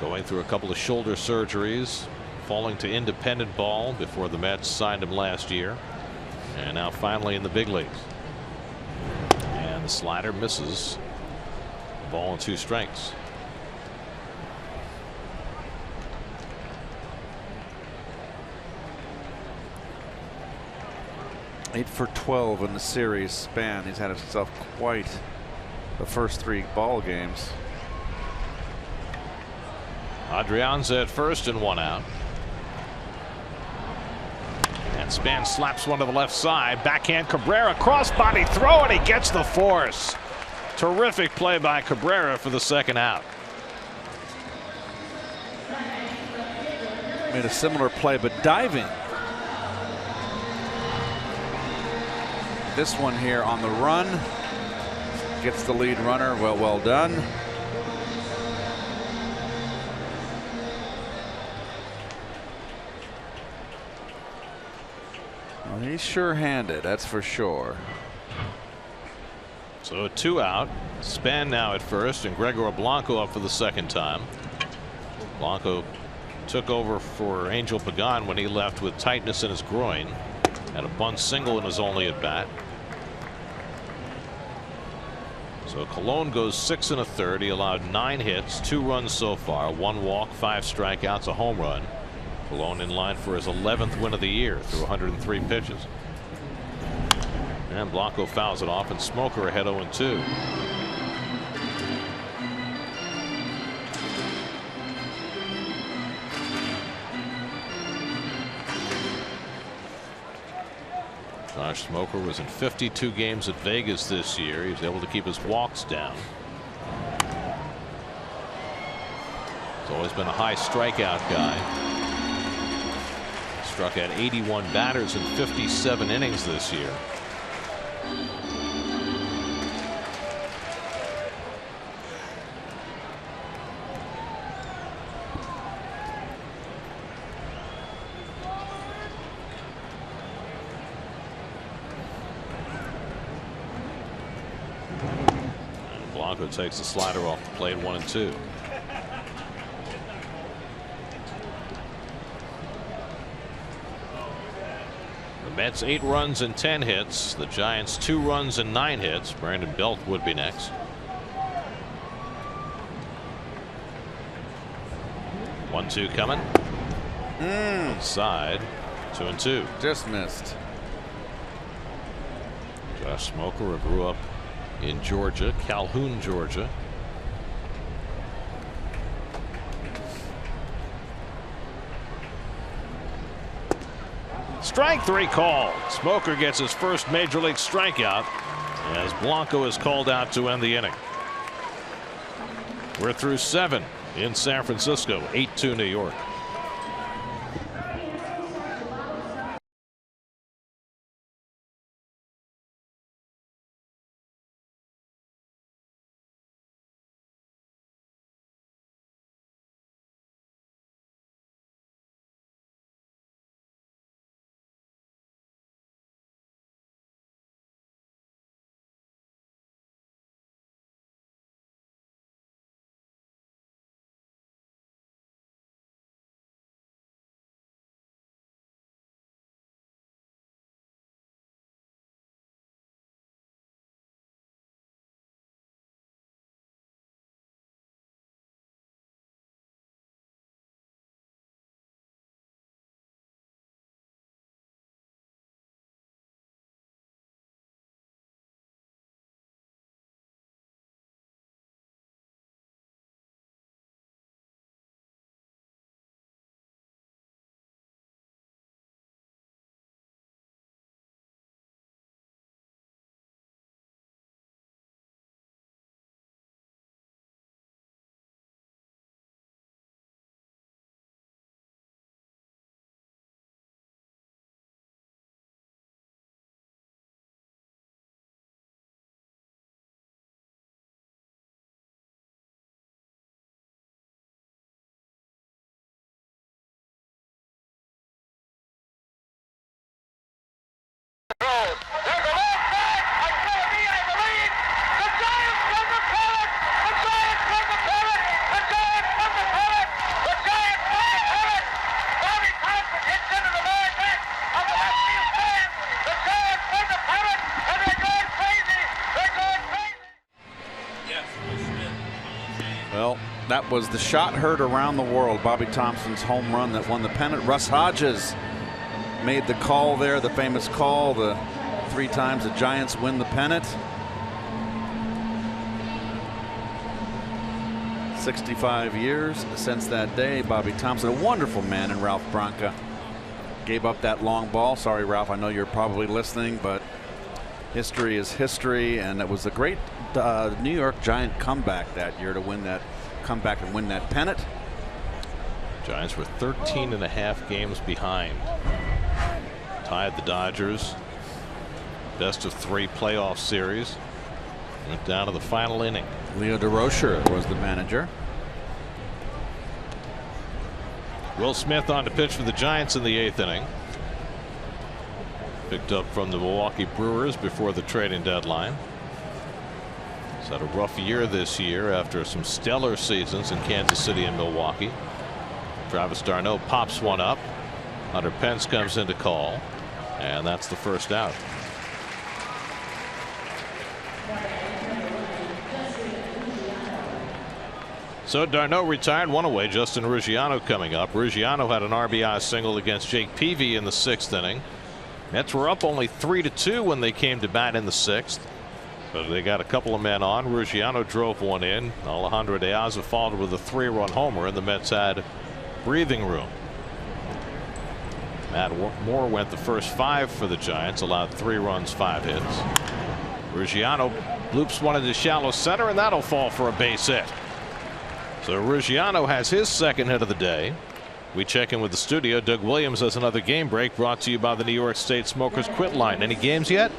Going through a couple of shoulder surgeries, falling to independent ball before the Mets signed him last year, and now finally in the big leagues. And the slider misses. Ball and 2 strikes. 8 for 12 in the series span. He's had himself quite the first 3 ball games. Adrianza at first and 1 out. And Span slaps one to the left side. Backhand Cabrera, crossbody throw, and he gets the force. Terrific play by Cabrera for the 2nd out. Made a similar play, but diving. This one here on the run. Gets the lead runner. Well done. Well, he's sure-handed, that's for sure. So 2 out. Span now at first, and Gregor Blanco up for the 2nd time. Blanco took over for Angel Pagan when he left with tightness in his groin. Had a bunt single in his only at bat. So Colon goes 6 1/3. He allowed 9 hits, 2 runs so far, 1 walk, 5 strikeouts, a home run. Colon in line for his 11th win of the year through 103 pitches. And Blanco fouls it off, and Smoker ahead 0-2. Josh Smoker was in 52 games at Vegas this year. He was able to keep his walks down. He's always been a high strikeout guy. Struck out 81 batters in 57 innings this year. Blanco takes the slider off the plate, 1-2. The Mets 8 runs and 10 hits. The Giants 2 runs and 9 hits. Brandon Belt would be next. 1-2 coming. Outside. 2-2. Just missed. Josh Smoker, who grew up in Georgia, Calhoun, Georgia. Strike 3 called. Smoker gets his first major league strikeout as Blanco is called out to end the inning. We're through 7 in San Francisco, 8-2 New York. Well, that was the shot heard around the world. Bobby Thompson's home run that won the pennant. Russ Hodges made the call there, the famous call, the 3 times the Giants win the pennant. 65 years since that day. Bobby Thompson, a wonderful man, and Ralph Branca gave up that long ball. Sorry, Ralph, I know you're probably listening, but history is history, and it was a great New York Giant comeback that year to win that comeback and win that pennant. Giants were 13.5 games behind. Tied the Dodgers. Best of 3 playoff series. Went down to the final inning. Leo DeRocher was the manager. Will Smith on to pitch for the Giants in the 8th inning. Picked up from the Milwaukee Brewers before the trading deadline. He's had a rough year this year after some stellar seasons in Kansas City and Milwaukee. Travis d'Arnaud pops one up. Hunter Pence comes in to call, and that's the first out. So d'Arnaud retired, 1 away. Justin Ruggiano coming up. Ruggiano had an RBI single against Jake Peavy in the 6th inning. Mets were up only 3-2 when they came to bat in the 6th, but they got a couple of men on. Ruggiano drove one in. Alejandro De Aza followed with a 3-run homer, and the Mets had breathing room. Matt Moore went the first 5 for the Giants, allowed 3 runs, 5 hits. Ruggiano loops one into shallow center, and that'll fall for a base hit. So Ruggiano has his 2nd hit of the day. We check in with the studio. Doug Williams has another game break brought to you by the New York State Smokers Quit Line. Any games yet?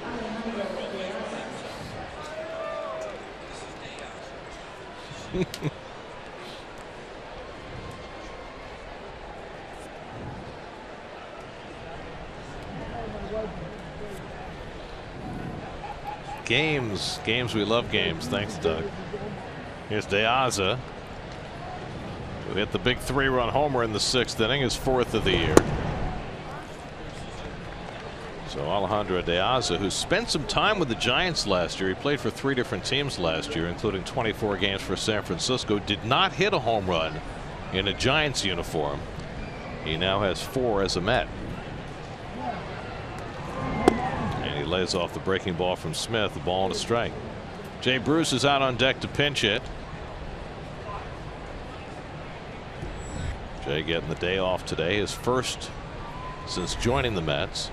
Games, we love games. Thanks, Doug. Here's De Aza, who hit the big 3-run homer in the 6th inning, his 4th of the year. So Alejandro De Aza, who spent some time with the Giants last year, he played for 3 different teams last year, including 24 games for San Francisco, did not hit a home run in a Giants uniform. He now has 4 as a Met. And he lays off the breaking ball from Smith, the ball and a strike. Jay Bruce is out on deck to pinch hit. Jay getting the day off today, his first since joining the Mets.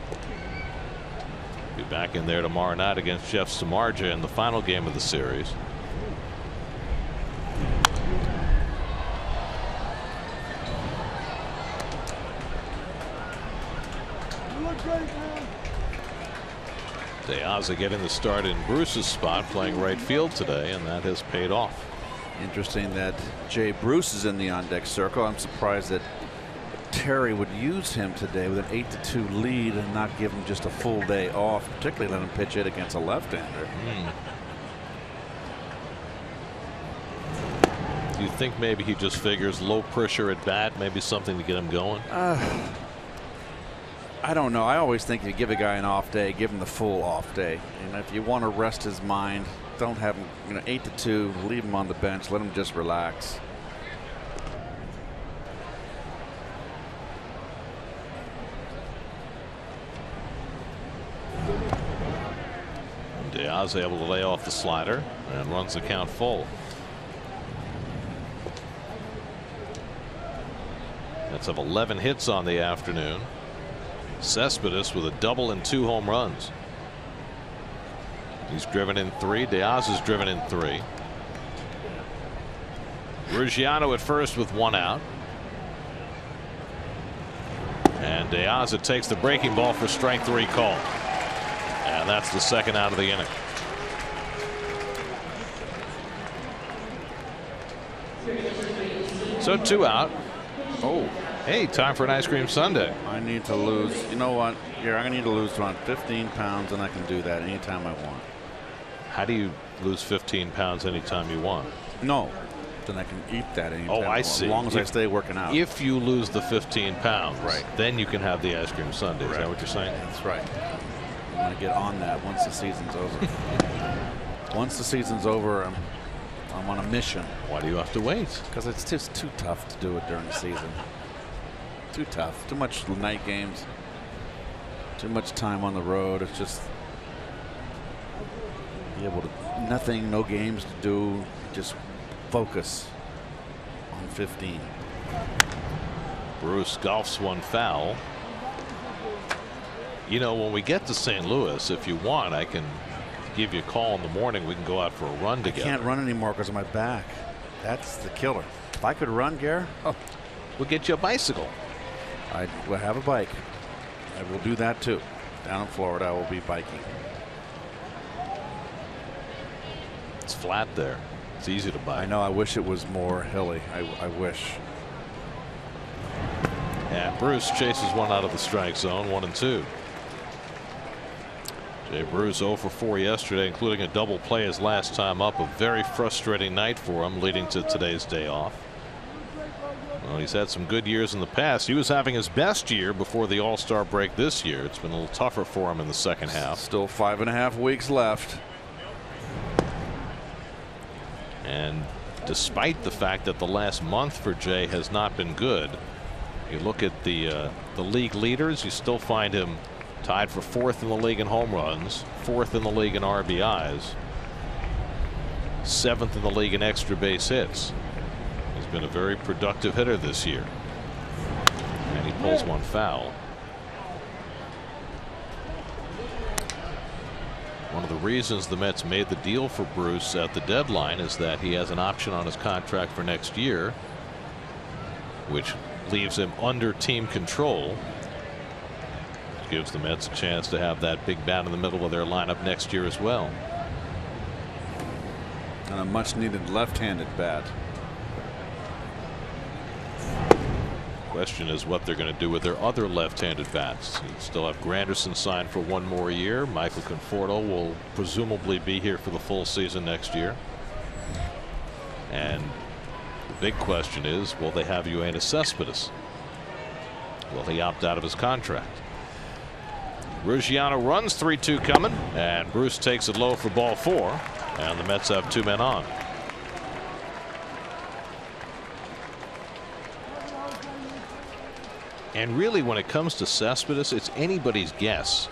Be back in there tomorrow night against Jeff Samardzija in the final game of the series. De Aza getting the start in Bruce's spot, playing right field today, and that has paid off. Interesting that Jay Bruce is in the on-deck circle. I'm surprised that Terry would use him today with an 8-2 lead and not give him just a full day off, particularly let him pitch it against a left-hander. Do you think maybe he just figures low pressure at bat, maybe something to get him going? I don't know. I always think you give a guy an off day, give him the full off day. And if you want to rest his mind, don't have him, 8-2, leave him on the bench, let him just relax. De Aza able to lay off the slider and runs the count full. Mets have 11 hits on the afternoon. Cespedes with a double and 2 home runs. He's driven in 3. De Aza's driven in 3. Ruggiano at first with 1 out. And De Aza takes the breaking ball for strike 3 call. And that's the 2nd out of the inning. So 2 out. Oh, hey, time for an ice cream sundae. I need to lose. You know what? Here, I'm going to need to lose around 15 pounds, and I can do that anytime I want. How do you lose 15 pounds anytime you want? No. Then I can eat that anytime Oh, I want, see. as long as I stay working out. If you lose the 15 pounds, right, then you can have the ice cream sundae. Is that what you're saying? That's right. I'm going to get on that once the season's over. Once the season's over, I'm on a mission. Why do you have to wait? Because it's just too tough to do it during the season. Too tough. Too much night games. Too much time on the road. It's just Be able to nothing, no games to do, just focus on 15. Bruce golfs one foul. You know, when we get to St. Louis, if you want, I can give you a call in the morning. We can go out for a run together. I can't run anymore because of my back. That's the killer. If I could run, Gare, we'll get you a bicycle. I will have a bike. I will do that too. Down in Florida, I will be biking. It's flat there. It's easy to bike. I know. I wish it was more hilly. I wish. And Bruce chases one out of the strike zone, 1-2. Jay Bruce 0 for 4 yesterday, including a double play his last time up. A very frustrating night for him, leading to today's day off. Well, he's had some good years in the past. He was having his best year before the All-Star break this year. It's been a little tougher for him in the second half. Still 5.5 weeks left. And despite the fact that the last month for Jay has not been good, you look at the league leaders, you still find him tied for 4th in the league in home runs, 4th in the league in RBIs, 7th in the league in extra base hits. He's been a very productive hitter this year. And he pulls one foul. One of the reasons the Mets made the deal for Bruce at the deadline is that he has an option on his contract for next year, which leaves him under team control. Which gives the Mets a chance to have that big bat in the middle of their lineup next year as well. And a much needed left-handed bat. Question is what they're going to do with their other left-handed bats. You still have Granderson signed for 1 more year. Michael Conforto will presumably be here for the full season next year. And the big question is, will they have Yankees Cespedes? Will he opt out of his contract? Ruggiano runs, 3-2 coming, and Bruce takes it low for ball 4, and the Mets have 2 men on. And really, when it comes to Cespedes, it's anybody's guess.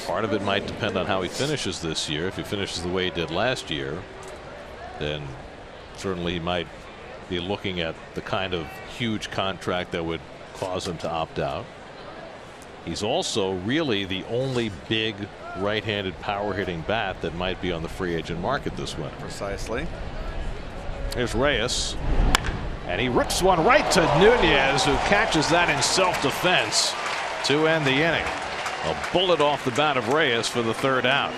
Part of it might depend on how he finishes this year. If he finishes the way he did last year, then certainly he might be looking at the kind of huge contract that would cause him to opt out. He's also really the only big right-handed power-hitting bat that might be on the free agent market this winter. Precisely. Here's Reyes. And he rips one right to Nunez, who catches that in self-defense to end the inning. A bullet off the bat of Reyes for the 3rd out.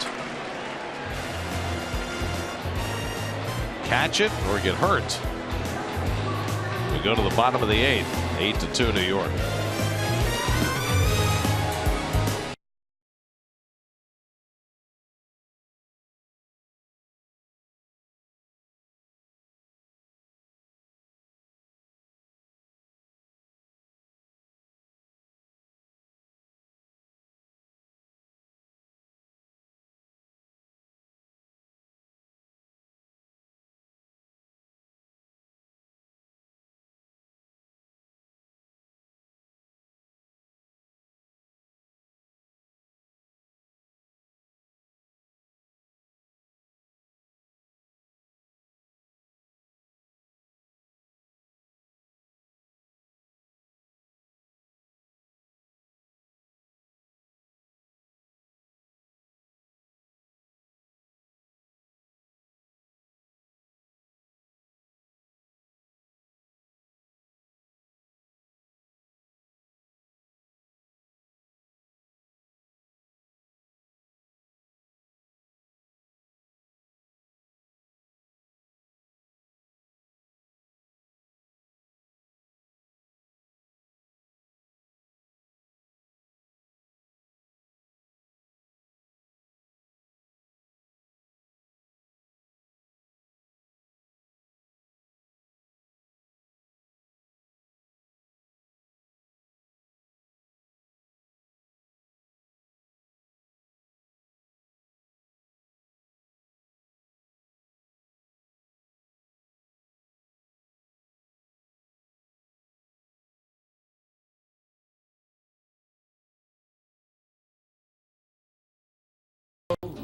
Catch it or get hurt. We go to the bottom of the 8th. 8-2 New York.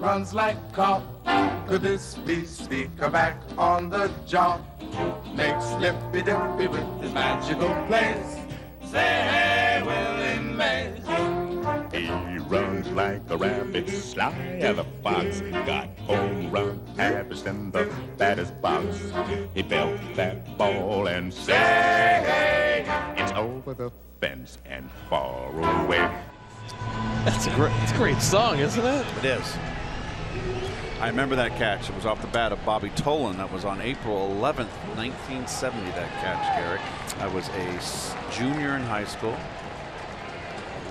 runs like cough. Could this be Speaker back on the job? Makes Slippy Dippy with his magical plays. Say hey, Willie Mays. He runs like a rabbit, sly as a fox. Got home run habits in the baddest box. He felt that ball and say hey, it's over the fence and far away. That's a great song, isn't it? It is. I remember that catch. It was off the bat of Bobby Tolan. That was on April 11th, 1970, that catch, Garrick. I was a junior in high school.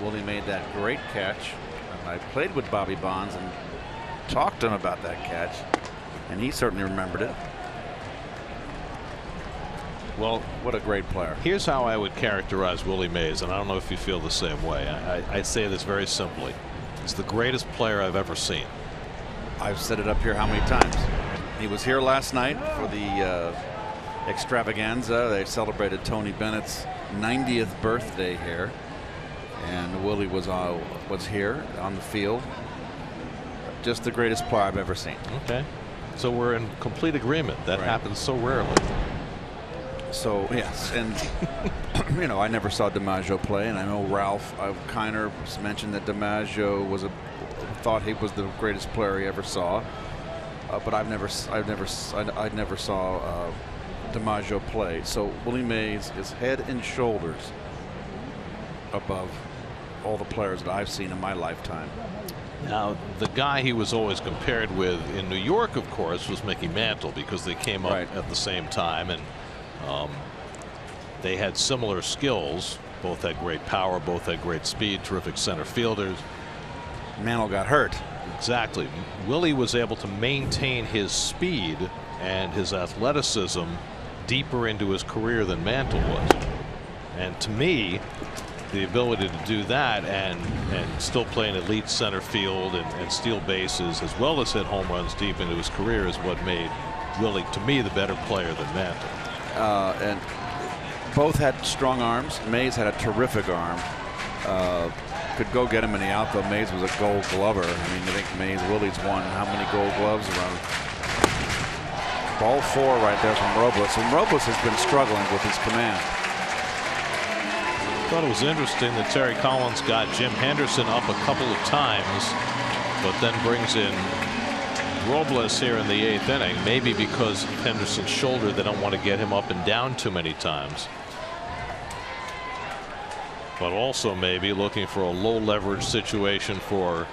Willie made that great catch. And I played with Bobby Bonds and talked to him about that catch, and he certainly remembered it. Well, what a great player. Here's how I would characterize Willie Mays, and I don't know if you feel the same way. I say this very simply. He's the greatest player I've ever seen. I've said it up here how many times. He was here last night for the extravaganza. They celebrated Tony Bennett's 90th birthday here, and Willie was here on the field. Just the greatest player I've ever seen. Okay, so we're in complete agreement. That happens so rarely. So yes, and you know, I never saw DiMaggio play, and I know Ralph Kiner mentioned that DiMaggio thought he was the greatest player he ever saw, but I never saw DiMaggio play. So Willie Mays is head and shoulders above all the players that I've seen in my lifetime. Now, the guy he was always compared with in New York, of course, was Mickey Mantle, because they came up at the same time, and they had similar skills. Both had great power, both had great speed, terrific center fielders. Mantle got hurt. Exactly. Willie was able to maintain his speed and his athleticism deeper into his career than Mantle was. And to me, the ability to do that and still play an elite center field and steal bases as well as hit home runs deep into his career is what made Willie, to me, the better player than Mantle. And both had strong arms. Mays had a terrific arm. Could go get him in the outfield. Mays was a Gold Glover. I mean, I think Willie's won how many Gold Gloves around? Ball 4 right there from Robles. And Robles has been struggling with his command. I thought it was interesting that Terry Collins got Jim Henderson up a couple of times, but then brings in Robles here in the 8th inning, maybe because of Henderson's shoulder. They don't want to get him up and down too many times, but also maybe looking for a low leverage situation for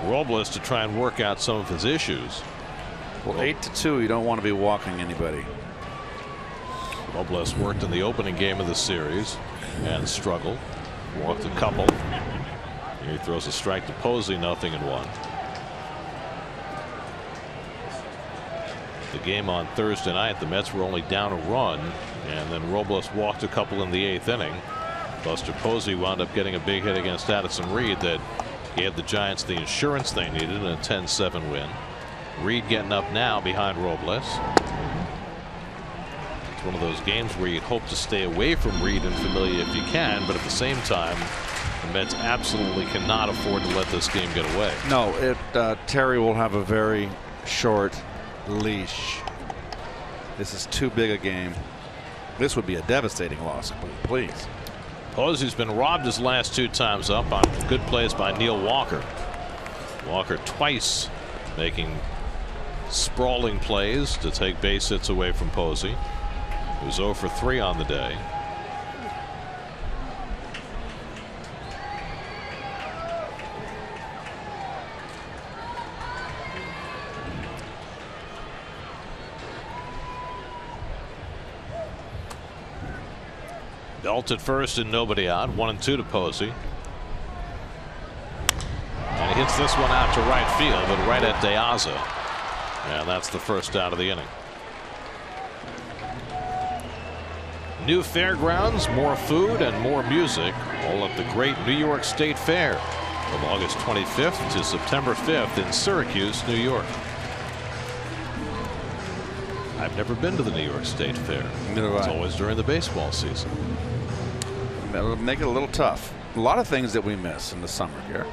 Robles to try and work out some of his issues. Well, 8-2, you don't want to be walking anybody. Robles worked in the opening game of the series and struggled. Walked a couple. He throws a strike to Posey, 0-1. The game on Thursday night, the Mets were only down a run, and then Robles walked a couple in the 8th inning. Buster Posey wound up getting a big hit against Addison Reed that gave the Giants the insurance they needed in a 10-7 win. Reed getting up now behind Robles. It's one of those games where you hope to stay away from Reed and Familia if you can, but at the same time, the Mets absolutely cannot afford to let this game get away. No, Terry will have a very short leash. This is too big a game. This would be a devastating loss, please. Posey's been robbed his last 2 times up on good plays by Neil Walker. Walker twice making sprawling plays to take base hits away from Posey. He was 0 for 3 on the day. Belt at first and nobody out. 1-2 to Posey. And he hits this one out to right field, but right at De Aza. And that's the first out of the inning. New fairgrounds, more food, and more music, all at the great New York State Fair from August 25th to September 5th in Syracuse, New York. I've never been to the New York State Fair. It's always during the baseball season. That'll make it a little tough. A lot of things that we miss in the summer here.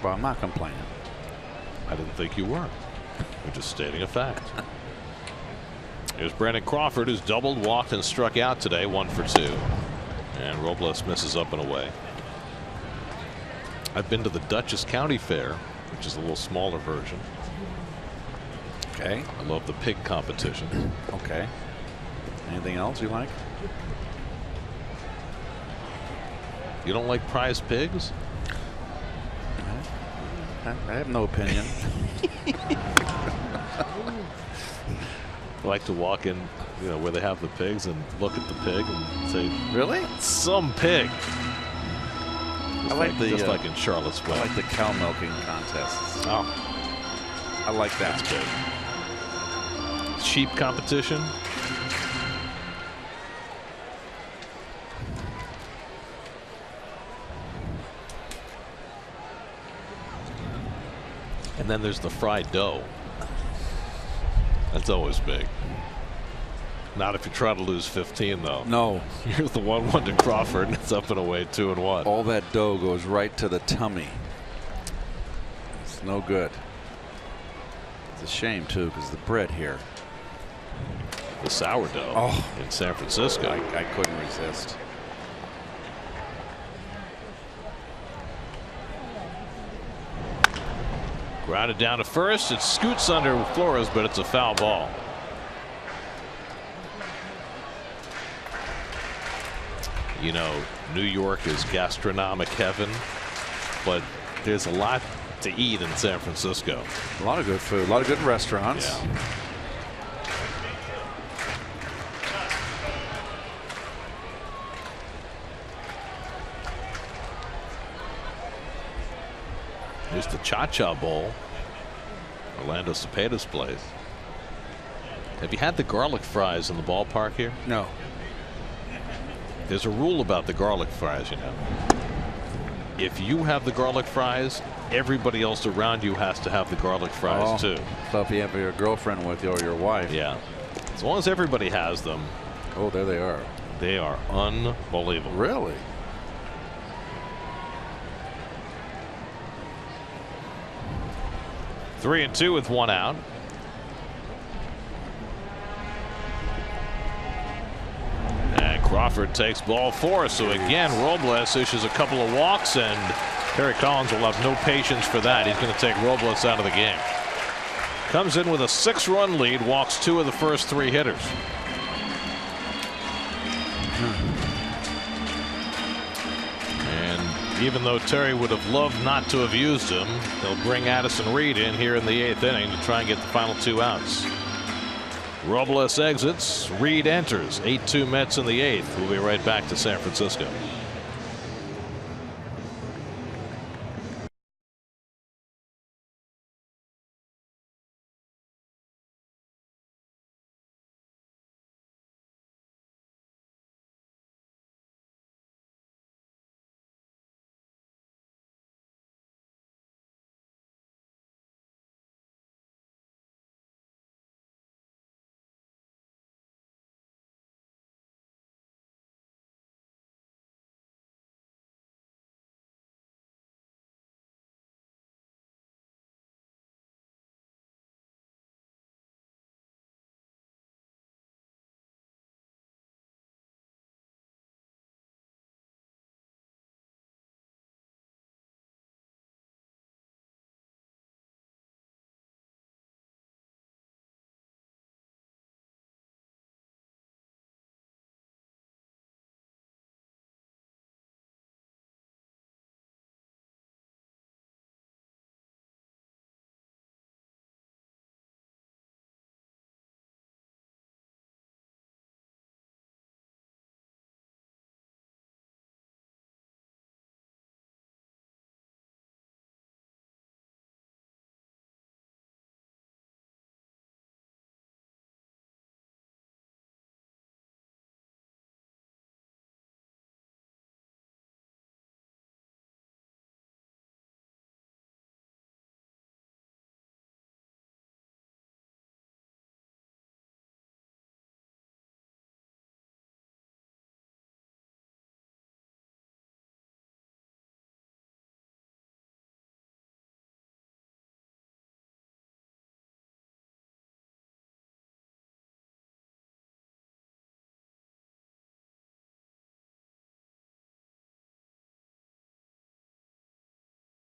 Well, I'm not complaining. I didn't think you were. We're just stating a fact. Here's Brandon Crawford, who's doubled, walked, and struck out today, 1 for 2. And Robles misses up and away. I've been to the Dutchess County Fair, which is a little smaller version. Okay. I love the pig competition. Okay. Anything else you like? You don't like prize pigs? I have no opinion. I like to walk in, where they have the pigs and look at the pig and say, really? Some pig. I like the just like in Charlottesville. I like the cow milking contests. Oh, I like that. that's good. Sheep competition. And then there's the fried dough. That's always big. Not if you try to lose 15, though. No. Here's the 1-1 to Crawford, and it's up and away 2-1. All that dough goes right to the tummy. It's no good. It's a shame, too, because the bread here. The sourdough in San Francisco. I couldn't resist. Grounded down to first. It scoots under Flores, but it's a foul ball. New York is gastronomic heaven, but there's a lot to eat in San Francisco. A lot of good food, a lot of good restaurants. Yeah. Here's the Cha-Cha Bowl. Orlando Cepedes place. Have you had the garlic fries in the ballpark here? No. There's a rule about the garlic fries, If you have the garlic fries, everybody else around you has to have the garlic fries too. So if you have your girlfriend with you or your wife. Yeah. As long as everybody has them. Oh, there they are. They are unbelievable. Really? Three and two with 1 out. And Crawford takes ball 4. So again, Robles issues a couple of walks, and Terry Collins will have no patience for that. He's going to take Robles out of the game. Comes in with a 6-run lead, walks 2 of the first 3 hitters. And even though Terry would have loved not to have used him, they'll bring Addison Reed in here in the 8th inning to try and get the final 2 outs. Robles exits, Reed enters. 8-2 Mets in the 8th. We'll be right back to San Francisco.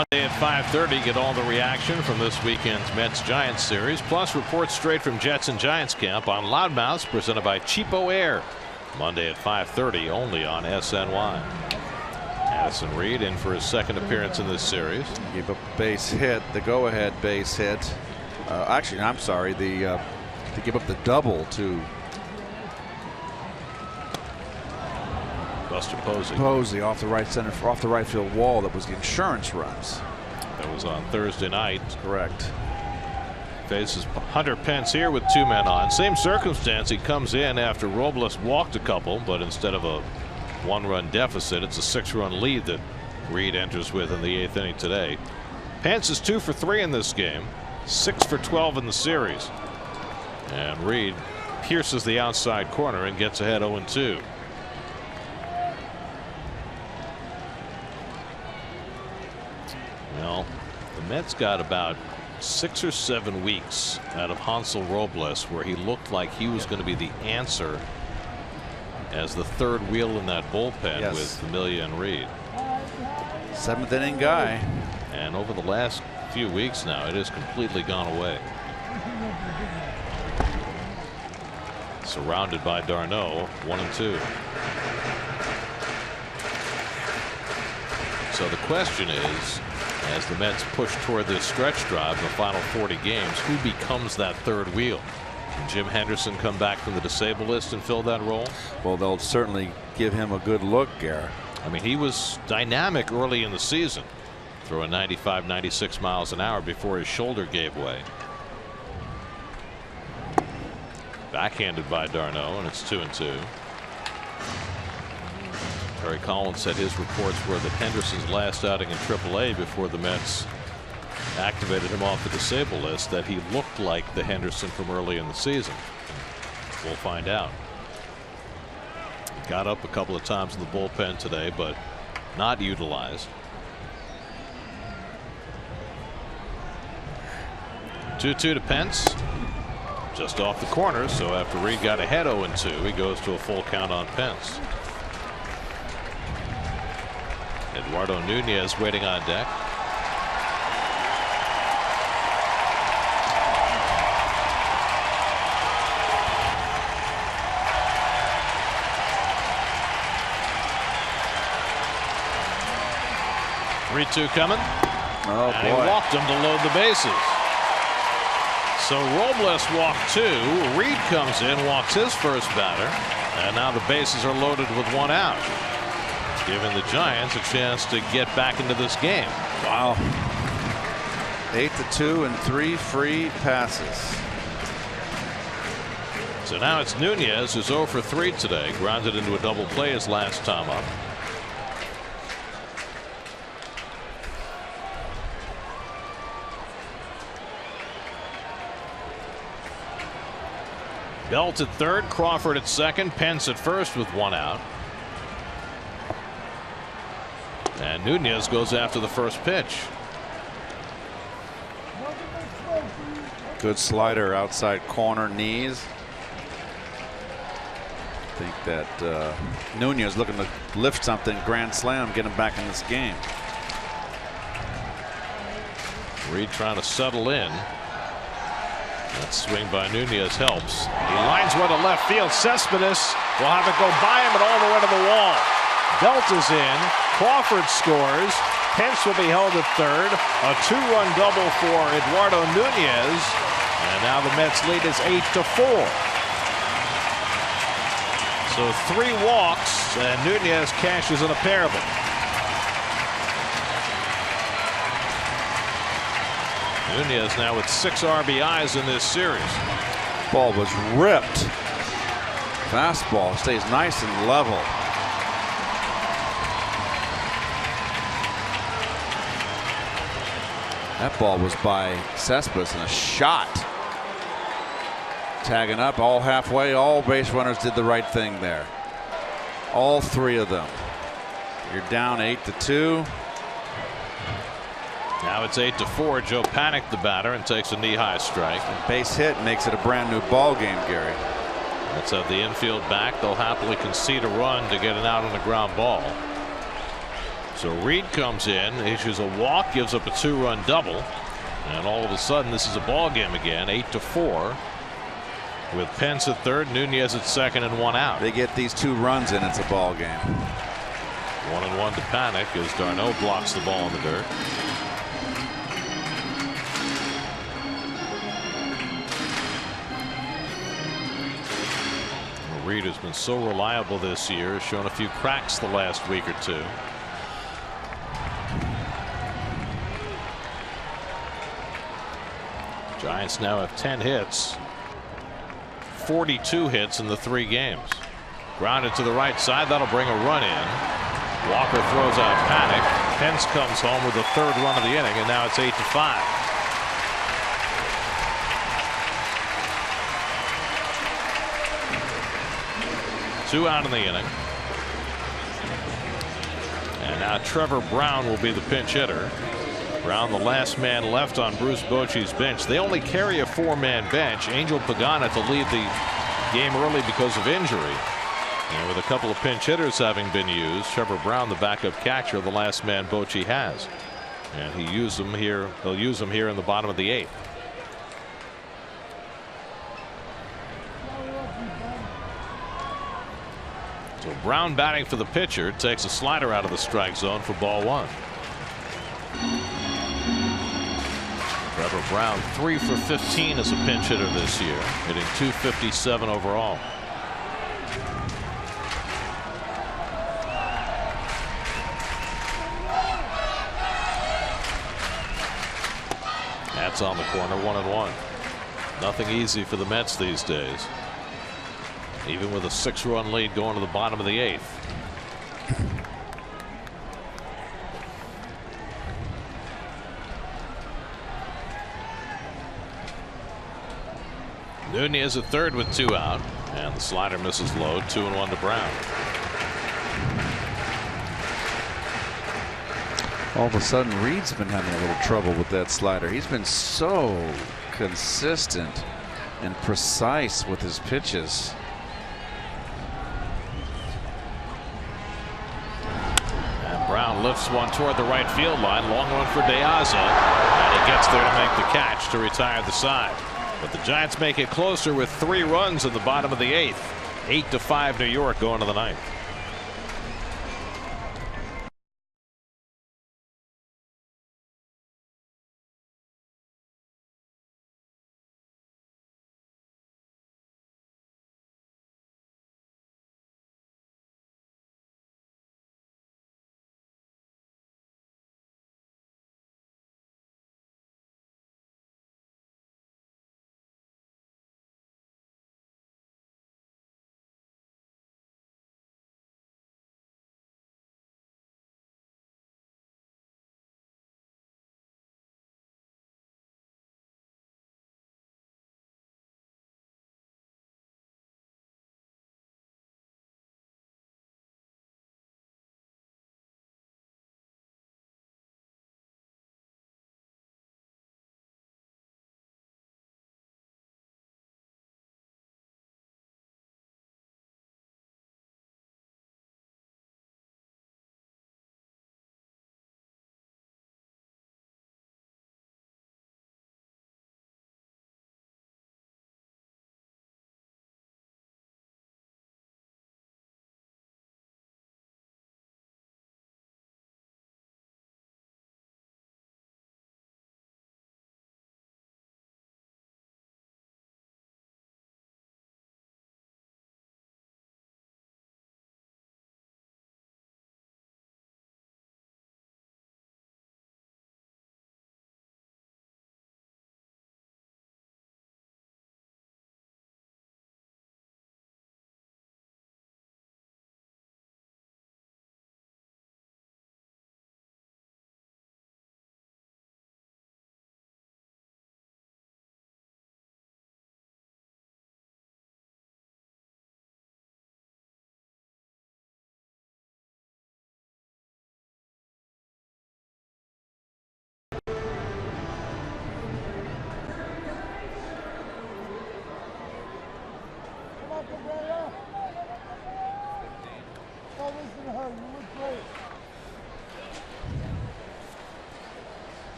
Monday at 5:30, get all the reaction from this weekend's Mets-Giants series, plus reports straight from Jets and Giants camp on Loudmouths, presented by Cheapo Air. Monday at 5:30, only on SNY. Addison Reed in for his second appearance in this series. Gave up a base hit, the go-ahead base hit. Actually, I'm sorry, they give up the double to Buster Posey. Posey off the right center, off the right field wall. That was the insurance runs. That was on Thursday night. Correct. Faces Hunter Pence here with 2 men on. Same circumstance. He comes in after Robles walked a couple, but instead of a 1-run deficit, it's a 6-run lead that Reed enters with in the 8th inning today. Pence is 2 for 3 in this game, 6 for 12 in the series. And Reed pierces the outside corner and gets ahead 0-2. Well, the Mets got about 6 or 7 weeks out of Hansel Robles where he looked like he was going to be the answer as the third wheel in that bullpen with Familia and Reed. 7th inning guy. And over the last few weeks now, it has completely gone away. Surrounded by Darno, 1-2. So the question is, as the Mets push toward this stretch drive in the final 40 games, who becomes that third wheel? Can Jim Henderson come back from the disabled list and fill that role? Well, they'll certainly give him a good look, Garrett. I mean, he was dynamic early in the season, throwing 95, 96 miles an hour before his shoulder gave way. Backhanded by Darno, and it's 2-2. Terry Collins said his reports were that Henderson's last outing in AAA before the Mets activated him off the disabled list, that he looked like the Henderson from early in the season. We'll find out. Got up a couple of times in the bullpen today, but not utilized. 2-2 to Pence. Just off the corner, so after Reed got ahead 0-2, he goes to a full count on Pence. Eduardo Nunez waiting on deck. Three-two coming. Oh, and boy. He walked him to load the bases. So Robles walked 2. Reed comes in, walks his first batter, and now the bases are loaded with 1 out, giving the Giants a chance to get back into this game. Wow. 8-2 and 3 free passes. So now it's Nunez, who's 0 for 3 today, grounded into a double play his last time up. Belt at third, Crawford at second, Pence at first with 1 out. And Nunez goes after the first pitch. Good slider outside corner, knees. I think that Nunez looking to lift something, grand slam, get him back in this game. Reed trying to settle in. That swing by Nunez helps. He lines one to left field. Cespedes will have it go by him and all the way to the wall. Belt is in. Crawford scores. Pence will be held at third. A 2-run double for Eduardo Nunez. And now the Mets lead is 8-4. So 3 walks and Nunez cashes in a pair of them. Nunez now with 6 RBIs in this series. Ball was ripped. Fastball stays nice and level. That ball was by Cespedes and a shot. Tagging up all halfway. All base runners did the right thing there. All 3 of them. You're down 8-2. Now it's 8-4. Joe panicked the batter and takes a knee-high strike. Base hit makes it a brand new ball game, Gary. That's at the infield back. They'll happily concede a run to get an out on the ground ball. So Reed comes in, issues a walk, gives up a 2-run double, and all of a sudden this is a ball game again, 8-4. With Pence at third, Nunez at second, and 1 out. They get these 2 runs in, it's a ball game. 1-1 to Panic as Darno blocks the ball in the dirt. Reed has been so reliable this year, has shown a few cracks the last week or two. Giants now have 10 hits, 42 hits in the 3 games. Grounded to the right side, that'll bring a run in. Walker throws out Panic. Pence comes home with the 3rd run of the inning, and now it's 8-5. Two out in the inning. And now Trevor Brown will be the pinch hitter. Brown, the last man left on Bruce Bochy's bench. They only carry a 4-man bench. Angel Pagano to lead the game early because of injury. And with a couple of pinch hitters having been used, Trevor Brown, the backup catcher, the last man Bochy has. And he used them here. They'll use him here in the bottom of the 8th. So Brown batting for the pitcher, takes a slider out of the strike zone for ball 1. Trevor Brown 3 for 15 as a pinch hitter this year, hitting .257 overall. That's on the corner, 1-1. Nothing easy for the Mets these days, even with a 6-run lead going to the bottom of the 8th. Nunez at third with 2 out, and the slider misses low. 2-1 to Brown. All of a sudden, Reed's been having a little trouble with that slider. He's been so consistent and precise with his pitches. And Brown lifts one toward the right field line. Long one for De Aza, and he gets there to make the catch to retire the side. But the Giants make it closer with 3 runs in the bottom of the 8th. 8-5 New York going to the 9th.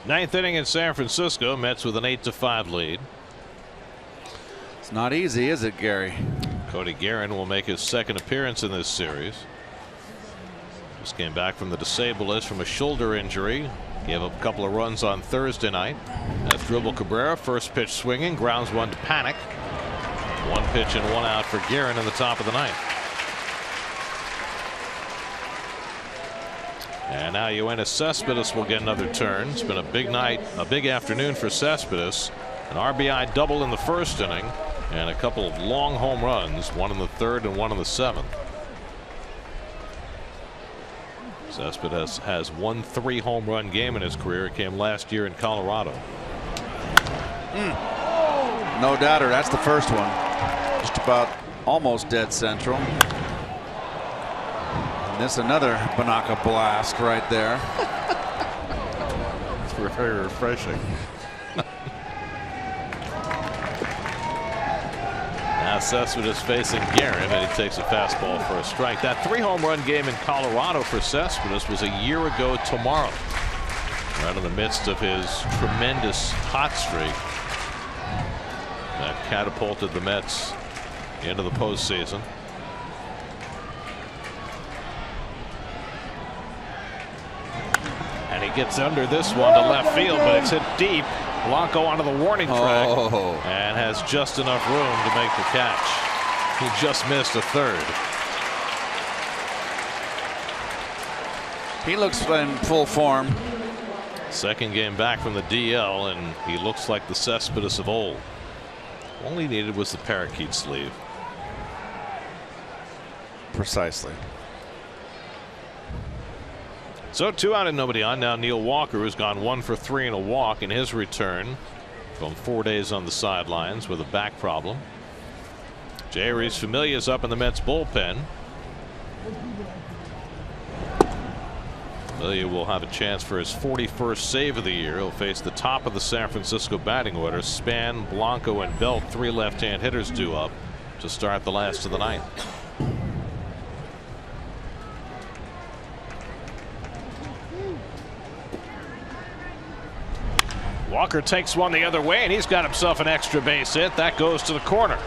Ninth inning in San Francisco. Mets with an 8-5 lead. It's not easy, is it, Gary? Cody Guerin will make his second appearance in this series. Just came back from the disabled list from a shoulder injury. Gave up a couple of runs on Thursday night. That's Dribble Cabrera. First pitch swinging. Grounds one to Panic. One pitch and one out for Guerin in the top of the ninth. And now NYN Cespedes will get another turn. It's been a big night, a big afternoon for Cespedes. An RBI double in the first inning and a couple of long home runs, one in the third and one in the seventh. Cespedes has one 3-home run game in his career. It came last year in Colorado. No doubter. That's the first one. Just about almost dead central. And this another Banaka blast right there. It's very refreshing. Now Cespedes facing Guerin, and he takes a fastball for a strike. That 3-home run game in Colorado for Cespedes was a year ago tomorrow. Right in the midst of his tremendous hot streak that catapulted the Mets into the postseason. And he gets under this one to left field, but it's hit deep. Blanco onto the warning track and has just enough room to make the catch. He just missed a third. He looks in full form. Second game back from the DL, and he looks like the Cespedes of old. All he needed was the parakeet sleeve. Precisely. So 2 out and nobody on. Now Neil Walker has gone 1 for 3 and a walk in his return from 4 days on the sidelines with a back problem. Jeurys Familia is up in the Mets bullpen. Familia will have a chance for his 41st save of the year. He'll face the top of the San Francisco batting order. Span, Blanco, and Belt, 3 left-hand hitters due up to start the last of the ninth. Walker takes one the other way, and he's got himself an extra base hit. That goes to the corner.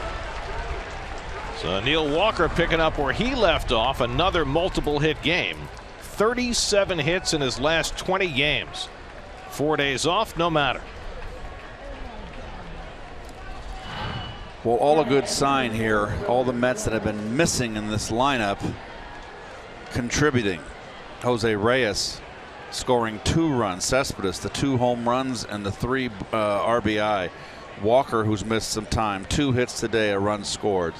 So Neil Walker picking up where he left off. Another multiple hit game. 37 hits in his last 20 games. 4 days off, no matter. Well, all a good sign here. All the Mets that have been missing in this lineup contributing. Jose Reyes scoring 2 runs. Cespedes, the 2 home runs and the 3 RBI. Walker, who's missed some time, 2 hits today, a run scored.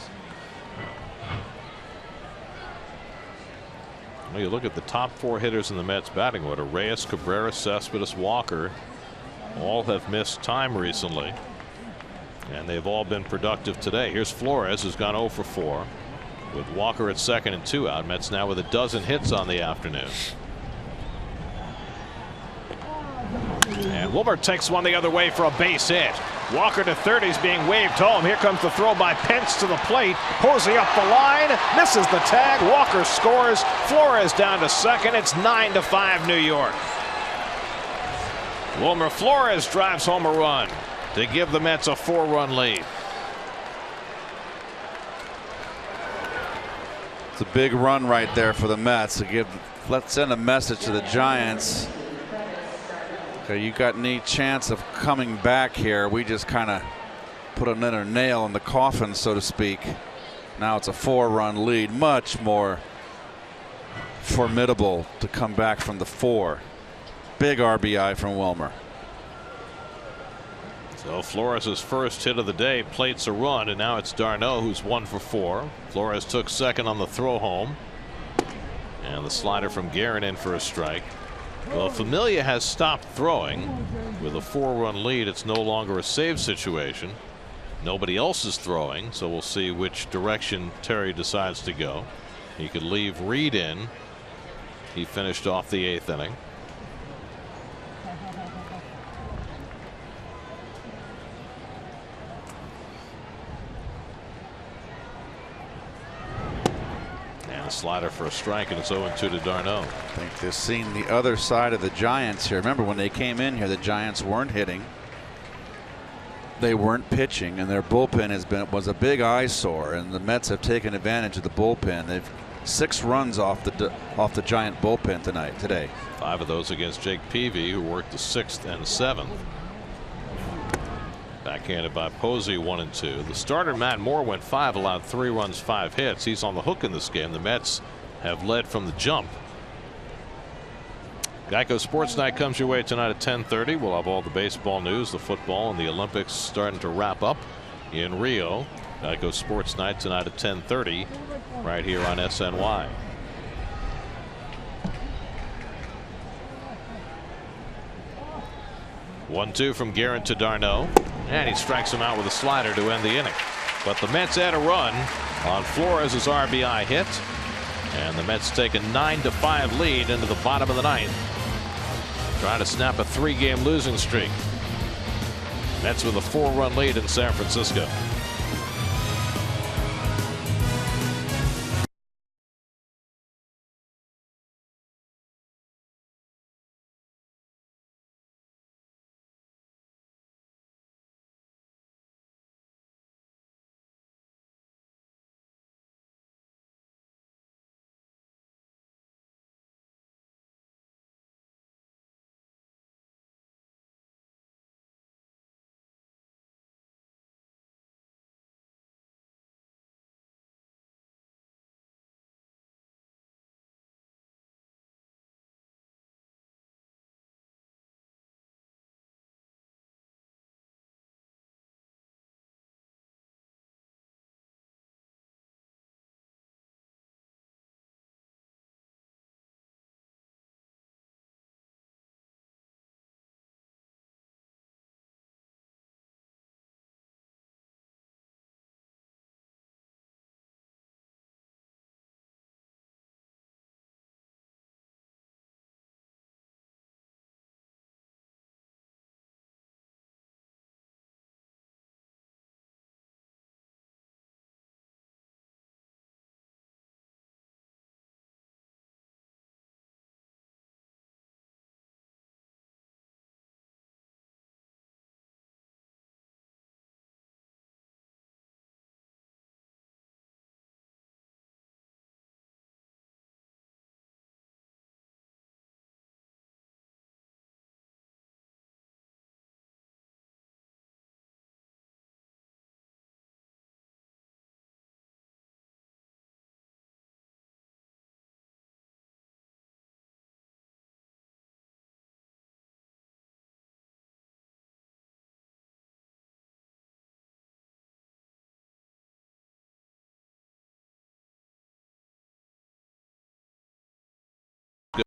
Well, you look at the top 4 hitters in the Mets batting order. Reyes, Cabrera, Cespedes, Walker all have missed time recently, and they've all been productive today. Here's Flores, who's gone 0 for 4 with Walker at second and 2 out. Mets now with a dozen hits on the afternoon. And Wilbur takes one the other way for a base hit. Walker to third. He's being waved home. Here comes the throw by Pence to the plate. Posey up the line. Misses the tag. Walker scores. Flores down to second. It's 9-5 New York. Wilmer Flores drives home a run to give the Mets a 4-run lead. It's a big run right there for the Mets to let's send a message to the Giants. Okay, you got any chance of coming back here? We just kind of put another nail in the coffin, so to speak. Now it's a 4-run lead. Much more formidable to come back from the 4. Big RBI from Wilmer. So Flores' first hit of the day plates a run, and now it's Darno who's 1 for 4. Flores took second on the throw home, and the slider from Guerin in for a strike. Well, Familia has stopped throwing. With a 4-run lead, it's no longer a save situation. Nobody else is throwing, so we'll see which direction Terry decides to go. He could leave Reed in. He finished off the 8th inning. The slider for a strike, and it's 0-2 to d'Arnaud. I think they've seen the other side of the Giants here. Remember when they came in here, the Giants weren't hitting. They weren't pitching, and their bullpen was a big eyesore, and the Mets have taken advantage of the bullpen. They've 6 runs off the Giant bullpen today. 5 of those against Jake Peavy, who worked the 6th and 7th. Backhanded by Posey, 1-2. The starter Matt Moore went 5, allowed 3 runs, 5 hits. He's on the hook in this game. The Mets have led from the jump. Geico Sports Night comes your way tonight at 10:30. We'll have all the baseball news, the football, and the Olympics starting to wrap up in Rio. Geico Sports Night tonight at 10:30 right here on SNY. One-two from Guerin to d'Arnaud, and he strikes him out with a slider to end the inning. But the Mets add a run on Flores' RBI hit, and the Mets take a 9-5 lead into the bottom of the 9th. Trying to snap a 3-game losing streak. Mets with a 4-run lead in San Francisco.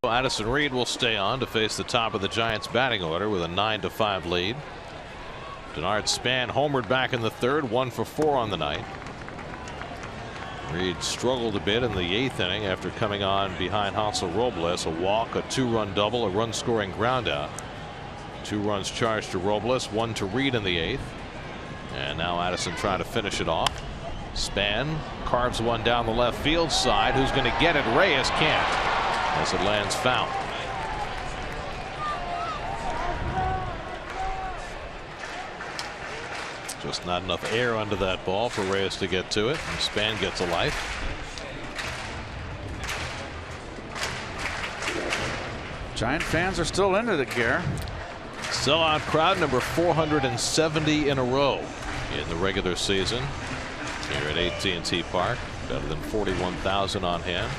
Addison Reed will stay on to face the top of the Giants batting order with a 9-5 lead. Denard Span homered back in the 3rd, 1 for 4 on the night. Reed struggled a bit in the 8th inning after coming on behind Hansel Robles. A walk, a 2-run double, a run scoring groundout. 2 runs charged to Robles, 1 to Reed in the 8th. And now Addison trying to finish it off. Span carves one down the left field side. Who's going to get it? Reyes can't, as it lands foul. Just not enough air under that ball for Reyes to get to it, and Span gets a life. Giant fans are still into it, Gare. Sellout crowd number 470 in a row in the regular season here at AT&T Park. Better than 41,000 on hand.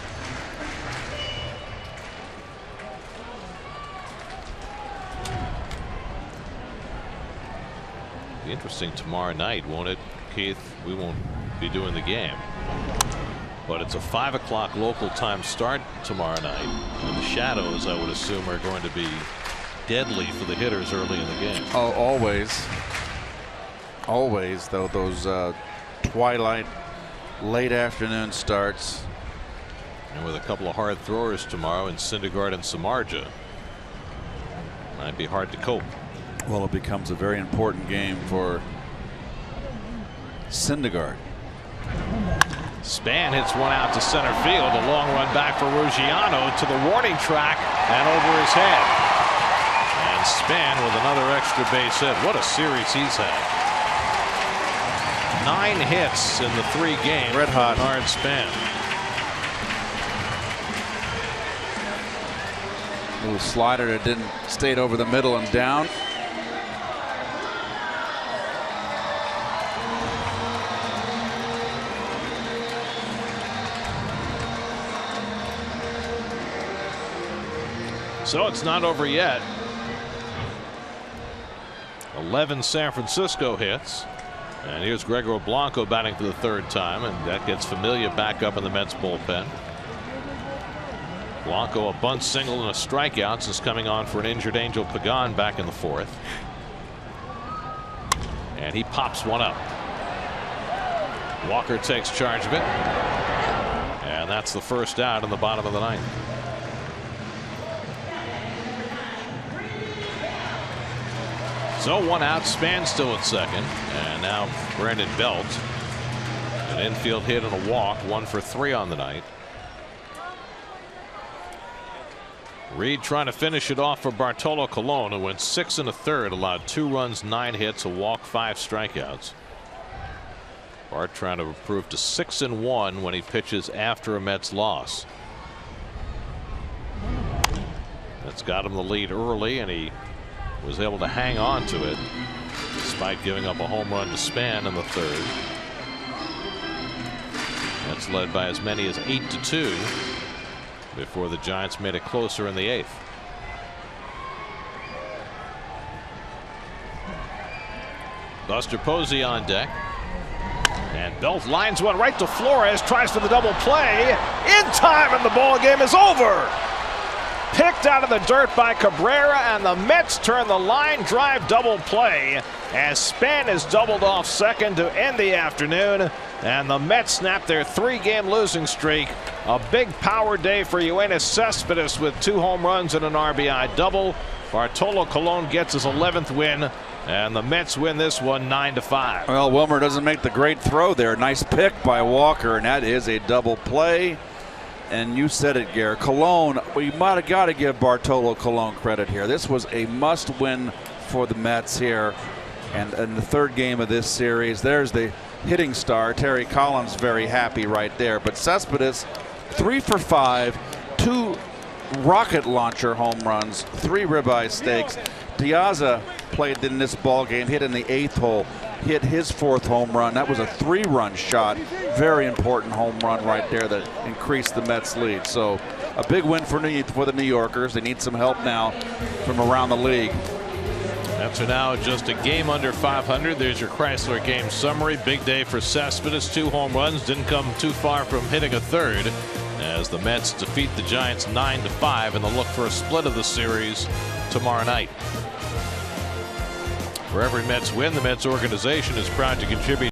Be interesting tomorrow night, won't it, Keith? We won't be doing the game, but it's a 5 o'clock local time start tomorrow night, and the shadows, I would assume, are going to be deadly for the hitters early in the game. Oh, always though, those twilight, late afternoon starts. And with a couple of hard throwers tomorrow in Syndergaard and Samardzija, might be hard to cope. Well, it becomes a very important game for Syndergaard. Span hits one out to center field. A long run back for Ruggiano to the warning track and over his head. And Span with another extra base hit. What a series he's had. 9 hits in the 3 games. Red hot. Bernard Span. Little slider that didn't stayed over the middle and down. So it's not over yet. 11 San Francisco hits. And here's Gregor Blanco batting for the 3rd time, and that gets Familia back up in the Mets bullpen. Blanco a bunt single and a strikeout since coming on for an injured Angel Pagan back in the 4th. And he pops one up. Walker takes charge of it. And that's the first out in the bottom of the 9th. So 1 out, Span still at second, and now Brandon Belt. An infield hit and a walk, 1 for 3 on the night. Reed trying to finish it off for Bartolo Colon, who went 6 1/3, allowed 2 runs, 9 hits, a walk, 5 strikeouts. Bart trying to improve to 6-1 when he pitches after a Mets loss. That's got him the lead early, and he was able to hang on to it despite giving up a home run to Span in the 3rd. That's led by as many as 8-2 before the Giants made it closer in the 8th. Buster Posey on deck, and Belt lines one right to Flores, tries for the double play in time, and the ball game is over. Picked out of the dirt by Cabrera, and the Mets turn the line drive double play as Span is doubled off second to end the afternoon, and the Mets snap their 3-game losing streak. A big power day for Yoenis Cespedes with 2 home runs and an RBI double. Bartolo Colon gets his 11th win, and the Mets win this one 9-5. Well, Wilmer doesn't make the great throw there. Nice pick by Walker, and that is a double play. And you said it, Garrett. Colon, we might have got to give Bartolo Colon credit here. This was a must-win for the Mets here. And in the 3rd game of this series, there's the hitting star. Terry Collins very happy right there. But Cespedes, 3 for 5, 2 rocket launcher home runs, 3 ribeye stakes. Piazza played in this ball game, hit in the 8th hole, hit his 4th home run. That was a 3-run shot. Very important home run right there that increased the Mets lead. So a big win for the New Yorkers. They need some help now from around the league. Mets are now just a game under 500. There's your Chrysler game summary. Big day for Cespedes. 2 home runs, didn't come too far from hitting a 3rd as the Mets defeat the Giants 9-5 in the look for a split of the series tomorrow night. For every Mets win, the Mets organization is proud to contribute